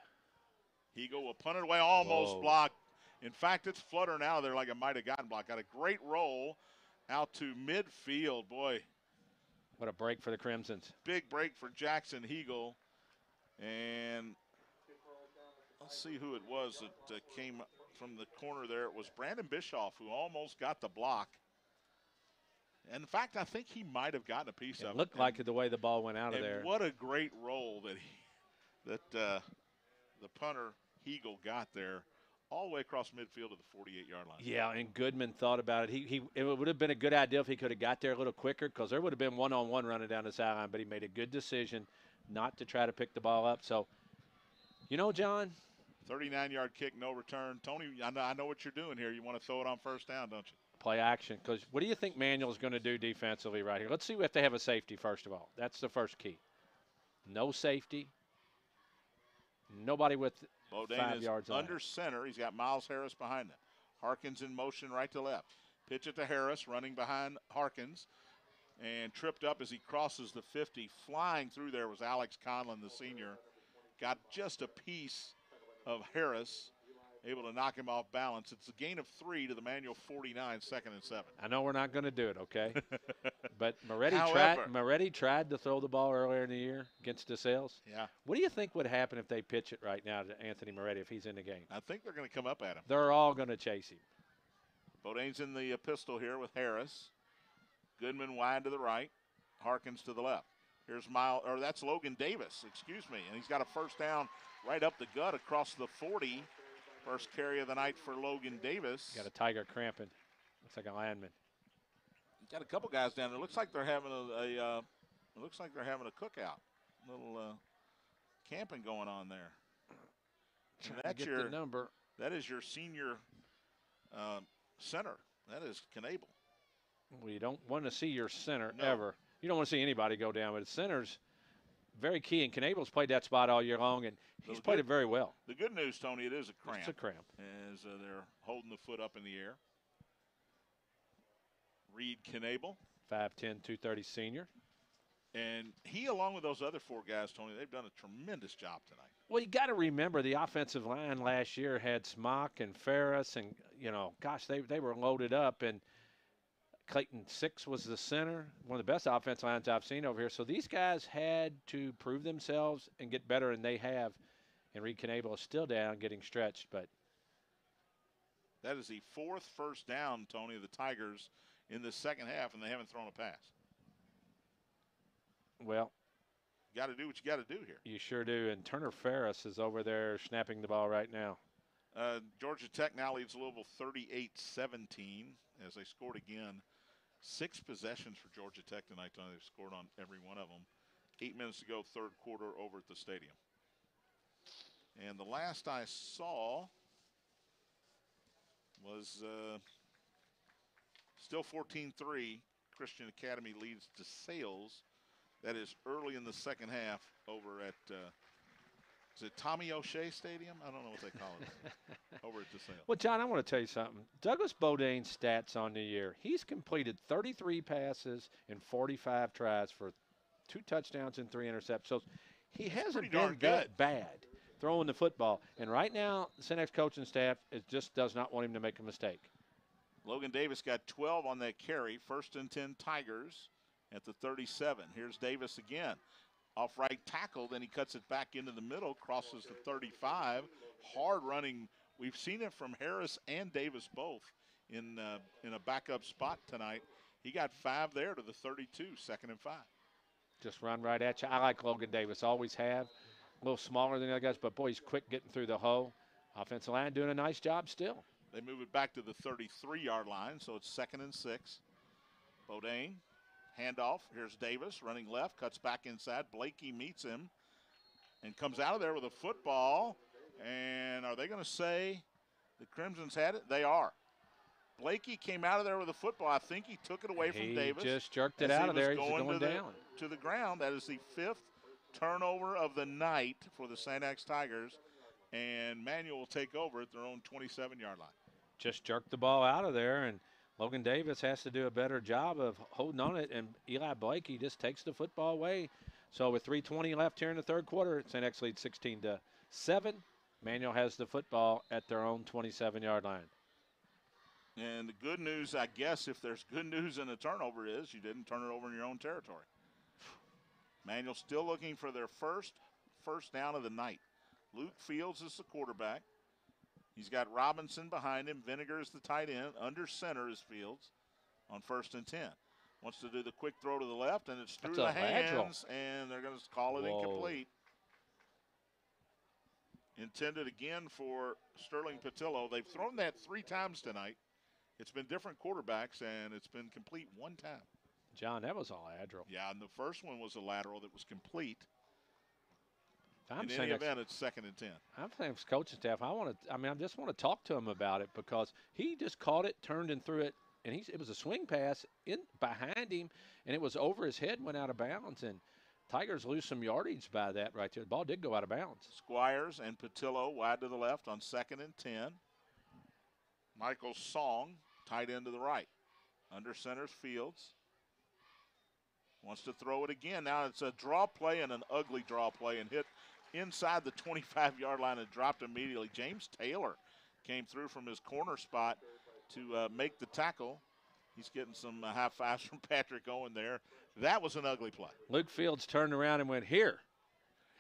Higo will punt it away, almost blocked. In fact, it's fluttering out of there like it might have gotten blocked. Got a great roll out to midfield. Boy. What a break for the Crimsons. Big break for Jackson Higo. And let's see who it was that came from the corner there. It was Brandon Bischoff who almost got the block. And in fact, I think he might have gotten a piece of it. It looked like the way the ball went out of there. What a great roll that the punter Higo got there, all the way across midfield to the 48-yard line. Yeah, and Goodman thought about it. It would have been a good idea if he could have got there a little quicker because there would have been one-on-one running down the sideline, but he made a good decision not to try to pick the ball up. So, you know, John. 39-yard kick, no return. Tony, I know what you're doing here. You want to throw it on 1st down, don't you? Play action, because what do you think Manuel's going to do defensively right here? Let's see if they have a safety first of all. That's the first key. No safety. Nobody with Bodine 5 yards under center. He's got Miles Harris behind him. Harkins in motion right to left. Pitch it to Harris, running behind Harkins, and tripped up as he crosses the 50. Flying through there was Alex Conlon, the senior. Got just a piece of Harris. Able to knock him off balance. It's a gain of 3 to the Manuel 49, 2nd and 7. I know we're not going to do it, okay? But Moretti tried to throw the ball earlier in the year against DeSales. Yeah. What do you think would happen if they pitch it right now to Anthony Moretti if he's in the game? I think they're going to come up at him. They're all going to chase him. Bodine's in the pistol here with Harris. Goodman wide to the right. Harkins to the left. Here's that's Logan Davis, excuse me. And he's got a 1st down right up the gut across the 40. First carry of the night for Logan Davis. Got a Tiger cramping. Looks like a lineman. Got a couple guys down there. Looks like they're having a cookout. A little camping going on there. That's the number. That is your senior center. That is Knable. Well, you don't want to see your center ever. you don't want to see anybody go down, but the center's very key, and Knable's played that spot all year long, and he's played it very well. The good news, Tony, it is a cramp. It's a cramp. As they're holding the foot up in the air. Reed Knable. 5'10", 230 senior. And he, along with those other 4 guys, Tony, they've done a tremendous job tonight. Well, you got to remember the offensive line last year had Smock and Ferris, and, gosh, they were loaded up. And Clayton Six was the center, one of the best offensive lines I've seen over here. So these guys had to prove themselves and get better, and they have. And Reed Knable is still down, getting stretched. But that is the 4th first down, Tony, of the Tigers in the second half, and they haven't thrown a pass. Well, you got to do what you got to do here. You sure do. And Turner Ferris is over there snapping the ball right now. Georgia Tech now leads Louisville 38-17 as they scored again. 6 possessions for Georgia Tech tonight. They've scored on every one of them. 8 minutes to go, third quarter over at the stadium. And the last I saw was still 14-3. Christian Academy leads DeSales. That is early in the second half over at, is it Tommy O'Shea Stadium? I don't know what they call it over at DeSales. Well, John, I want to tell you something. Douglas Bodain's stats on the year. He's completed 33 passes in 45 tries for 2 touchdowns and 3 interceptions. So he hasn't been that bad throwing the football. And right now, the Cenex coaching staff just does not want him to make a mistake. Logan Davis got 12 on that carry. 1st and 10 Tigers at the 37. Here's Davis again. Off right tackle, then he cuts it back into the middle, crosses the 35. Hard running. We've seen it from Harris and Davis both in a backup spot tonight. He got 5 there to the 32, 2nd and 5. Just run right at you. I like Logan Davis, always have. A little smaller than the other guys, but boy, he's quick getting through the hole. Offensive line doing a nice job still. They move it back to the 33-yard line, so it's 2nd and 6. Bodain. Handoff. Here's Davis running left, cuts back inside. Blakey meets him and comes out of there with a football. And are they going to say the Crimsons had it? They are. Blakey came out of there with a football. I think he took it away from Davis. He just jerked it out of there. He's going down. To the ground. That is the 5th turnover of the night for the St. X Tigers. And Manuel will take over at their own 27-yard line. Just jerked the ball out of there, and Logan Davis has to do a better job of holding on it, and Eli Blakey just takes the football away. So with 3:20 left here in the third quarter, St. X leads 16-7. Manuel has the football at their own 27-yard line. And the good news, I guess, if there's good news in a turnover, is you didn't turn it over in your own territory. Manuel still looking for their first down of the night. Luke Fields is the quarterback. He's got Robinson behind him. Vinegar is the tight end. Under center is Fields on 1st and 10. Wants to do the quick throw to the left, and it's through the hands, and they're going to call it incomplete. Intended again for Sterling Patillo. They've thrown that 3 times tonight. It's been different quarterbacks, and it's been complete 1 time. John, that was a lateral. Yeah, and the first one was a lateral that was complete. In any event, it's 2nd and 10. I'm saying for coaching staff, I just want to talk to him about it because he just caught it, turned and threw it, and it was a swing pass in behind him, and it was over his head, went out of bounds, and Tigers lose some yardage by that right there. The ball did go out of bounds. Squires and Patillo wide to the left on 2nd and 10. Michael Song, tight end to the right. Under center's Fields. Wants to throw it again. Now it's a draw play and an ugly draw play and hit inside the 25-yard line and dropped immediately. James Taylor came through from his corner spot to make the tackle. He's getting some high fives from Patrick Owen there. That was an ugly play. Luke Fields turned around and went, here.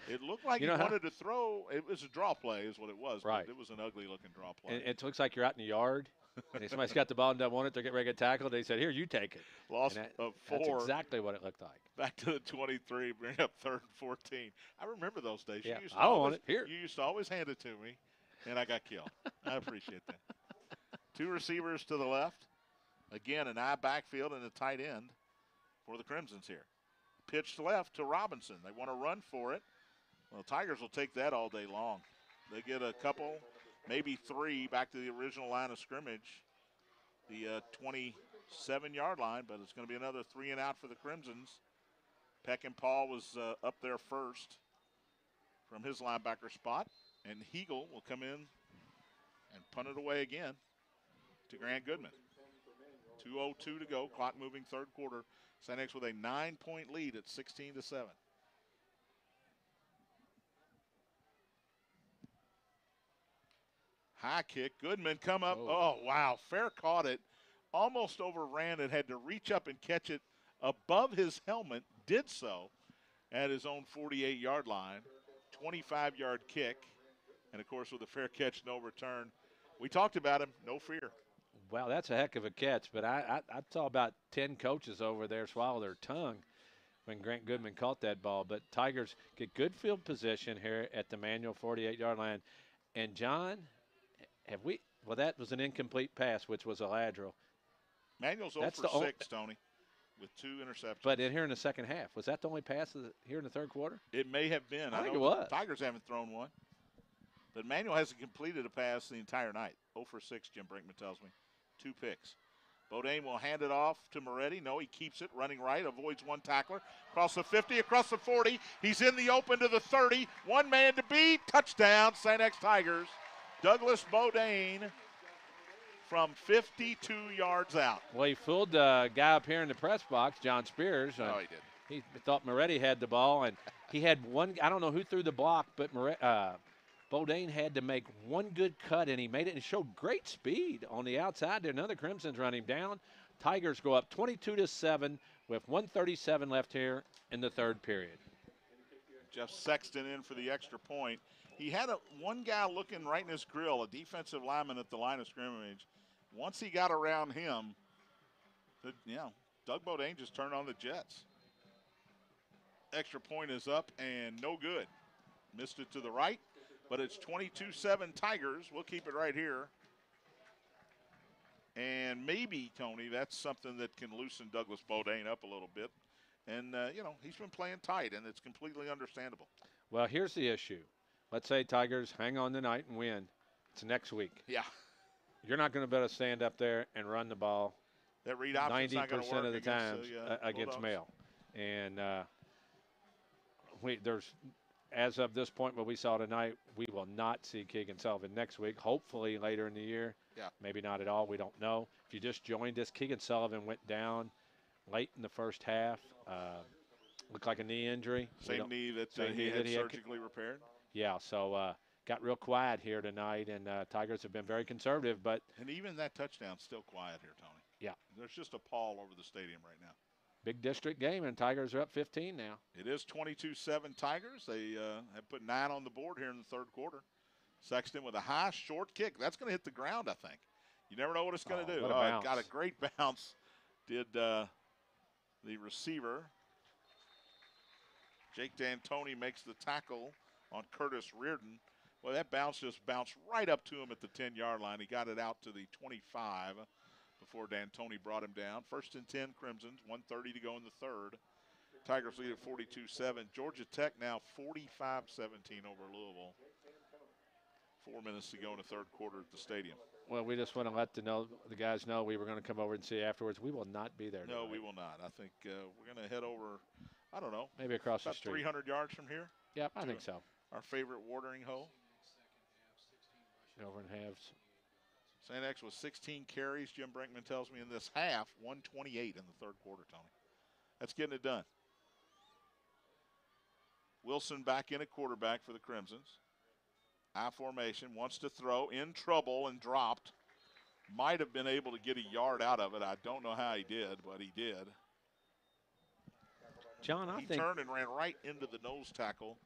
It looked like he wanted to throw. It was a draw play is what it was. Right. But it was an ugly-looking draw play. And it looks like you're out in the yard. And somebody's got the ball and doesn't want it. They're getting ready to get tackled. They said, here, you take it. Loss of 4. That's exactly what it looked like. Back to the 23, bring up 3rd and 14. I remember those days. Yeah, I don't want it. Here. You used to always hand it to me, and I got killed. I appreciate that. 2 receivers to the left. Again, an eye backfield and a tight end for the Crimsons here. Pitched left to Robinson. They want to run for it. Well, Tigers will take that all day long. They get a couple, maybe 3 back to the original line of scrimmage, the 27-yard line, but it's going to be another 3 and out for the Crimsons. Peckinpah was up there first from his linebacker spot, and Heagle will come in and punt it away again to Grant Goodman. 2:02 to go, clock moving, third quarter. St. X with a 9-point lead at 16-7. High kick, Goodman come up. Oh, wow, Fair caught it, almost overran it, had to reach up and catch it above his helmet, did so at his own 48-yard line. 25-yard kick, and of course with a fair catch, no return. We talked about him, no fear. Well, that's a heck of a catch, but I saw about 10 coaches over there swallow their tongue when Grant Goodman caught that ball. But Tigers get good field position here at the Manual 48-yard line. And, John, well, that was an incomplete pass, which was a lateral. Manual's 0 for 6, Tony, with 2 interceptions. But here in the second half, was that the only pass here in the third quarter? It may have been. I think it was. The Tigers haven't thrown one. But Manual hasn't completed a pass the entire night. 0 for 6, Jim Brinkman tells me. 2 picks. Bodine will hand it off to Moretti. No, he keeps it, running right, avoids one tackler. Across the 50, across the 40. He's in the open to the 30. One man to beat. Touchdown, St. X Tigers. Douglas Bodine from 52 yards out. Well, he fooled the guy up here in the press box, John Spears. No, he did. He thought Moretti had the ball, and he had one. I don't know who threw the block, but Bodine had to make one good cut, and he made it and showed great speed on the outside there. None of the Crimsons run him down. Tigers go up 22-7 with 1:37 left here in the third period. Jeff Sexton in for the extra point. He had one guy looking right in his grill, a defensive lineman at the line of scrimmage. Once he got around him, Doug Bodine just turned on the Jets. Extra point is up and no good. Missed it to the right, but it's 22-7 Tigers. We'll keep it right here. And maybe, Tony, that's something that can loosen Douglas Bodine up a little bit. And, he's been playing tight, and it's completely understandable. Well, here's the issue. Let's say Tigers hang on tonight and win. It's next week. Yeah. You're not going to be able to stand up there and run the ball that read option's 90% of the time against Bulldogs. Male. And as of this point, what we saw tonight, we will not see Keegan Sullivan next week. Hopefully later in the year. Yeah. Maybe not at all. We don't know. If you just joined us, Keegan Sullivan went down late in the first half. Looked like a knee injury. Same knee that he had surgically repaired. Yeah, so got real quiet here tonight, and Tigers have been very conservative. And even that touchdown's still quiet here, Tony. Yeah. There's just a pall over the stadium right now. Big district game, and Tigers are up 15 now. It is 22-7 Tigers. They have put 9 on the board here in the third quarter. Sexton with a high, short kick. That's going to hit the ground, I think. You never know what it's going to do. It got a great bounce. Did the receiver. Jake D'Antoni makes the tackle on Curtis Reardon. Well, that bounce just bounced right up to him at the 10-yard line. He got it out to the 25 before D'Antoni brought him down. 1st and 10 Crimsons, 1:30 to go in the third. Tigers lead at 42-7. Georgia Tech now 45-17 over Louisville. 4 minutes to go in the third quarter at the stadium. Well, we just want to let the guys know we were going to come over and see afterwards. We will not be there tonight. No, we will not. I think we're going to head over, I don't know. Maybe across the street. 300 yards from here? Yep, I think so. Our favorite watering hole. Over in halves. St. X with 16 carries, Jim Brinkman tells me, in this half, 128 in the third quarter, Tony. That's getting it done. Wilson back in at quarterback for the Crimsons. I formation, wants to throw, in trouble and dropped. Might have been able to get a yard out of it. I don't know how he did, but he did. John, he turned and ran right into the nose tackle,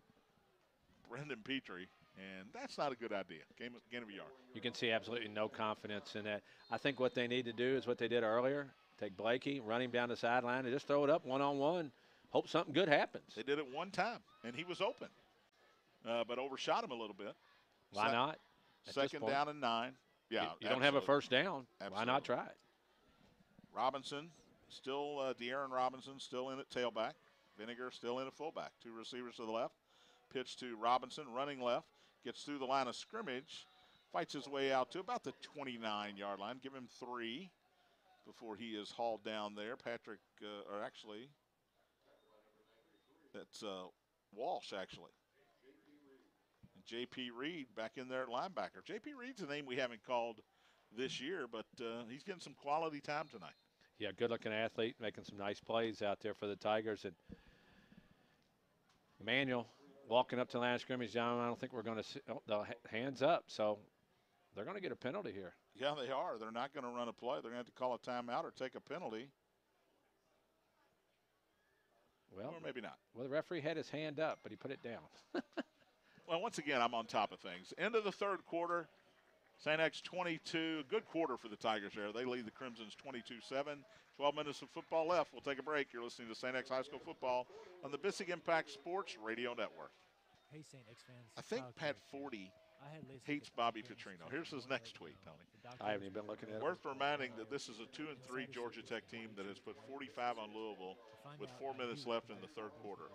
Brendan Petrie, and that's not a good idea. Gain of a yard. You can see absolutely no confidence in that. I think what they need to do is what they did earlier. Take Blakey, run him down the sideline, and just throw it up one-on-one. Hope something good happens. They did it one time, and he was open, but overshot him a little bit. Why not? Second down and 9. Yeah, you don't have a first down. Absolutely. Why not try it? Robinson, still De'Aaron Robinson, still in at tailback. Vinegar still in at fullback. 2 receivers to the left. Pitch to Robinson, running left. Gets through the line of scrimmage. Fights his way out to about the 29-yard line. Give him 3 before he is hauled down there. That's Walsh, actually. And J.P. Reed back in there at linebacker. J.P. Reed's a name we haven't called this year, but he's getting some quality time tonight. Yeah, good-looking athlete, making some nice plays out there for the Tigers. And Manuel walking up to the line of scrimmage, John, I don't think we're going to see the hands up, so they're going to get a penalty here. Yeah, they are. They're not going to run a play. They're going to have to call a timeout or take a penalty. Well, or maybe not. Well, the referee had his hand up, but he put it down. Well, once again, I'm on top of things. End of the third quarter, St. X 22. Good quarter for the Tigers there. They lead the Crimsons 22-7. 12 minutes of football left. We'll take a break. You're listening to St. X High School football on the Bissig Impact Sports Radio Network. Hey, St. X fans. I think Pat 40 hates Bobby Petrino. Here's his next tweet, Tony. I haven't even been looking at it. Worth reminding that this is a 2-3 Georgia Tech team that has put 45 on Louisville with 4 minutes left in the third quarter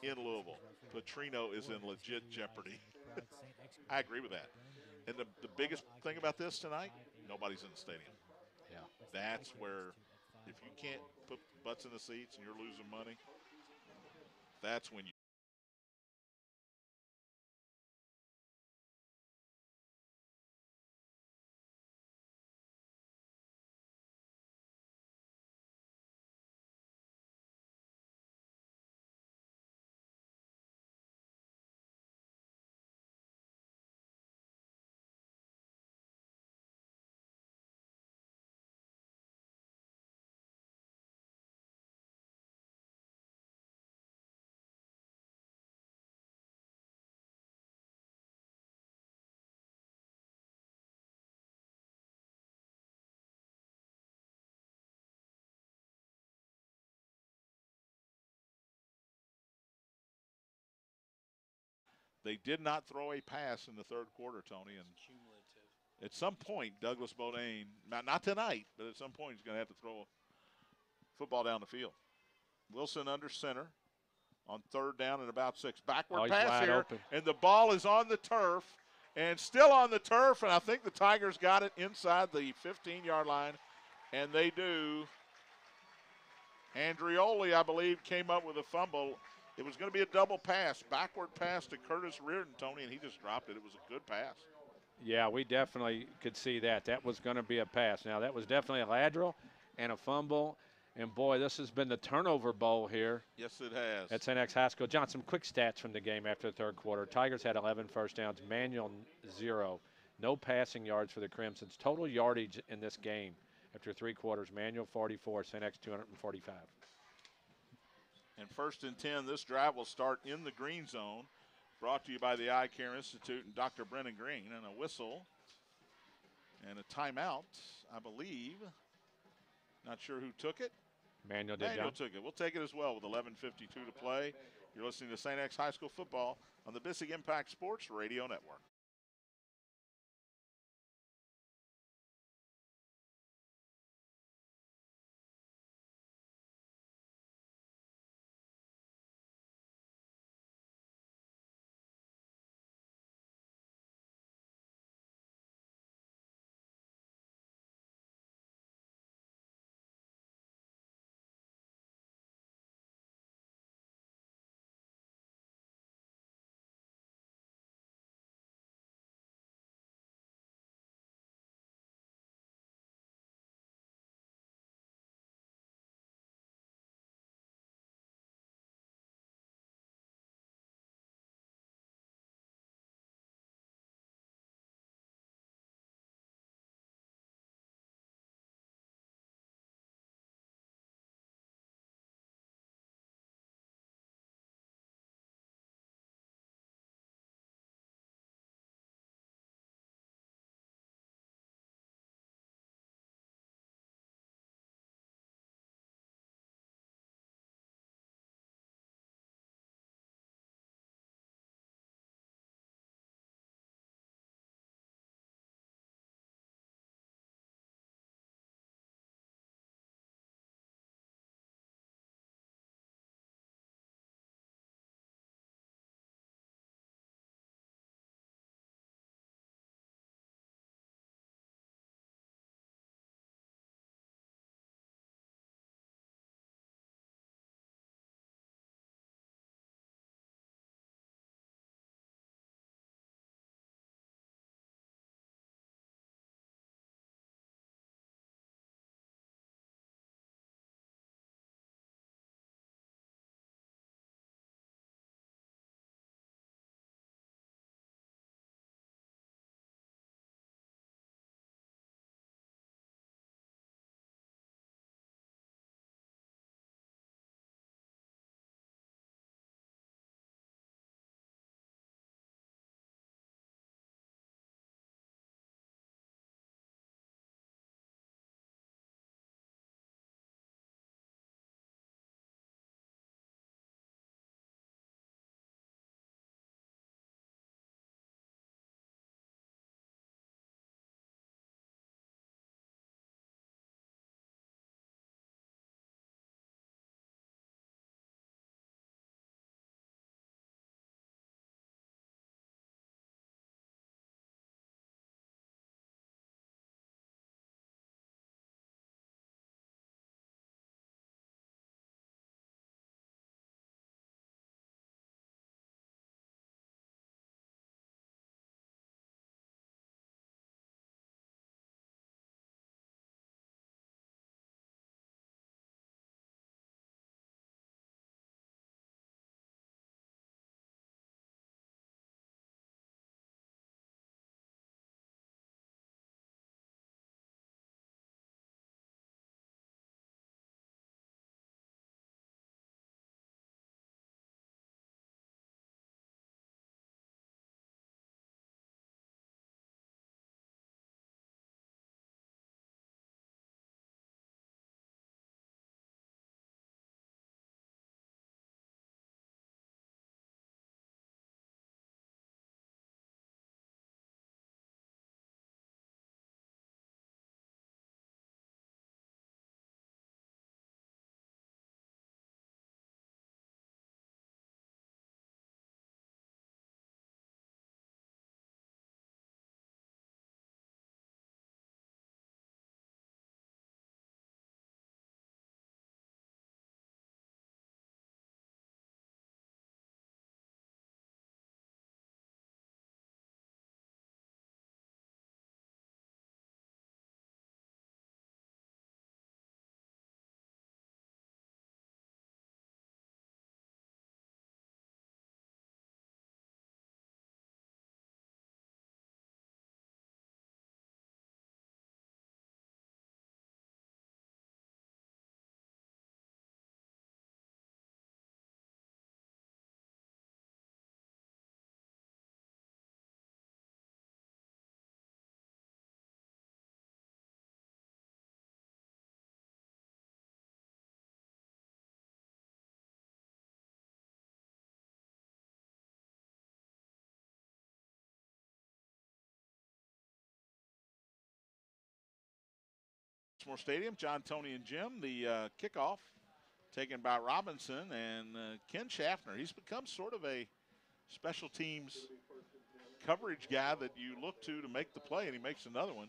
in Louisville. Petrino is in legit jeopardy. I agree with that. And the biggest thing about this tonight, nobody's in the stadium. Yeah. That's where, if you can't put butts in the seats and you're losing money, that's when you. They did not throw a pass in the third quarter, Tony. And at some point, Douglas Bodine, not tonight, but at some point, he's going to have to throw a football down the field. Wilson under center on third down and about 6. Backward pass here, open. And the ball is on the turf and still on the turf, and I think the Tigers got it inside the 15-yard line, and they do. Andrioli, I believe, came up with a fumble. It was going to be a double pass, backward pass to Curtis Reardon, Tony, and he just dropped it. It was a good pass. Yeah, we definitely could see that. That was going to be a pass. Now, that was definitely a lateral and a fumble. And, boy, this has been the turnover bowl here. Yes, it has. At St. X High School. John, some quick stats from the game after the third quarter. Tigers had 11 first downs, Manuel 0. No passing yards for the Crimsons. Total yardage in this game after 3 quarters, Manuel 44, St. X 245. And 1st and 10, this drive will start in the green zone. Brought to you by the Eye Care Institute and Dr. Brennan Green. And a whistle and a timeout, I believe. Not sure who took it. Manuel did. Manuel took it. We'll take it as well with 11:52 to play. You're listening to St. X High School football on the Bissig Impact Sports Radio Network. More Stadium. John, Tony, and Jim. The kickoff taken by Robinson and Ken Schaffner. He's become sort of a special teams coverage guy that you look to make the play, and he makes another one.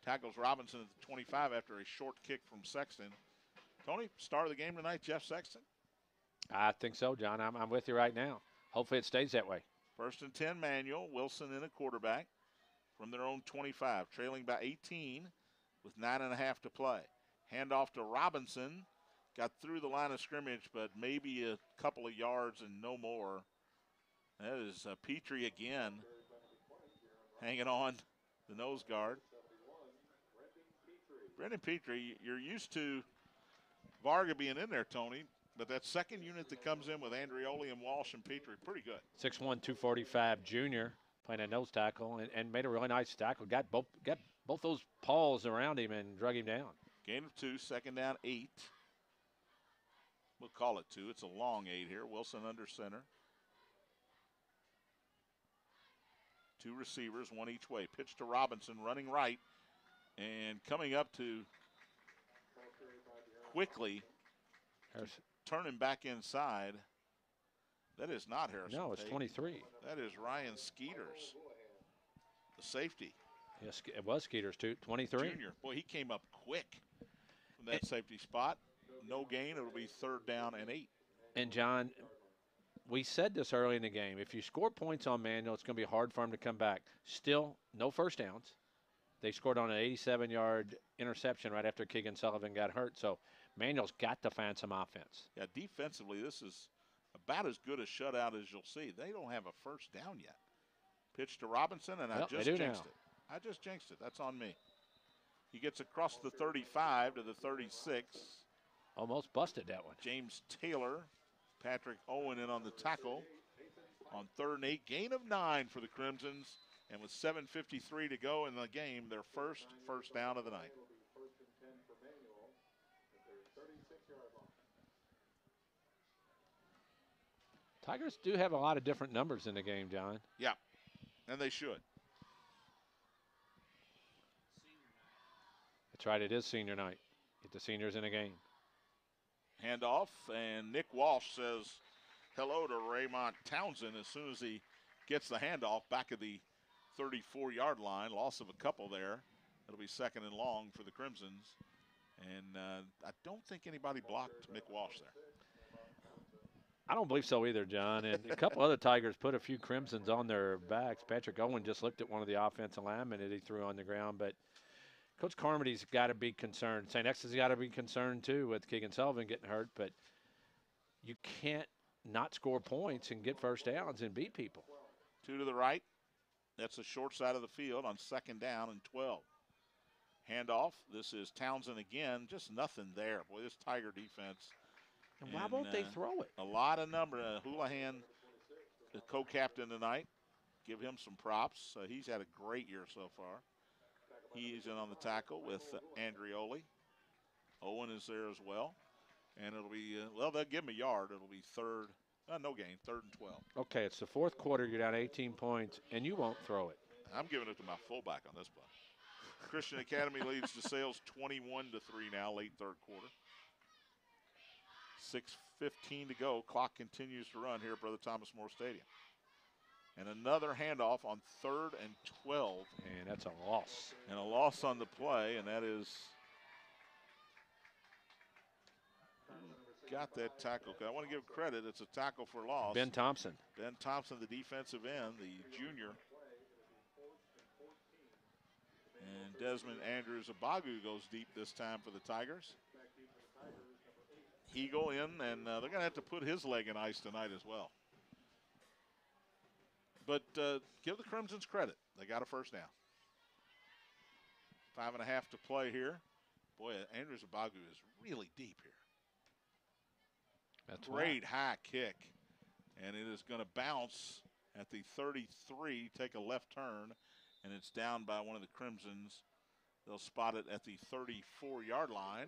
Tackles Robinson at the 25 after a short kick from Sexton. Tony, start of the game tonight, Jeff Sexton? I think so, John. I'm with you right now. Hopefully it stays that way. 1st and 10 Manual. Wilson in a quarterback from their own 25, trailing by 18 with 9.5 to play. Handoff to Robinson. Got through the line of scrimmage, but maybe a couple of yards and no more. That is Petrie again, hanging on the nose guard. Brendan Petrie, you're used to Varga being in there, Tony, but that second unit that comes in with Andreoli and Walsh and Petrie, pretty good. 6'1", 245 junior, playing a nose tackle and made a really nice tackle. Got both those paws around him and drug him down. Gain of 2, 2nd down, 8. We'll call it 2. It's a long 8 here. Wilson under center. 2 receivers, 1 each way. Pitch to Robinson, running right, and coming up to quickly turn him back inside. That is not Harrison. No, it's Tate. 23. That is Ryan Skeeters, the safety. Yes, it was Skeeters, too. 23. Junior. Boy, he came up quick from that safety spot. No gain. It'll be 3rd down and 8. And, John, we said this early in the game. If you score points on Manual, it's going to be hard for him to come back. Still, no first downs. They scored on an 87-yard interception right after Keegan Sullivan got hurt. So Manual's got to find some offense. Yeah, defensively, this is about as good a shutout as you'll see. They don't have a first down yet. Pitch to Robinson, and I just jinxed it. I just jinxed it. That's on me. He gets across the 35 to the 36. Almost busted that one. James Taylor, Patrick Owen in on the tackle on 3rd and 8. Gain of 9 for the Crimsons. And with 7:53 to go in the game, their first down of the night. Tigers do have a lot of different numbers in the game, John. Yeah, and they should. That's right, it is senior night. Get the seniors in the game. Handoff, and Nick Walsh says hello to Raymond Townsend as soon as he gets the handoff back at the 34-yard line. Loss of a couple there. It'll be 2nd and long for the Crimsons. And I don't think anybody blocked Nick Walsh there. I don't believe so either, John. And a couple other Tigers put a few Crimsons on their backs. Patrick Owen just looked at one of the offensive linemen that he threw on the ground. But Coach Carmody's got to be concerned. St. X has got to be concerned, too, with Keegan Sullivan getting hurt. But you can't not score points and get first downs and beat people. 2 to the right. That's the short side of the field on 2nd down and 12. Handoff. This is Townsend again. Just nothing there. Boy, this Tiger defense. And why won't they throw it? A lot of number. Houlihan, the co-captain tonight. Give him some props. He's had a great year so far. He's in on the tackle with Andreoli. Owen is there as well. And it'll be, well, they'll give him a yard. It'll be 3rd. No gain, 3rd and 12. Okay, it's the 4th quarter. You're down 18 points, and you won't throw it. I'm giving it to my fullback on this play. Christian Academy leads DeSales 21-3 now, late 3rd quarter. 6:15 to go. Clock continues to run here at Brother Thomas More Stadium. And another handoff on 3rd and 12. And that's a loss. And a loss on the play, and that is got that tackle. I want to give credit. It's a tackle for loss. Ben Thompson. Ben Thompson, the defensive end, the junior. And Desmond Andrews Abagu goes deep this time for the Tigers. Eagle in, and they're going to have to put his leg in ice tonight as well. But give the Crimsons credit. They got a first down. 5.5 to play here. Boy, Andrews Abagu is really deep here. That's great high kick. And it is going to bounce at the 33, take a left turn, and it's down by one of the Crimsons. They'll spot it at the 34-yard line.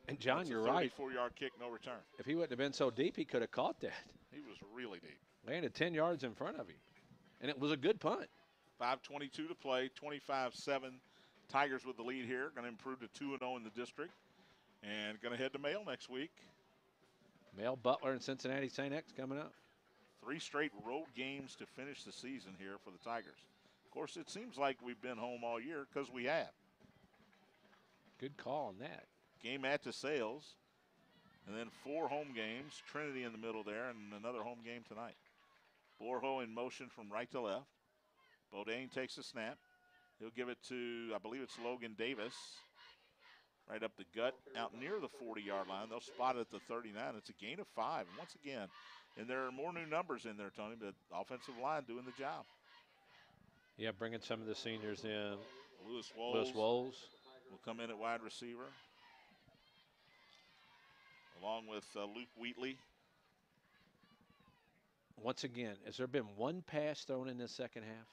And, John, you're right. 34-yard kick, no return. If he wouldn't have been so deep, he could have caught that. He was really deep. Landed 10 yards in front of him. And it was a good punt. 5:22 to play, 25-7 Tigers with the lead here, going to improve to 2-0 in the district, and going to head to Male next week. Male, Butler, and Cincinnati St. X coming up. 3 straight road games to finish the season here for the Tigers. Of course, it seems like we've been home all year because we have. Good call on that. Game at DeSales, and then 4 home games. Trinity in the middle there, and another home game tonight. Borjo in motion from right to left. Bodine takes the snap. He'll give it to, I believe it's Logan Davis. Right up the gut, out near the 40-yard line. They'll spot it at the 39. It's a gain of 5. And once again, and there are more new numbers in there, Tony, but offensive line doing the job. Yeah, bringing some of the seniors in. Lewis Woles will come in at wide receiver, along with Luke Wheatley. Once again, has there been one pass thrown in the second half?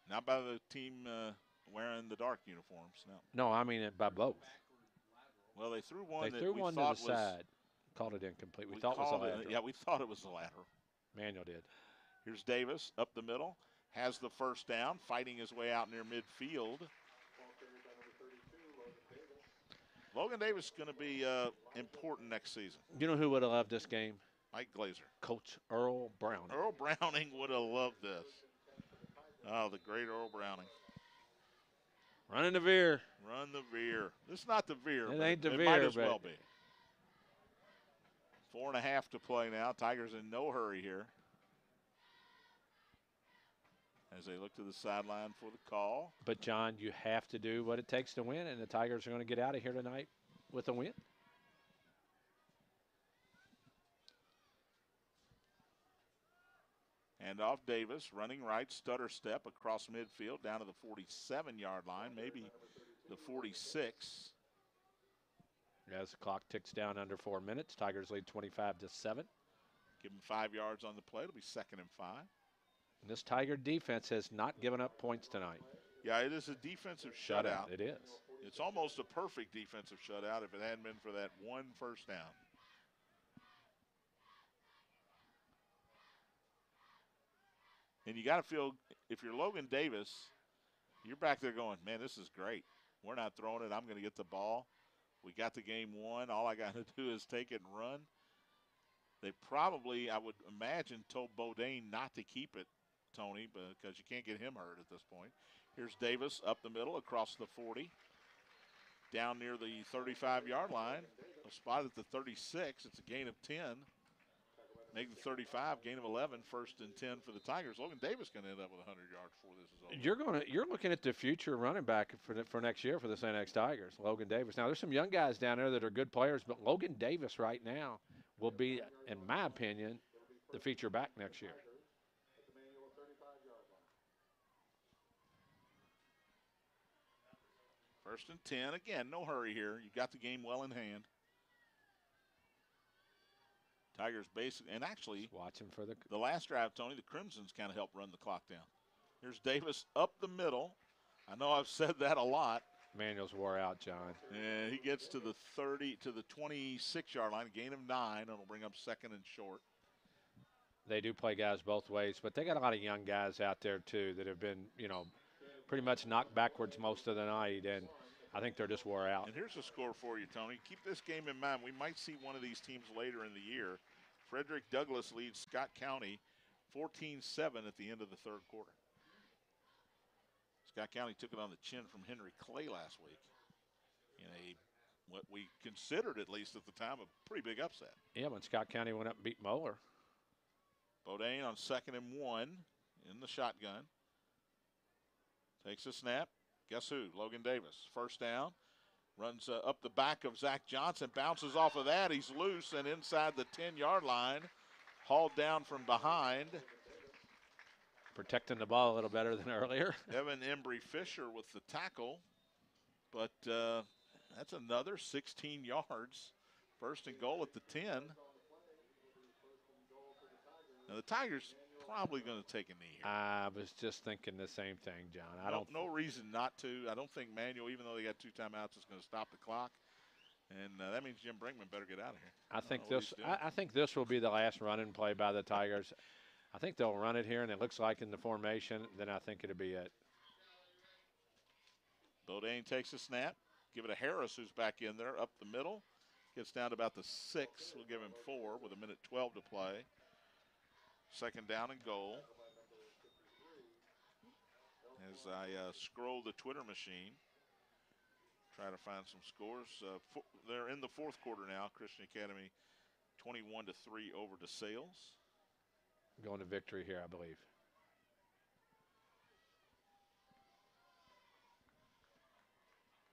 No. Not by the team wearing the dark uniforms, no. No, I mean by both. Well, they threw one They threw one to the side. Called it incomplete. We thought it was a lateral. Yeah, we thought it was a lateral. Manuel did. Here's Davis up the middle. Has the first down, fighting his way out near midfield. Logan Davis is going to be important next season. You know who would have loved this game? Mike Glazer. Coach Earl Browning. Earl Browning would have loved this. Oh, the great Earl Browning. Running the veer. Run the veer. This is not the veer. It ain't the veer. It might as well be. 4.5 to play now. Tigers in no hurry here. As they look to the sideline for the call. But, John, you have to do what it takes to win, and the Tigers are going to get out of here tonight with a win. And off Davis, running right, stutter step across midfield down to the 47-yard line, maybe the 46. As the clock ticks down under 4 minutes, Tigers lead 25-7. Give them 5 yards on the play. It'll be 2nd and 5. And this Tiger defense has not given up points tonight. Yeah, it is a defensive shutout. It is. It's almost a perfect defensive shutout if it hadn't been for that one first down. And you got to feel, if you're Logan Davis, you're back there going, man, this is great. We're not throwing it. I'm going to get the ball. We got the game won. All I got to do is take it and run. They probably, I would imagine, told Bodine not to keep it, Tony, because you can't get him hurt at this point. Here's Davis up the middle across the 40. Down near the 35-yard line. A spot at the 36. It's a gain of 10. Make the 35, gain of 11, 1st and 10 for the Tigers. Logan Davis going to end up with 100 yards before this is over. You're looking at the future running back for next year for the St. X Tigers, Logan Davis. Now, there's some young guys down there that are good players, but Logan Davis right now will be, in my opinion, the feature back next year. First and 10. Again, no hurry here. You got the game well in hand. Tigers basically, and actually, just watching for the last drive, Tony, the Crimsons kind of helped run the clock down. Here's Davis up the middle. I know I've said that a lot. Manuel's wore out, John. And he gets to the 26-yard line, gain of 9, and it'll bring up 2nd and short. They do play guys both ways, but they got a lot of young guys out there, too, that have been, pretty much knocked backwards most of the night, and I think they're just wore out. And here's a score for you, Tony. Keep this game in mind. We might see one of these teams later in the year. Frederick Douglass leads Scott County 14-7 at the end of the 3rd quarter. Scott County took it on the chin from Henry Clay last week in what we considered, at least at the time, a pretty big upset. Yeah, when Scott County went up and beat Moeller. Bodine on 2nd and 1 in the shotgun. Takes a snap. Guess who? Logan Davis. First down. Runs up the back of Zach Johnson. Bounces off of that. He's loose and inside the 10-yard line. Hauled down from behind. Protecting the ball a little better than earlier. Evan Embry-Fisher with the tackle. But that's another 16 yards. 1st and goal at the 10. Now the Tigers probably going to take a knee here. I was just thinking the same thing, John. No reason not to. I don't think Manuel, even though they got 2 timeouts, is going to stop the clock. And that means Jim Brinkman better get out of here. I think this will be the last running play by the Tigers. I think they'll run it here, and it looks like in the formation. Then I think it'll be it. Bodine takes a snap. Give it to Harris, who's back in there, up the middle. Gets down to about the 6. We'll give him 4 with 1:12 to play. Second down and goal. As I scroll the Twitter machine, try to find some scores. They're in the fourth quarter now. Christian Academy 21-3 over DeSales. Going to victory here, I believe.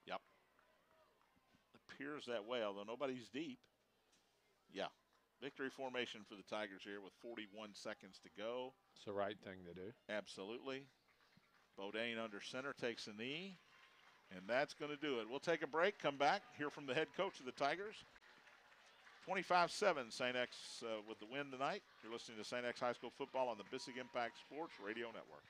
Yep. Appears that way, although nobody's deep. Yeah. Victory formation for the Tigers here with 41 seconds to go. It's the right thing to do. Absolutely. Bodine under center takes a knee, and that's going to do it. We'll take a break, come back, hear from the head coach of the Tigers. 25-7, St. X with the win tonight. You're listening to St. X High School football on the Bissig Impact Sports Radio Network.